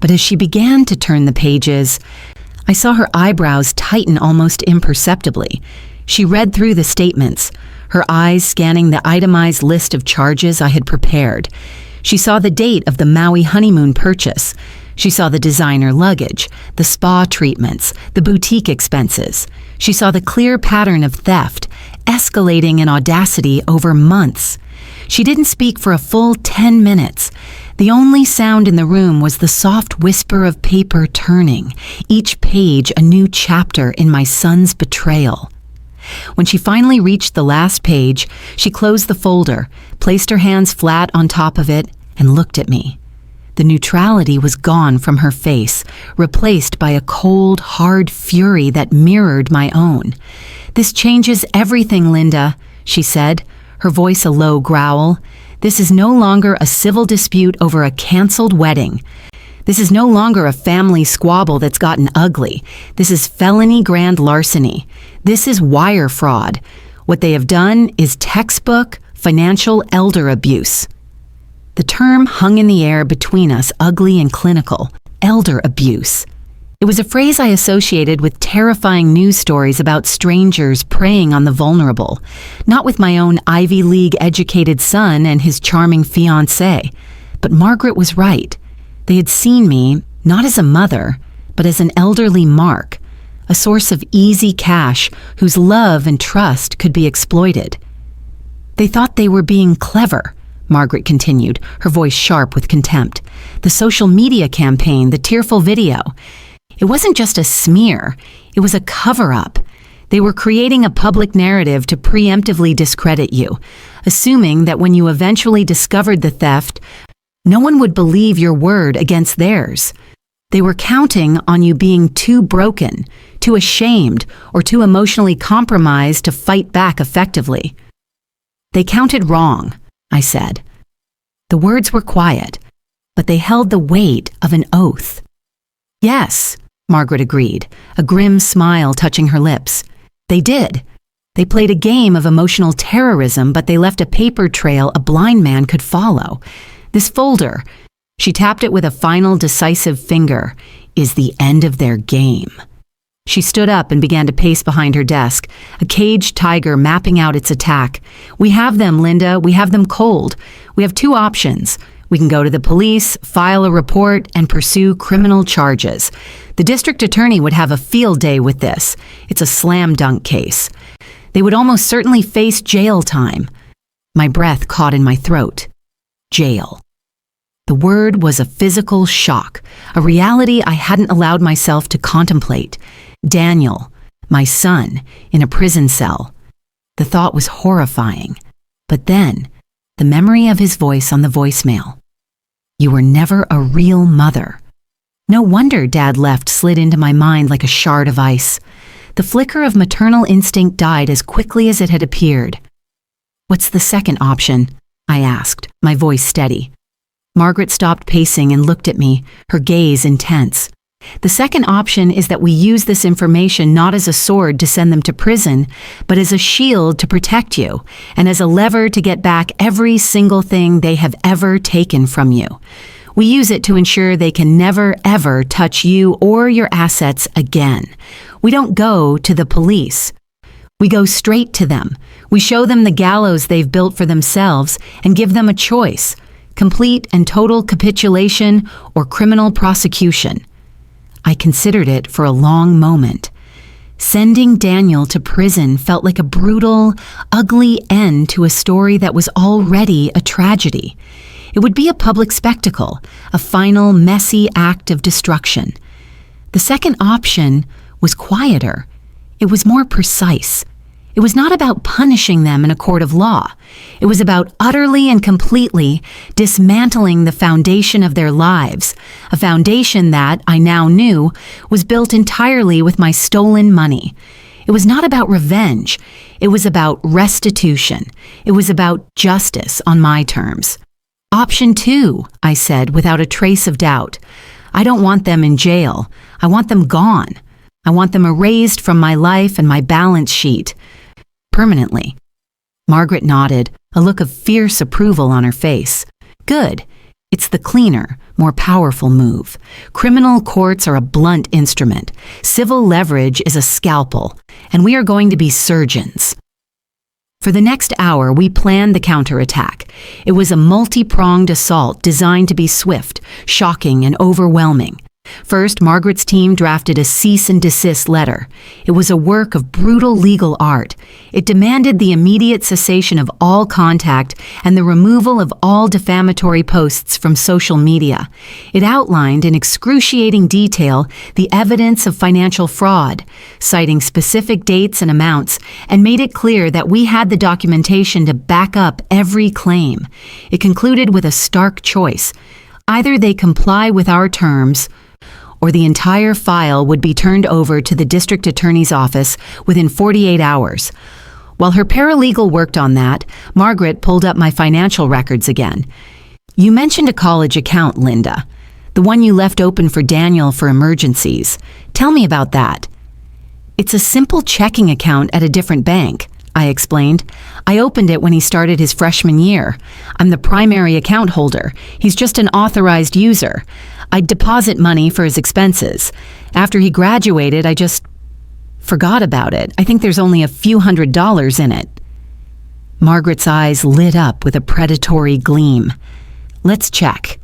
But as she began to turn the pages, I saw her eyebrows tighten almost imperceptibly. She read through the statements, her eyes scanning the itemized list of charges I had prepared. She saw the date of the Maui honeymoon purchase. She saw the designer luggage, the spa treatments, the boutique expenses. She saw the clear pattern of theft, escalating in audacity over months. She didn't speak for a full 10 minutes. The only sound in the room was the soft whisper of paper turning, each page a new chapter in my son's betrayal. When she finally reached the last page, she closed the folder, placed her hands flat on top of it, and looked at me. The neutrality was gone from her face, replaced by a cold, hard fury that mirrored my own. "This changes everything, Linda," she said, her voice a low growl. "This is no longer a civil dispute over a canceled wedding. This is no longer a family squabble that's gotten ugly. This is felony grand larceny. This is wire fraud. What they have done is textbook financial elder abuse." The term hung in the air between us, ugly and clinical. Elder abuse. It was a phrase I associated with terrifying news stories about strangers preying on the vulnerable, not with my own Ivy League-educated son and his charming fiancée. But Margaret was right. They had seen me, not as a mother, but as an elderly mark, a source of easy cash whose love and trust could be exploited. "They thought they were being clever," Margaret continued, her voice sharp with contempt. "The social media campaign, the tearful video. It wasn't just a smear, it was a cover-up. They were creating a public narrative to preemptively discredit you, assuming that when you eventually discovered the theft, no one would believe your word against theirs. They were counting on you being too broken, too ashamed, or too emotionally compromised to fight back effectively." "They counted wrong," I said. The words were quiet, but they held the weight of an oath. "Yes," Margaret agreed, a grim smile touching her lips. "They did. They played a game of emotional terrorism, but they left a paper trail a blind man could follow. This folder," she tapped it with a final decisive finger, "is the end of their game." She stood up and began to pace behind her desk, a caged tiger mapping out its attack. "We have them, Linda. We have them cold. We have two options. We can go to the police, file a report, and pursue criminal charges. The district attorney would have a field day with this. It's a slam dunk case. They would almost certainly face jail time." My breath caught in my throat. Jail. The word was a physical shock, a reality I hadn't allowed myself to contemplate. Daniel, my son, in a prison cell. The thought was horrifying. But then, the memory of his voice on the voicemail. "You were never a real mother." No wonder Dad left slid into my mind like a shard of ice. The flicker of maternal instinct died as quickly as it had appeared. "What's the second option?" I asked, my voice steady. Margaret stopped pacing and looked at me, her gaze intense. "The second option is that we use this information not as a sword to send them to prison, but as a shield to protect you, and as a lever to get back every single thing they have ever taken from you. We use it to ensure they can never, ever touch you or your assets again. We don't go to the police. We go straight to them. We show them the gallows they've built for themselves and give them a choice: complete and total capitulation or criminal prosecution." I considered it for a long moment. Sending Daniel to prison felt like a brutal, ugly end to a story that was already a tragedy. It would be a public spectacle, a final, messy act of destruction. The second option was quieter. It was more precise. It was not about punishing them in a court of law. It was about utterly and completely dismantling the foundation of their lives, a foundation that, I now knew, was built entirely with my stolen money. It was not about revenge. It was about restitution. It was about justice on my terms. "Option 2, I said without a trace of doubt. "I don't want them in jail. I want them gone. I want them erased from my life and my balance sheet. Permanently." Margaret nodded, a look of fierce approval on her face. "Good. It's the cleaner, more powerful move. Criminal courts are a blunt instrument. Civil leverage is a scalpel, and we are going to be surgeons." For the next hour, we planned the counterattack. It was a multi-pronged assault designed to be swift, shocking, and overwhelming. First, Margaret's team drafted a cease and desist letter. It was a work of brutal legal art. It demanded the immediate cessation of all contact and the removal of all defamatory posts from social media. It outlined in excruciating detail the evidence of financial fraud, citing specific dates and amounts, and made it clear that we had the documentation to back up every claim. It concluded with a stark choice. Either they comply with our terms, or the entire file would be turned over to the district attorney's office within 48 hours. While her paralegal worked on that, Margaret pulled up my financial records again. You mentioned a college account, Linda. The one you left open for Daniel for emergencies. Tell me about that. It's a simple checking account at a different bank, I explained. I opened it when he started his freshman year. I'm the primary account holder. He's just an authorized user. I'd deposit money for his expenses. After he graduated, I just forgot about it. I think there's only a few $100s in it. Margaret's eyes lit up with a predatory gleam. Let's check.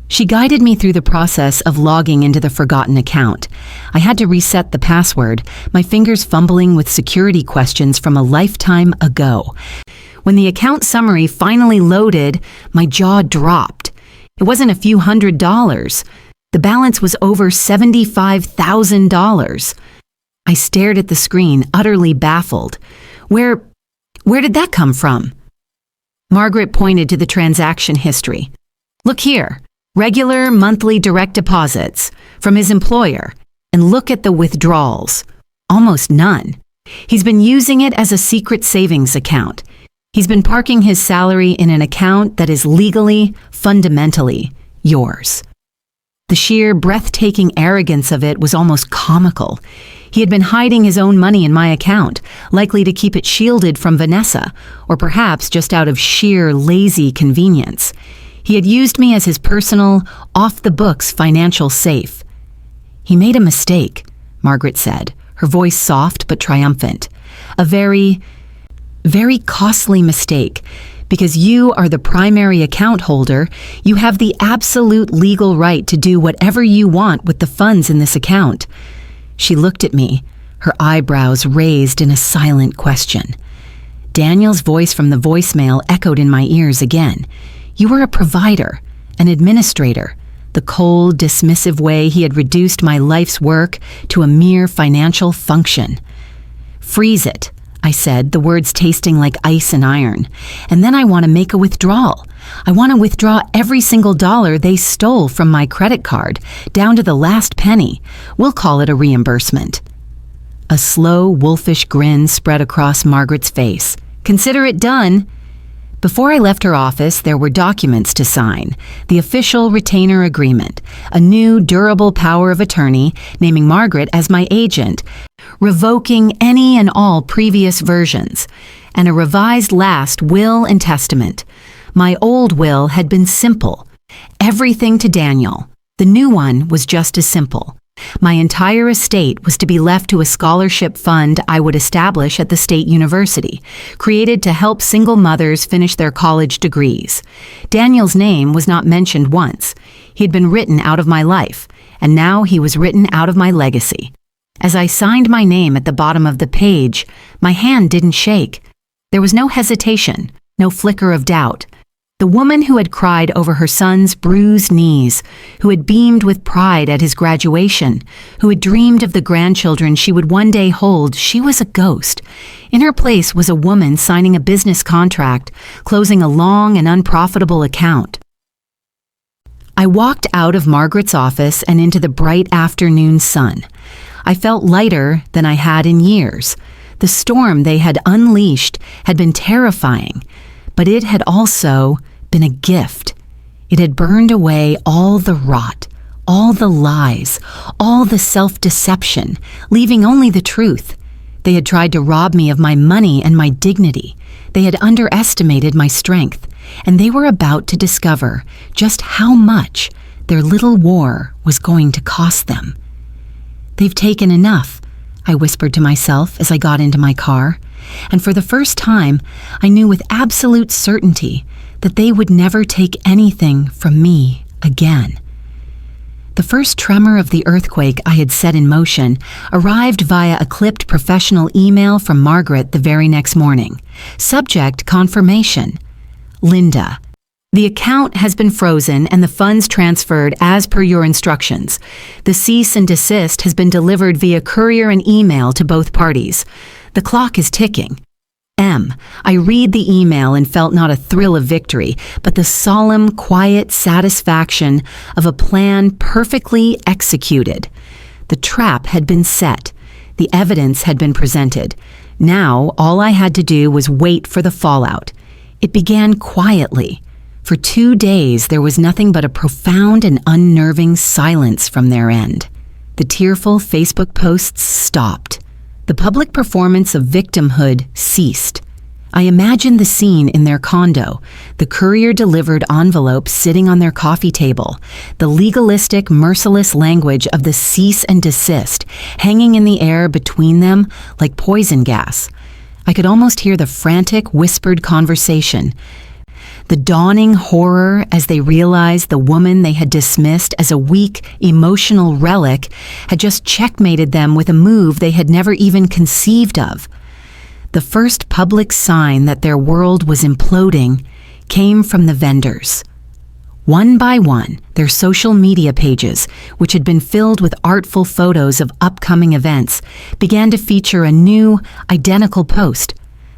She guided me through the process of logging into the forgotten account. I had to reset the password, my fingers fumbling with security questions from a lifetime ago. When the account summary finally loaded, my jaw dropped. It wasn't a few $100s. The balance was over $75,000. I stared at the screen, utterly baffled. Where did that come from? Margaret pointed to the transaction history. Look here. Regular monthly direct deposits from his employer, and look at the withdrawals. Almost none. He's been using it as a secret savings account. He's been parking his salary in an account that is legally, fundamentally yours. The sheer, breathtaking arrogance of it was almost comical. He had been hiding his own money in my account, likely to keep it shielded from Vanessa, or perhaps just out of sheer, lazy convenience. He had used me as his personal, off-the-books financial safe. He made a mistake, Margaret said, her voice soft but triumphant. A very costly mistake. Because you are the primary account holder, you have the absolute legal right to do whatever you want with the funds in this account. She looked at me, her eyebrows raised in a silent question. Daniel's voice from the voicemail echoed in my ears again. You were a provider, an administrator. The cold, dismissive way he had reduced my life's work to a mere financial function. Freeze it, I said, the words tasting like ice and iron. And then I want to make a withdrawal. I want to withdraw every single dollar they stole from my credit card, down to the last penny. We'll call it a reimbursement. A slow, wolfish grin spread across Margaret's face. Consider it done. Before I left her office, there were documents to sign. The official retainer agreement, a new durable power of attorney naming Margaret as my agent, revoking any and all previous versions, and a revised last will and testament. My old will had been simple. Everything to Daniel. The new one was just as simple. My entire estate was to be left to a scholarship fund I would establish at the state university, created to help single mothers finish their college degrees. Daniel's name was not mentioned once. He had been written out of my life, and now he was written out of my legacy. As I signed my name at the bottom of the page, my hand didn't shake. There was no hesitation, no flicker of doubt. The woman who had cried over her son's bruised knees, who had beamed with pride at his graduation, who had dreamed of the grandchildren she would one day hold, she was a ghost. In her place was a woman signing a business contract, closing a long and unprofitable account. I walked out of Margaret's office and into the bright afternoon sun. I felt lighter than I had in years. The storm they had unleashed had been terrifying, but it had also been a gift. It had burned away all the rot, all the lies, all the self-deception, leaving only the truth. They had tried to rob me of my money and my dignity. They had underestimated my strength, and they were about to discover just how much their little war was going to cost them. They've taken enough, I whispered to myself as I got into my car. and for the first time, I knew with absolute certainty that they would never take anything from me again. The first tremor of the earthquake I had set in motion arrived via a clipped professional email from Margaret the very next morning. Subject: confirmation. Linda. The account has been frozen and the funds transferred as per your instructions. The cease and desist has been delivered via courier and email to both parties. The clock is ticking. M. I read the email and felt not a thrill of victory, but the solemn, quiet satisfaction of a plan perfectly executed. The trap had been set. The evidence had been presented. Now, all I had to do was wait for the fallout. It began quietly. For 2 days, there was nothing but a profound and unnerving silence from their end. The tearful Facebook posts stopped. The public performance of victimhood ceased. I imagined the scene in their condo, the courier-delivered envelope sitting on their coffee table, the legalistic, merciless language of the cease and desist hanging in the air between them like poison gas. I could almost hear the frantic, whispered conversation, the dawning horror as they realized the woman they had dismissed as a weak, emotional relic had just checkmated them with a move they had never even conceived of. The first public sign that their world was imploding came from the vendors. One by one, their social media pages, which had been filled with artful photos of upcoming events, began to feature a new, identical post.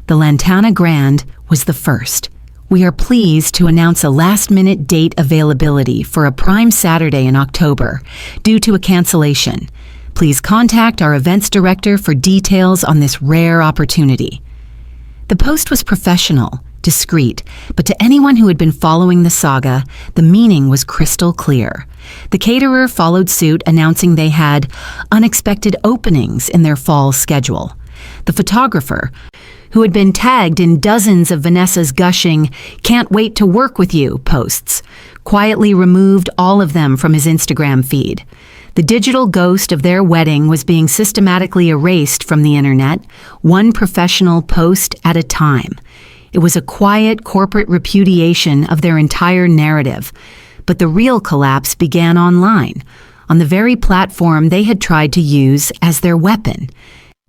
The Lantana Grand was the first. We are pleased to announce a last-minute date availability for a prime Saturday in October, due to a cancellation. Please contact our events director for details on this rare opportunity. The post was professional, discreet, but to anyone who had been following the saga, the meaning was crystal clear. The caterer followed suit, announcing they had unexpected openings in their fall schedule. The photographer, who had been tagged in dozens of Vanessa's gushing "can't wait to work with you" posts, quietly removed all of them from his Instagram feed. The digital ghost of their wedding was being systematically erased from the internet, one professional post at a time. It was a quiet corporate repudiation of their entire narrative. But the real collapse began online, on the very platform they had tried to use as their weapon.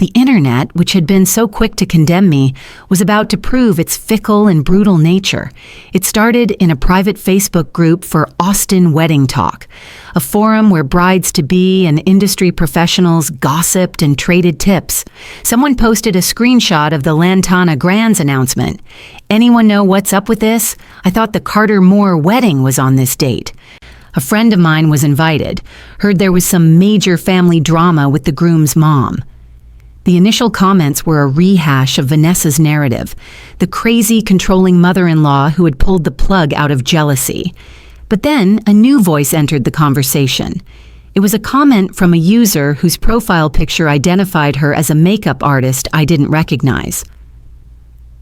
The internet, which had been so quick to condemn me, was about to prove its fickle and brutal nature. It started in a private Facebook group for Austin Wedding Talk, a forum where brides-to-be and industry professionals gossiped and traded tips. Someone posted a screenshot of the Lantana Grand's announcement. "Anyone know what's up with this? I thought the Carter Moore wedding was on this date." A friend of mine was invited, heard there was some major family drama with the groom's mom. The initial comments were a rehash of Vanessa's narrative, the crazy, controlling mother-in-law who had pulled the plug out of jealousy. But then a new voice entered the conversation. It was a comment from a user whose profile picture identified her as a makeup artist I didn't recognize.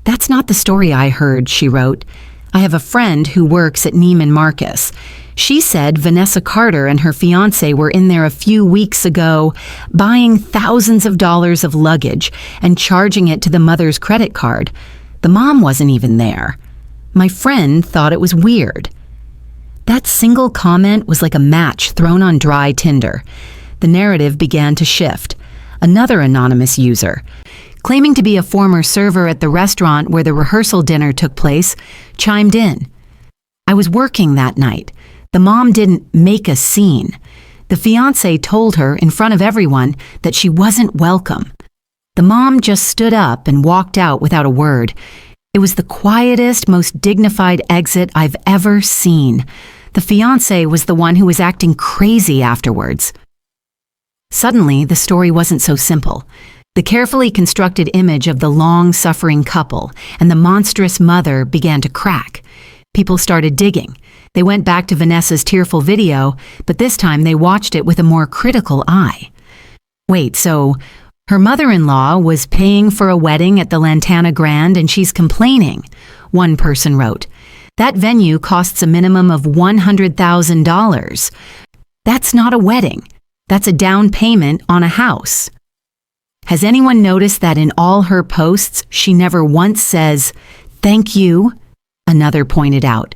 "That's not the story I heard," she wrote. "I have a friend who works at Neiman Marcus. She said Vanessa Carter and her fiancé were in there a few weeks ago buying thousands of dollars of luggage and charging it to the mother's credit card. The mom wasn't even there. My friend thought it was weird." That single comment was like a match thrown on dry tinder. The narrative began to shift. Another anonymous user, claiming to be a former server at the restaurant where the rehearsal dinner took place, chimed in. "I was working that night. The mom didn't make a scene. The fiancé told her in front of everyone that she wasn't welcome. The mom just stood up and walked out without a word. It was the quietest, most dignified exit I've ever seen. The fiancé was the one who was acting crazy afterwards." Suddenly, the story wasn't so simple. The carefully constructed image of the long-suffering couple and the monstrous mother began to crack. People started digging. They went back to Vanessa's tearful video, but this time they watched it with a more critical eye. Wait, so her mother-in-law was paying for a wedding at the Lantana Grand and she's complaining, one person wrote. That venue costs a minimum of $100,000. That's not a wedding. That's a down payment on a house. Has anyone noticed that in all her posts, she never once says, "Thank you," another pointed out.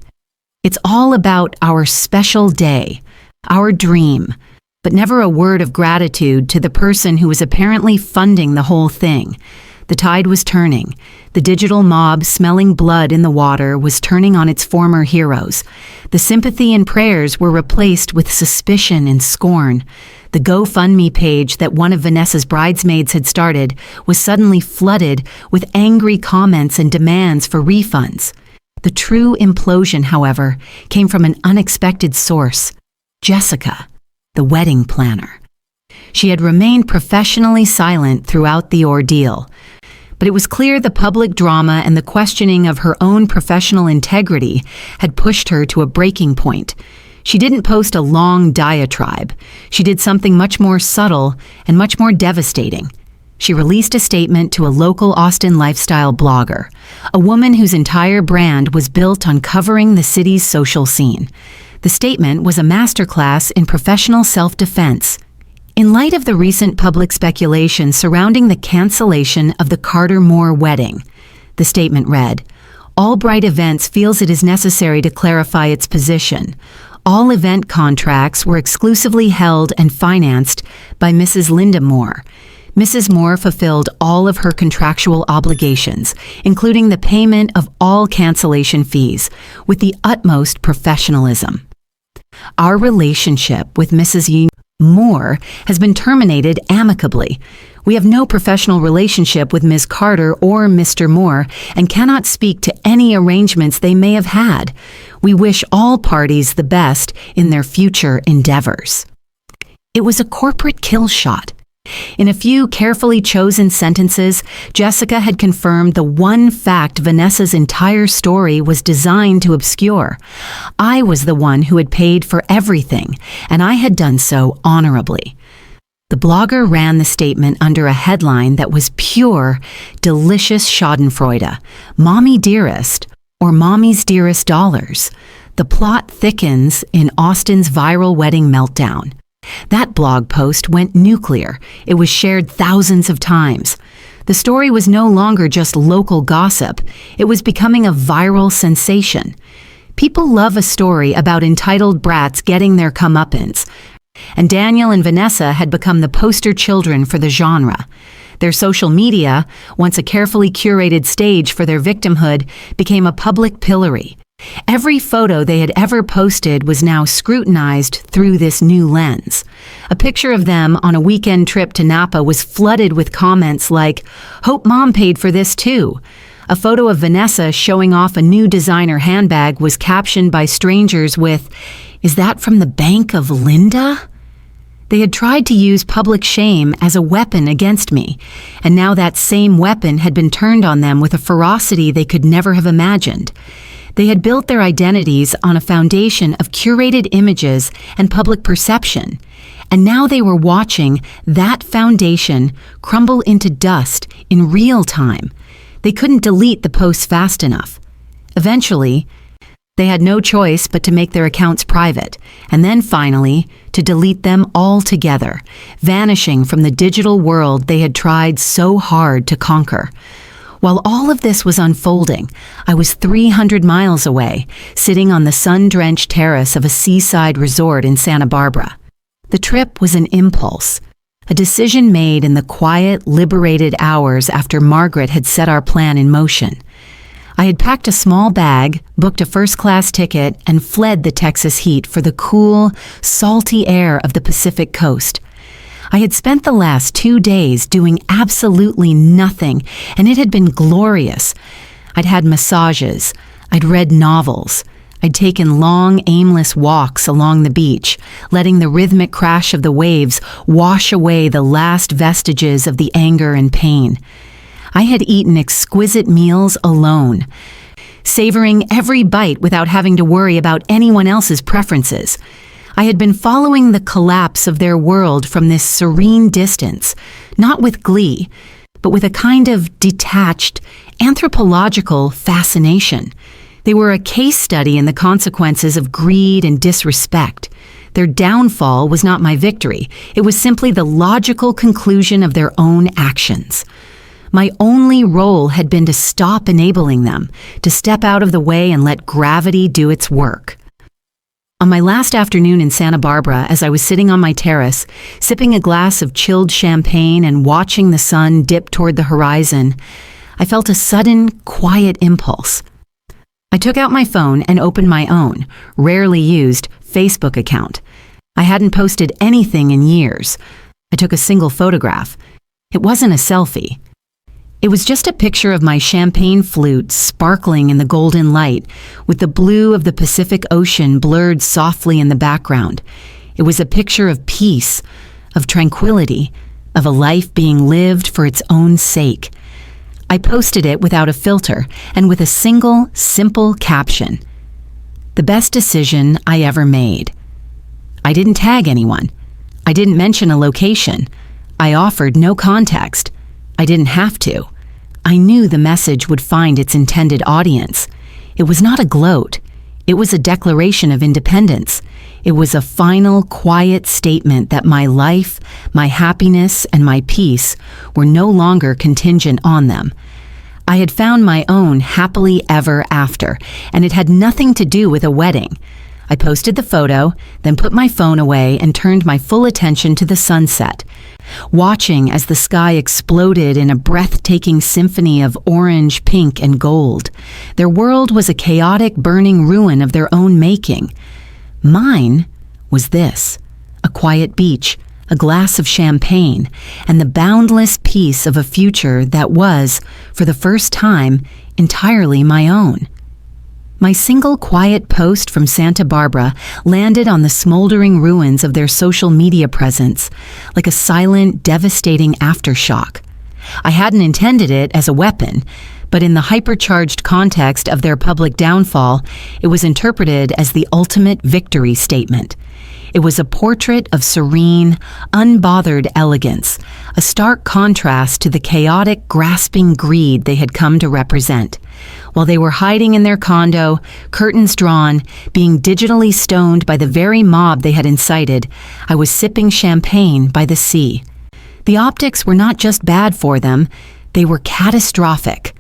It's all about our special day, our dream, but never a word of gratitude to the person who was apparently funding the whole thing. The tide was turning. The digital mob, smelling blood in the water, was turning on its former heroes. The sympathy and prayers were replaced with suspicion and scorn. The GoFundMe page that one of Vanessa's bridesmaids had started was suddenly flooded with angry comments and demands for refunds. The true implosion, however, came from an unexpected source: Jessica, the wedding planner. She had remained professionally silent throughout the ordeal, but it was clear the public drama and the questioning of her own professional integrity had pushed her to a breaking point. She didn't post a long diatribe. She did something much more subtle and much more devastating. She released a statement to a local Austin lifestyle blogger, a woman whose entire brand was built on covering the city's social scene. The statement was a masterclass in professional self-defense. In light of the recent public speculation surrounding the cancellation of the Carter-Moore wedding, the statement read, "Albright Events feels it is necessary to clarify its position. All event contracts were exclusively held and financed by Mrs. Linda Moore. Mrs. Moore fulfilled all of her contractual obligations, including the payment of all cancellation fees, with the utmost professionalism. Our relationship with Mrs. Moore has been terminated amicably. We have no professional relationship with Ms. Carter or Mr. Moore and cannot speak to any arrangements they may have had. We wish all parties the best in their future endeavors." It was a corporate kill shot. In a few carefully chosen sentences, Jessica had confirmed the one fact Vanessa's entire story was designed to obscure. I was the one who had paid for everything, and I had done so honorably. The blogger ran the statement under a headline that was pure, delicious schadenfreude, "Mommy Dearest," or "Mommy's Dearest Dollars." The plot thickens in Austin's viral wedding meltdown. That blog post went nuclear. It was shared thousands of times. The story was no longer just local gossip. It was becoming a viral sensation. People love a story about entitled brats getting their comeuppance, and Daniel and Vanessa had become the poster children for the genre. Their social media, once a carefully curated stage for their victimhood, became a public pillory. Every photo they had ever posted was now scrutinized through this new lens. A picture of them on a weekend trip to Napa was flooded with comments like, "Hope Mom paid for this too." A photo of Vanessa showing off a new designer handbag was captioned by strangers with, "Is that from the Bank of Linda?" They had tried to use public shame as a weapon against me, and now that same weapon had been turned on them with a ferocity they could never have imagined. They had built their identities on a foundation of curated images and public perception, and now they were watching that foundation crumble into dust in real time. They couldn't delete the posts fast enough. Eventually, they had no choice but to make their accounts private, and then finally, to delete them altogether, vanishing from the digital world they had tried so hard to conquer. While all of this was unfolding, I was 300 miles away, sitting on the sun-drenched terrace of a seaside resort in Santa Barbara. The trip was an impulse, a decision made in the quiet, liberated hours after Margaret had set our plan in motion. I had packed a small bag, booked a first-class ticket, and fled the Texas heat for the cool, salty air of the Pacific coast. I had spent the last 2 days doing absolutely nothing, and it had been glorious. I'd had massages, I'd read novels, I'd taken long, aimless walks along the beach, letting the rhythmic crash of the waves wash away the last vestiges of the anger and pain. I had eaten exquisite meals alone, savoring every bite without having to worry about anyone else's preferences. I had been following the collapse of their world from this serene distance, not with glee, but with a kind of detached, anthropological fascination. They were a case study in the consequences of greed and disrespect. Their downfall was not my victory. It was simply the logical conclusion of their own actions. My only role had been to stop enabling them, to step out of the way and let gravity do its work. On my last afternoon in Santa Barbara, as I was sitting on my terrace, sipping a glass of chilled champagne and watching the sun dip toward the horizon, I felt a sudden, quiet impulse. I took out my phone and opened my own, rarely used, Facebook account. I hadn't posted anything in years. I took a single photograph. It wasn't a selfie. It was just a picture of my champagne flute sparkling in the golden light, with the blue of the Pacific Ocean blurred softly in the background. It was a picture of peace, of tranquility, of a life being lived for its own sake. I posted it without a filter and with a single, simple caption. The best decision I ever made. I didn't tag anyone. I didn't mention a location. I offered no context. I didn't have to. I knew the message would find its intended audience. It was not a gloat. It was a declaration of independence. It was a final, quiet statement that my life, my happiness, and my peace were no longer contingent on them. I had found my own happily ever after, and it had nothing to do with a wedding. I posted the photo, then put my phone away and turned my full attention to the sunset, watching as the sky exploded in a breathtaking symphony of orange, pink, and gold. Their world was a chaotic, burning ruin of their own making. Mine was this: a quiet beach, a glass of champagne, and the boundless peace of a future that was, for the first time, entirely my own. My single quiet post from Santa Barbara landed on the smoldering ruins of their social media presence, like a silent, devastating aftershock. I hadn't intended it as a weapon, but in the hypercharged context of their public downfall, it was interpreted as the ultimate victory statement. It was a portrait of serene, unbothered elegance, a stark contrast to the chaotic, grasping greed they had come to represent. While they were hiding in their condo, curtains drawn, being digitally stoned by the very mob they had incited, I was sipping champagne by the sea. The optics were not just bad for them, they were catastrophic.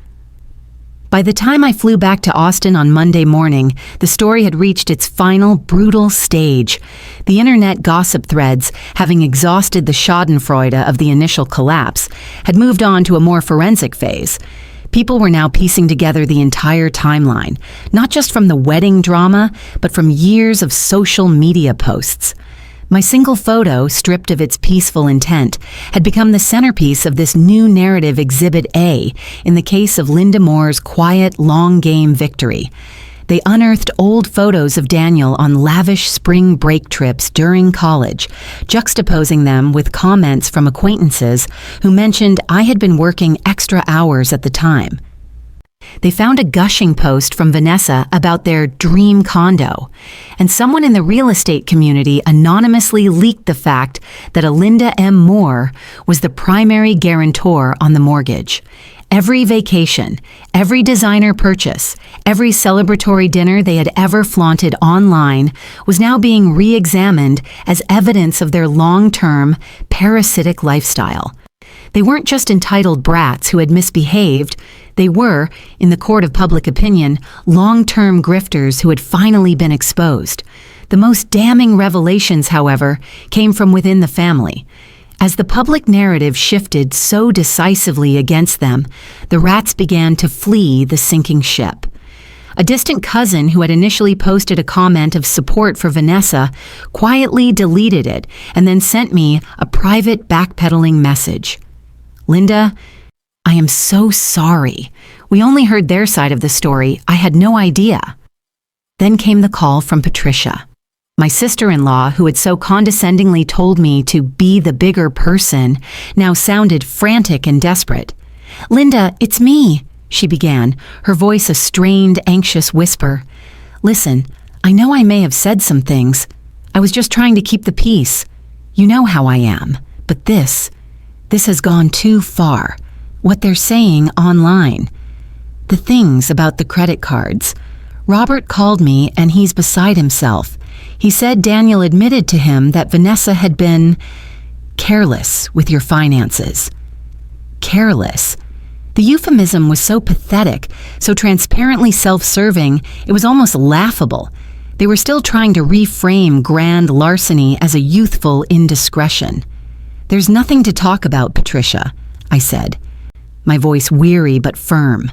By the time I flew back to Austin on Monday morning, the story had reached its final brutal stage. The internet gossip threads, having exhausted the schadenfreude of the initial collapse, had moved on to a more forensic phase. People were now piecing together the entire timeline, not just from the wedding drama, but from years of social media posts. My single photo, stripped of its peaceful intent, had become the centerpiece of this new narrative Exhibit A in the case of Linda Moore's quiet, long-game victory. They unearthed old photos of Daniel on lavish spring break trips during college, juxtaposing them with comments from acquaintances who mentioned I had been working extra hours at the time. They found a gushing post from Vanessa about their dream condo, and someone in the real estate community anonymously leaked the fact that a Linda M. Moore was the primary guarantor on the mortgage. Every vacation, every designer purchase, every celebratory dinner they had ever flaunted online was now being re-examined as evidence of their long-term, parasitic lifestyle. They weren't just entitled brats who had misbehaved. They were, in the court of public opinion, long-term grifters who had finally been exposed. The most damning revelations, however, came from within the family. As the public narrative shifted so decisively against them, the rats began to flee the sinking ship. A distant cousin who had initially posted a comment of support for Vanessa quietly deleted it and then sent me a private backpedaling message. Linda, I am so sorry. We only heard their side of the story. I had no idea. Then came the call from Patricia. My sister-in-law, who had so condescendingly told me to be the bigger person, now sounded frantic and desperate. Linda, it's me, she began, her voice a strained, anxious whisper. Listen, I know I may have said some things. I was just trying to keep the peace. You know how I am. But this has gone too far. What they're saying online. The things about the credit cards. Robert called me and he's beside himself. He said Daniel admitted to him that Vanessa had been careless with your finances. Careless. The euphemism was so pathetic, so transparently self-serving, it was almost laughable. They were still trying to reframe grand larceny as a youthful indiscretion. "There's nothing to talk about, Patricia," I said, my voice weary but firm.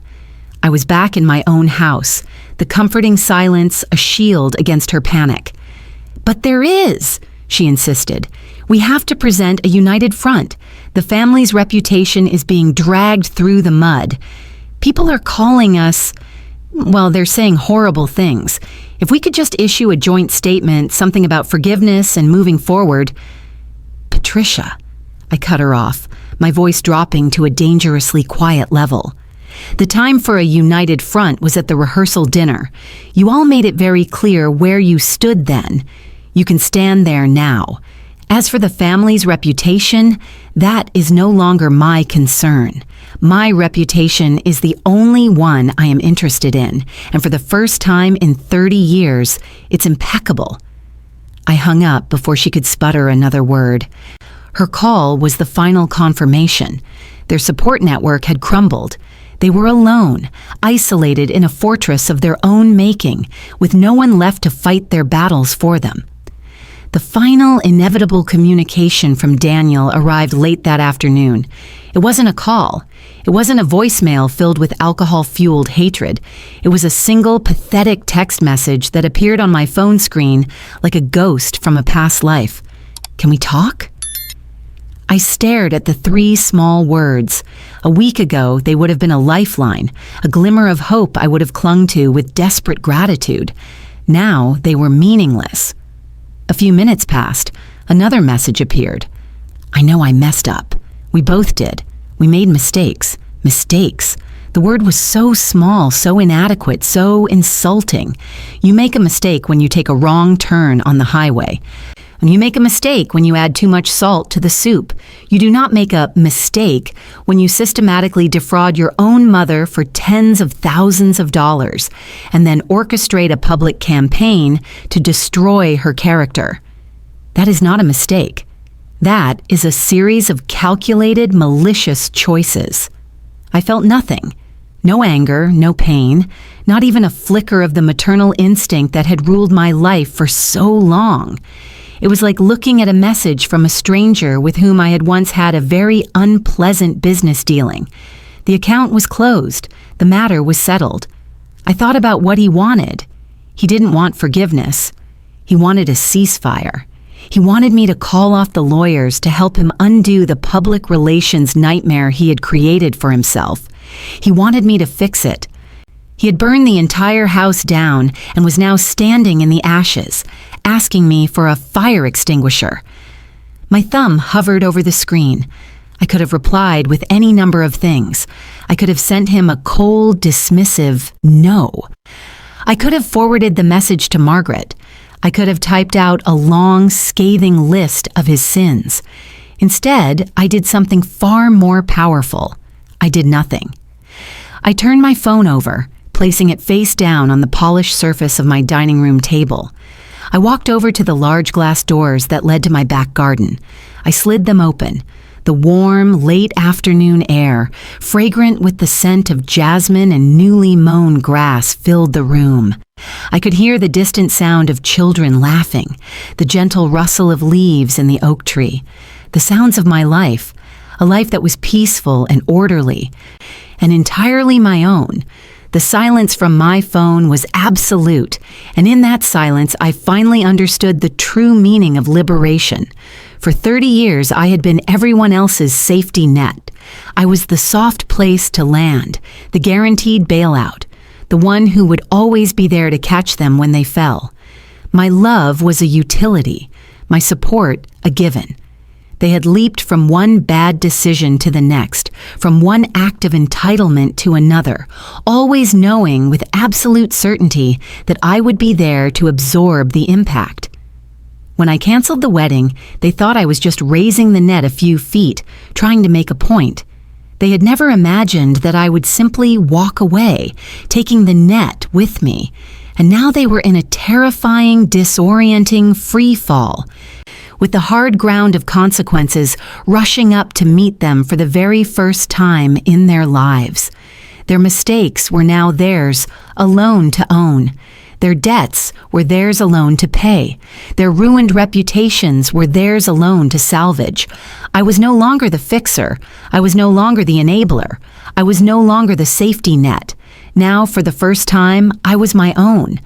I was back in my own house, the comforting silence a shield against her panic. "But there is," she insisted. "We have to present a united front. The family's reputation is being dragged through the mud. People are calling us, well, they're saying horrible things. If we could just issue a joint statement, something about forgiveness and moving forward." "Patricia," I cut her off, my voice dropping to a dangerously quiet level. "The time for a united front was at the rehearsal dinner. You all made it very clear where you stood then. You can stand there now. As for the family's reputation, that is no longer my concern. My reputation is the only one I am interested in, and for the first time in 30 years, it's impeccable." I hung up before she could sputter another word. Her call was the final confirmation. Their support network had crumbled. They were alone, isolated in a fortress of their own making, with no one left to fight their battles for them. The final, inevitable communication from Daniel arrived late that afternoon. It wasn't a call. It wasn't a voicemail filled with alcohol-fueled hatred. It was a single, pathetic text message that appeared on my phone screen like a ghost from a past life. "Can we talk?" I stared at the 3 small words. A week ago, they would have been a lifeline, a glimmer of hope I would have clung to with desperate gratitude. Now they were meaningless. A few minutes passed. Another message appeared. "I know I messed up. We both did. We made mistakes. Mistakes. The word was so small, so inadequate, so insulting. You make a mistake when you take a wrong turn on the highway. And you make a mistake when you add too much salt to the soup. You do not make a mistake when you systematically defraud your own mother for tens of thousands of dollars and then orchestrate a public campaign to destroy her character. That is not a mistake. That is a series of calculated, malicious choices." I felt nothing. No anger, no pain, not even a flicker of the maternal instinct that had ruled my life for so long. It was like looking at a message from a stranger with whom I had once had a very unpleasant business dealing. The account was closed. The matter was settled. I thought about what he wanted. He didn't want forgiveness. He wanted a ceasefire. He wanted me to call off the lawyers to help him undo the public relations nightmare he had created for himself. He wanted me to fix it. He had burned the entire house down and was now standing in the ashes, asking me for a fire extinguisher. My thumb hovered over the screen. I could have replied with any number of things. I could have sent him a cold, dismissive no. I could have forwarded the message to Margaret. I could have typed out a long, scathing list of his sins. Instead, I did something far more powerful. I did nothing. I turned my phone over, placing it face down on the polished surface of my dining room table. I walked over to the large glass doors that led to my back garden. I slid them open. The warm, late afternoon air, fragrant with the scent of jasmine and newly mown grass, filled the room. I could hear the distant sound of children laughing, the gentle rustle of leaves in the oak tree, the sounds of my life, a life that was peaceful and orderly, and entirely my own. The silence from my phone was absolute, and in that silence I finally understood the true meaning of liberation. For 30 years I had been everyone else's safety net. I was the soft place to land, the guaranteed bailout, the one who would always be there to catch them when they fell. My love was a utility, my support a given. They had leaped from one bad decision to the next, from one act of entitlement to another, always knowing with absolute certainty that I would be there to absorb the impact. When I canceled the wedding, they thought I was just raising the net a few feet, trying to make a point. They had never imagined that I would simply walk away, taking the net with me, and now they were in a terrifying, disorienting free fall, with the hard ground of consequences rushing up to meet them for the very first time in their lives. Their mistakes were now theirs alone to own. Their debts were theirs alone to pay. Their ruined reputations were theirs alone to salvage. I was no longer the fixer. I was no longer the enabler. I was no longer the safety net. Now, for the first time, I was my own.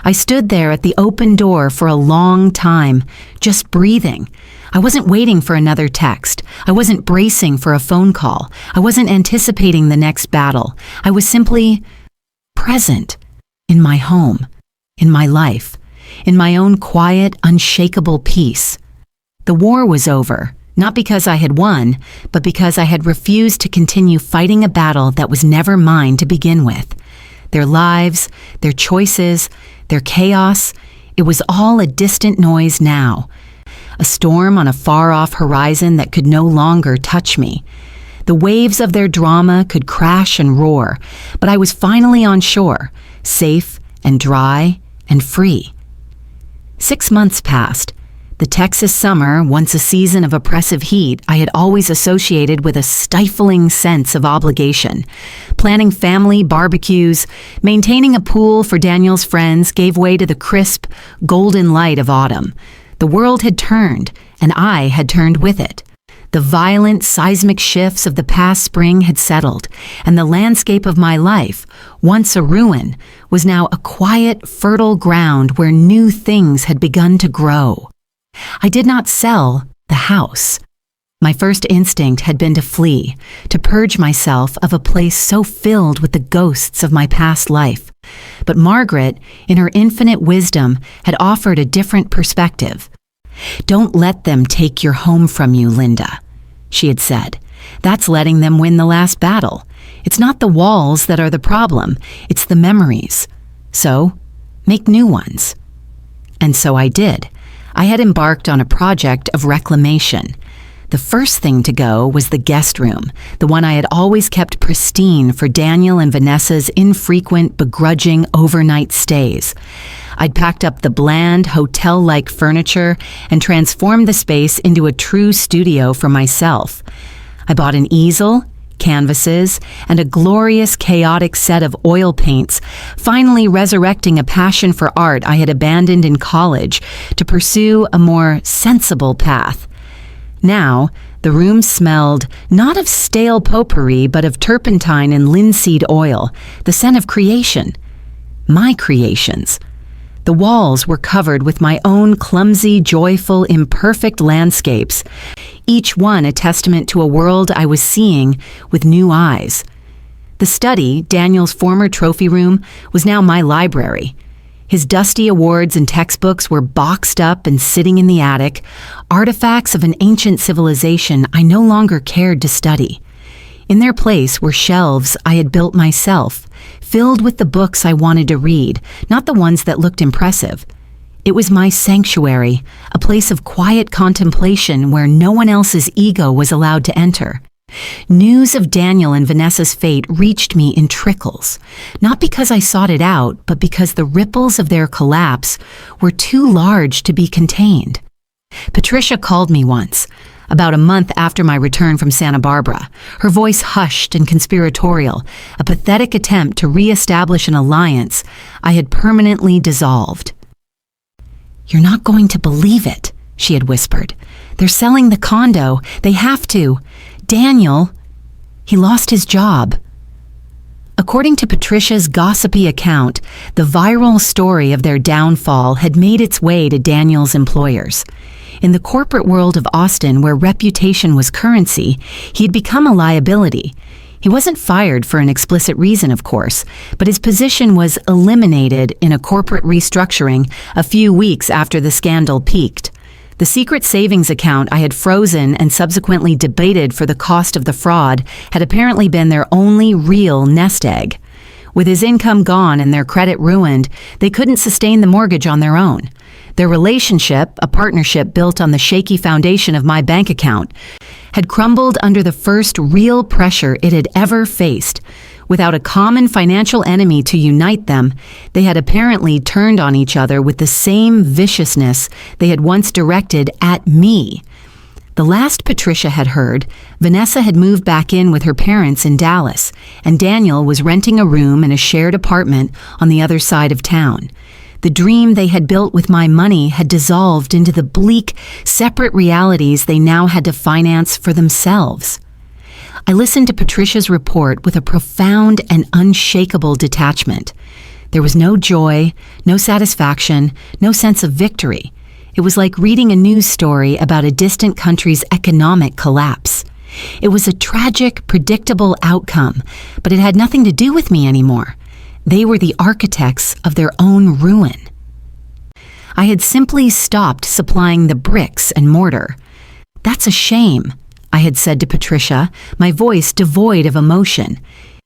I stood there at the open door for a long time, just breathing. I wasn't waiting for another text. I wasn't bracing for a phone call. I wasn't anticipating the next battle. I was simply present in my home, in my life, in my own quiet, unshakable peace. The war was over, not because I had won, but because I had refused to continue fighting a battle that was never mine to begin with. Their lives, their choices, their chaos, it was all a distant noise now. A storm on a far-off horizon that could no longer touch me. The waves of their drama could crash and roar, but I was finally on shore, safe and dry and free. 6 months passed. The Texas summer, once a season of oppressive heat, I had always associated with a stifling sense of obligation. Planning family barbecues, maintaining a pool for Daniel's friends gave way to the crisp, golden light of autumn. The world had turned, and I had turned with it. The violent, seismic shifts of the past spring had settled, and the landscape of my life, once a ruin, was now a quiet, fertile ground where new things had begun to grow. I did not sell the house. My first instinct had been to flee, to purge myself of a place so filled with the ghosts of my past life. But Margaret, in her infinite wisdom, had offered a different perspective. "Don't let them take your home from you, Linda," she had said. "That's letting them win the last battle. It's not the walls that are the problem, it's the memories. So, make new ones." And so I did. I had embarked on a project of reclamation. The first thing to go was the guest room, the one I had always kept pristine for Daniel and Vanessa's infrequent, begrudging overnight stays. I'd packed up the bland, hotel-like furniture and transformed the space into a true studio for myself. I bought an easel, canvases, and a glorious, chaotic set of oil paints, finally resurrecting a passion for art I had abandoned in college to pursue a more sensible path. Now, the room smelled not of stale potpourri, but of turpentine and linseed oil, the scent of creation. My creations. The walls were covered with my own clumsy, joyful, imperfect landscapes, each one a testament to a world I was seeing with new eyes. The study, Daniel's former trophy room, was now my library. His dusty awards and textbooks were boxed up and sitting in the attic, artifacts of an ancient civilization I no longer cared to study. In their place were shelves I had built myself, filled with the books I wanted to read, not the ones that looked impressive. It was my sanctuary, a place of quiet contemplation where no one else's ego was allowed to enter. News of Daniel and Vanessa's fate reached me in trickles, not because I sought it out, but because the ripples of their collapse were too large to be contained. Patricia called me once, about a month after my return from Santa Barbara, her voice hushed and conspiratorial, a pathetic attempt to re-establish an alliance I had permanently dissolved. "You're not going to believe it," she had whispered. "They're selling the condo. They have to. Daniel, he lost his job." According to Patricia's gossipy account, the viral story of their downfall had made its way to Daniel's employers. In the corporate world of Austin, where reputation was currency, he had become a liability. He wasn't fired for an explicit reason, of course, but his position was eliminated in a corporate restructuring a few weeks after the scandal peaked. The secret savings account I had frozen and subsequently debated for the cost of the fraud had apparently been their only real nest egg. With his income gone and their credit ruined, they couldn't sustain the mortgage on their own. Their relationship, a partnership built on the shaky foundation of my bank account, had crumbled under the first real pressure it had ever faced, Without a common financial enemy to unite them, they had apparently turned on each other with the same viciousness they had once directed at me. The last Patricia had heard, Vanessa had moved back in with her parents in Dallas, and Daniel was renting a room in a shared apartment on the other side of town. The dream they had built with my money had dissolved into the bleak, separate realities they now had to finance for themselves. I listened to Patricia's report with a profound and unshakable detachment. There was no joy, no satisfaction, no sense of victory. It was like reading a news story about a distant country's economic collapse. It was a tragic, predictable outcome, but it had nothing to do with me anymore. They were the architects of their own ruin. I had simply stopped supplying the bricks and mortar. "That's a shame," I had said to Patricia, my voice devoid of emotion.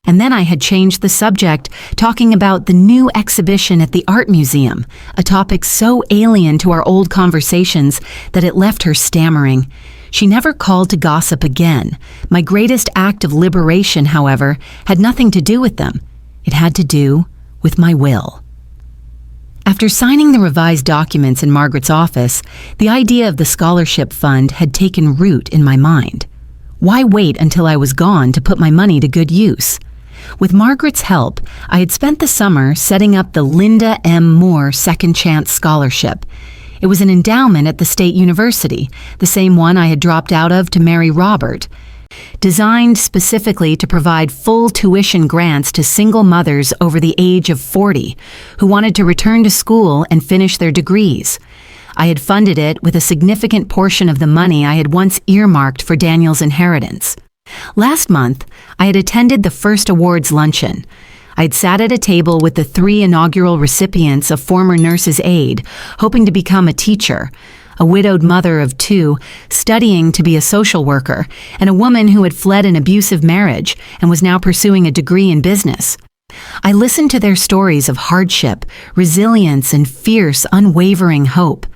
And then I had changed the subject, talking about the new exhibition at the art museum, a topic so alien to our old conversations that it left her stammering. She never called to gossip again. My greatest act of liberation, however, had nothing to do with them. It had to do with my will. After signing the revised documents in Margaret's office, the idea of the scholarship fund had taken root in my mind. Why wait until I was gone to put my money to good use? With Margaret's help, I had spent the summer setting up the Linda M. Moore Second Chance Scholarship. It was an endowment at the State University, the same one I had dropped out of to marry Robert. Designed specifically to provide full tuition grants to single mothers over the age of 40 who wanted to return to school and finish their degrees. I had funded it with a significant portion of the money I had once earmarked for Daniel's inheritance. Last month, I had attended the first awards luncheon. I had sat at a table with the 3 inaugural recipients of former nurse's aid, hoping to become a teacher, a widowed mother of 2, studying to be a social worker, and a woman who had fled an abusive marriage and was now pursuing a degree in business. I listened to their stories of hardship, resilience, and fierce, unwavering hope.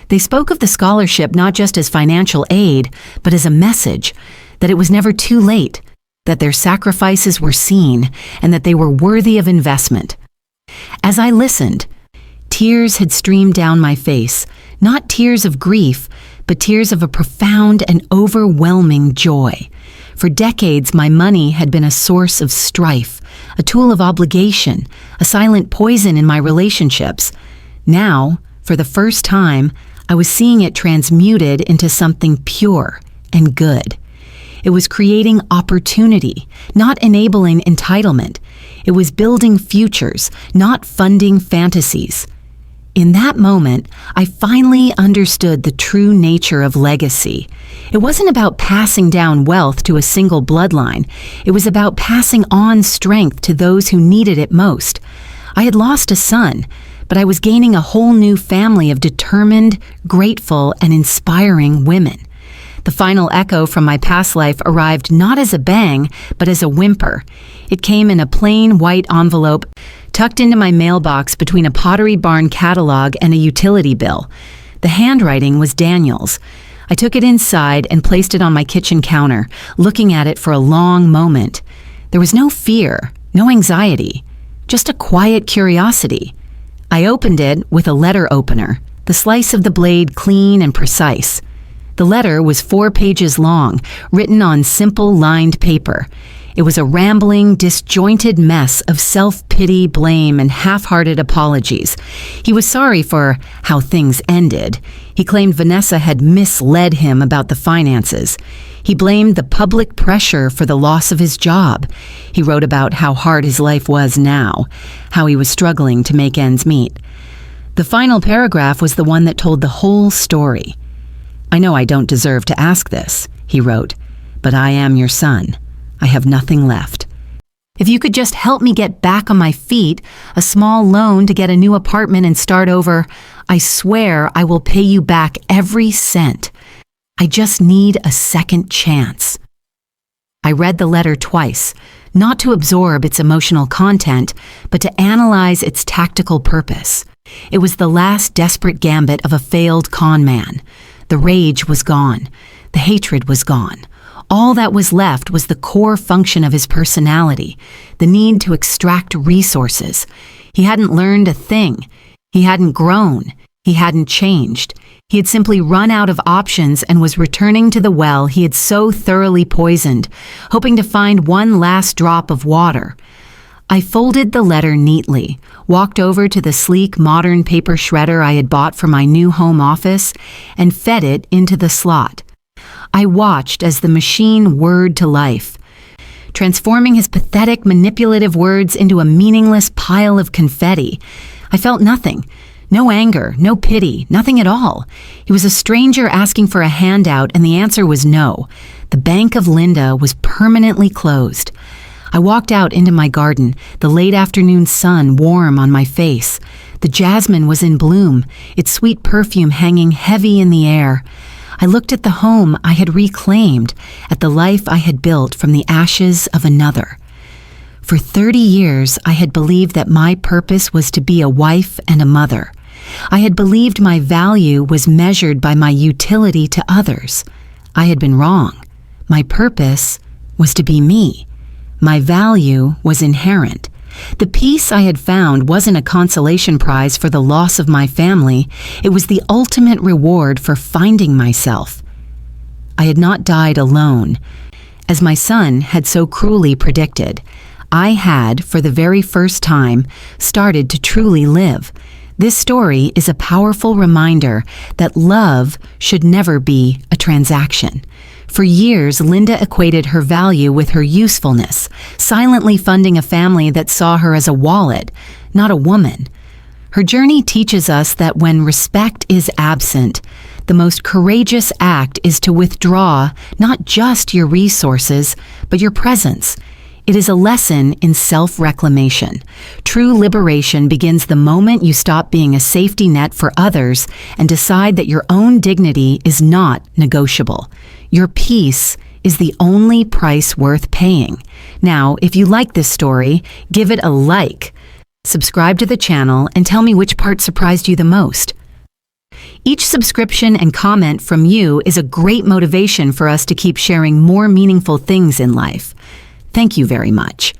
They spoke of the scholarship not just as financial aid, but as a message that it was never too late, that their sacrifices were seen, and that they were worthy of investment. As I listened, tears had streamed down my face, not tears of grief, but tears of a profound and overwhelming joy. For decades, my money had been a source of strife, a tool of obligation, a silent poison in my relationships. Now, for the first time, I was seeing it transmuted into something pure and good. It was creating opportunity, not enabling entitlement. It was building futures, not funding fantasies. In that moment, I finally understood the true nature of legacy. It wasn't about passing down wealth to a single bloodline. It was about passing on strength to those who needed it most. I had lost a son, but I was gaining a whole new family of determined, grateful, and inspiring women. The final echo from my past life arrived not as a bang, but as a whimper. It came in a plain white envelope tucked into my mailbox between a Pottery Barn catalog and a utility bill. The handwriting was Daniel's. I took it inside and placed it on my kitchen counter, looking at it for a long moment. There was no fear, no anxiety, just a quiet curiosity. I opened it with a letter opener, the slice of the blade clean and precise. The letter was 4 pages long, written on simple lined paper. It was a rambling, disjointed mess of self-pity, blame, and half-hearted apologies. He was sorry for how things ended. He claimed Vanessa had misled him about the finances. He blamed the public pressure for the loss of his job. He wrote about how hard his life was now, how he was struggling to make ends meet. The final paragraph was the one that told the whole story. "I know I don't deserve to ask this," he wrote, "but I am your son. I have nothing left. If you could just help me get back on my feet, a small loan to get a new apartment and start over, I swear I will pay you back every cent. I just need a second chance." I read the letter twice, not to absorb its emotional content, but to analyze its tactical purpose. It was the last desperate gambit of a failed con man. The rage was gone. The hatred was gone. All that was left was the core function of his personality, the need to extract resources. He hadn't learned a thing. He hadn't grown. He hadn't changed. He had simply run out of options and was returning to the well he had so thoroughly poisoned, hoping to find one last drop of water. I folded the letter neatly, walked over to the sleek modern paper shredder I had bought for my new home office, and fed it into the slot. I watched as the machine whirred to life, transforming his pathetic, manipulative words into a meaningless pile of confetti. I felt nothing. No anger, no pity, nothing at all. He was a stranger asking for a handout, and the answer was no. The Bank of Linda was permanently closed. I walked out into my garden, the late afternoon sun warm on my face. The jasmine was in bloom, its sweet perfume hanging heavy in the air. I looked at the home I had reclaimed, at the life I had built from the ashes of another. For 30 years, I had believed that my purpose was to be a wife and a mother. I had believed my value was measured by my utility to others. I had been wrong. My purpose was to be me. My value was inherent. The peace I had found wasn't a consolation prize for the loss of my family. It was the ultimate reward for finding myself. I had not died alone. As my son had so cruelly predicted, I had, for the very first time, started to truly live. This story is a powerful reminder that love should never be a transaction. For years, Linda equated her value with her usefulness, silently funding a family that saw her as a wallet, not a woman. Her journey teaches us that when respect is absent, the most courageous act is to withdraw not just your resources, but your presence. It is a lesson in self-reclamation. True liberation begins the moment you stop being a safety net for others and decide that your own dignity is not negotiable. Your peace is the only price worth paying. Now, if you like this story, give it a like. Subscribe to the channel and tell me which part surprised you the most. Each subscription and comment from you is a great motivation for us to keep sharing more meaningful things in life. Thank you very much.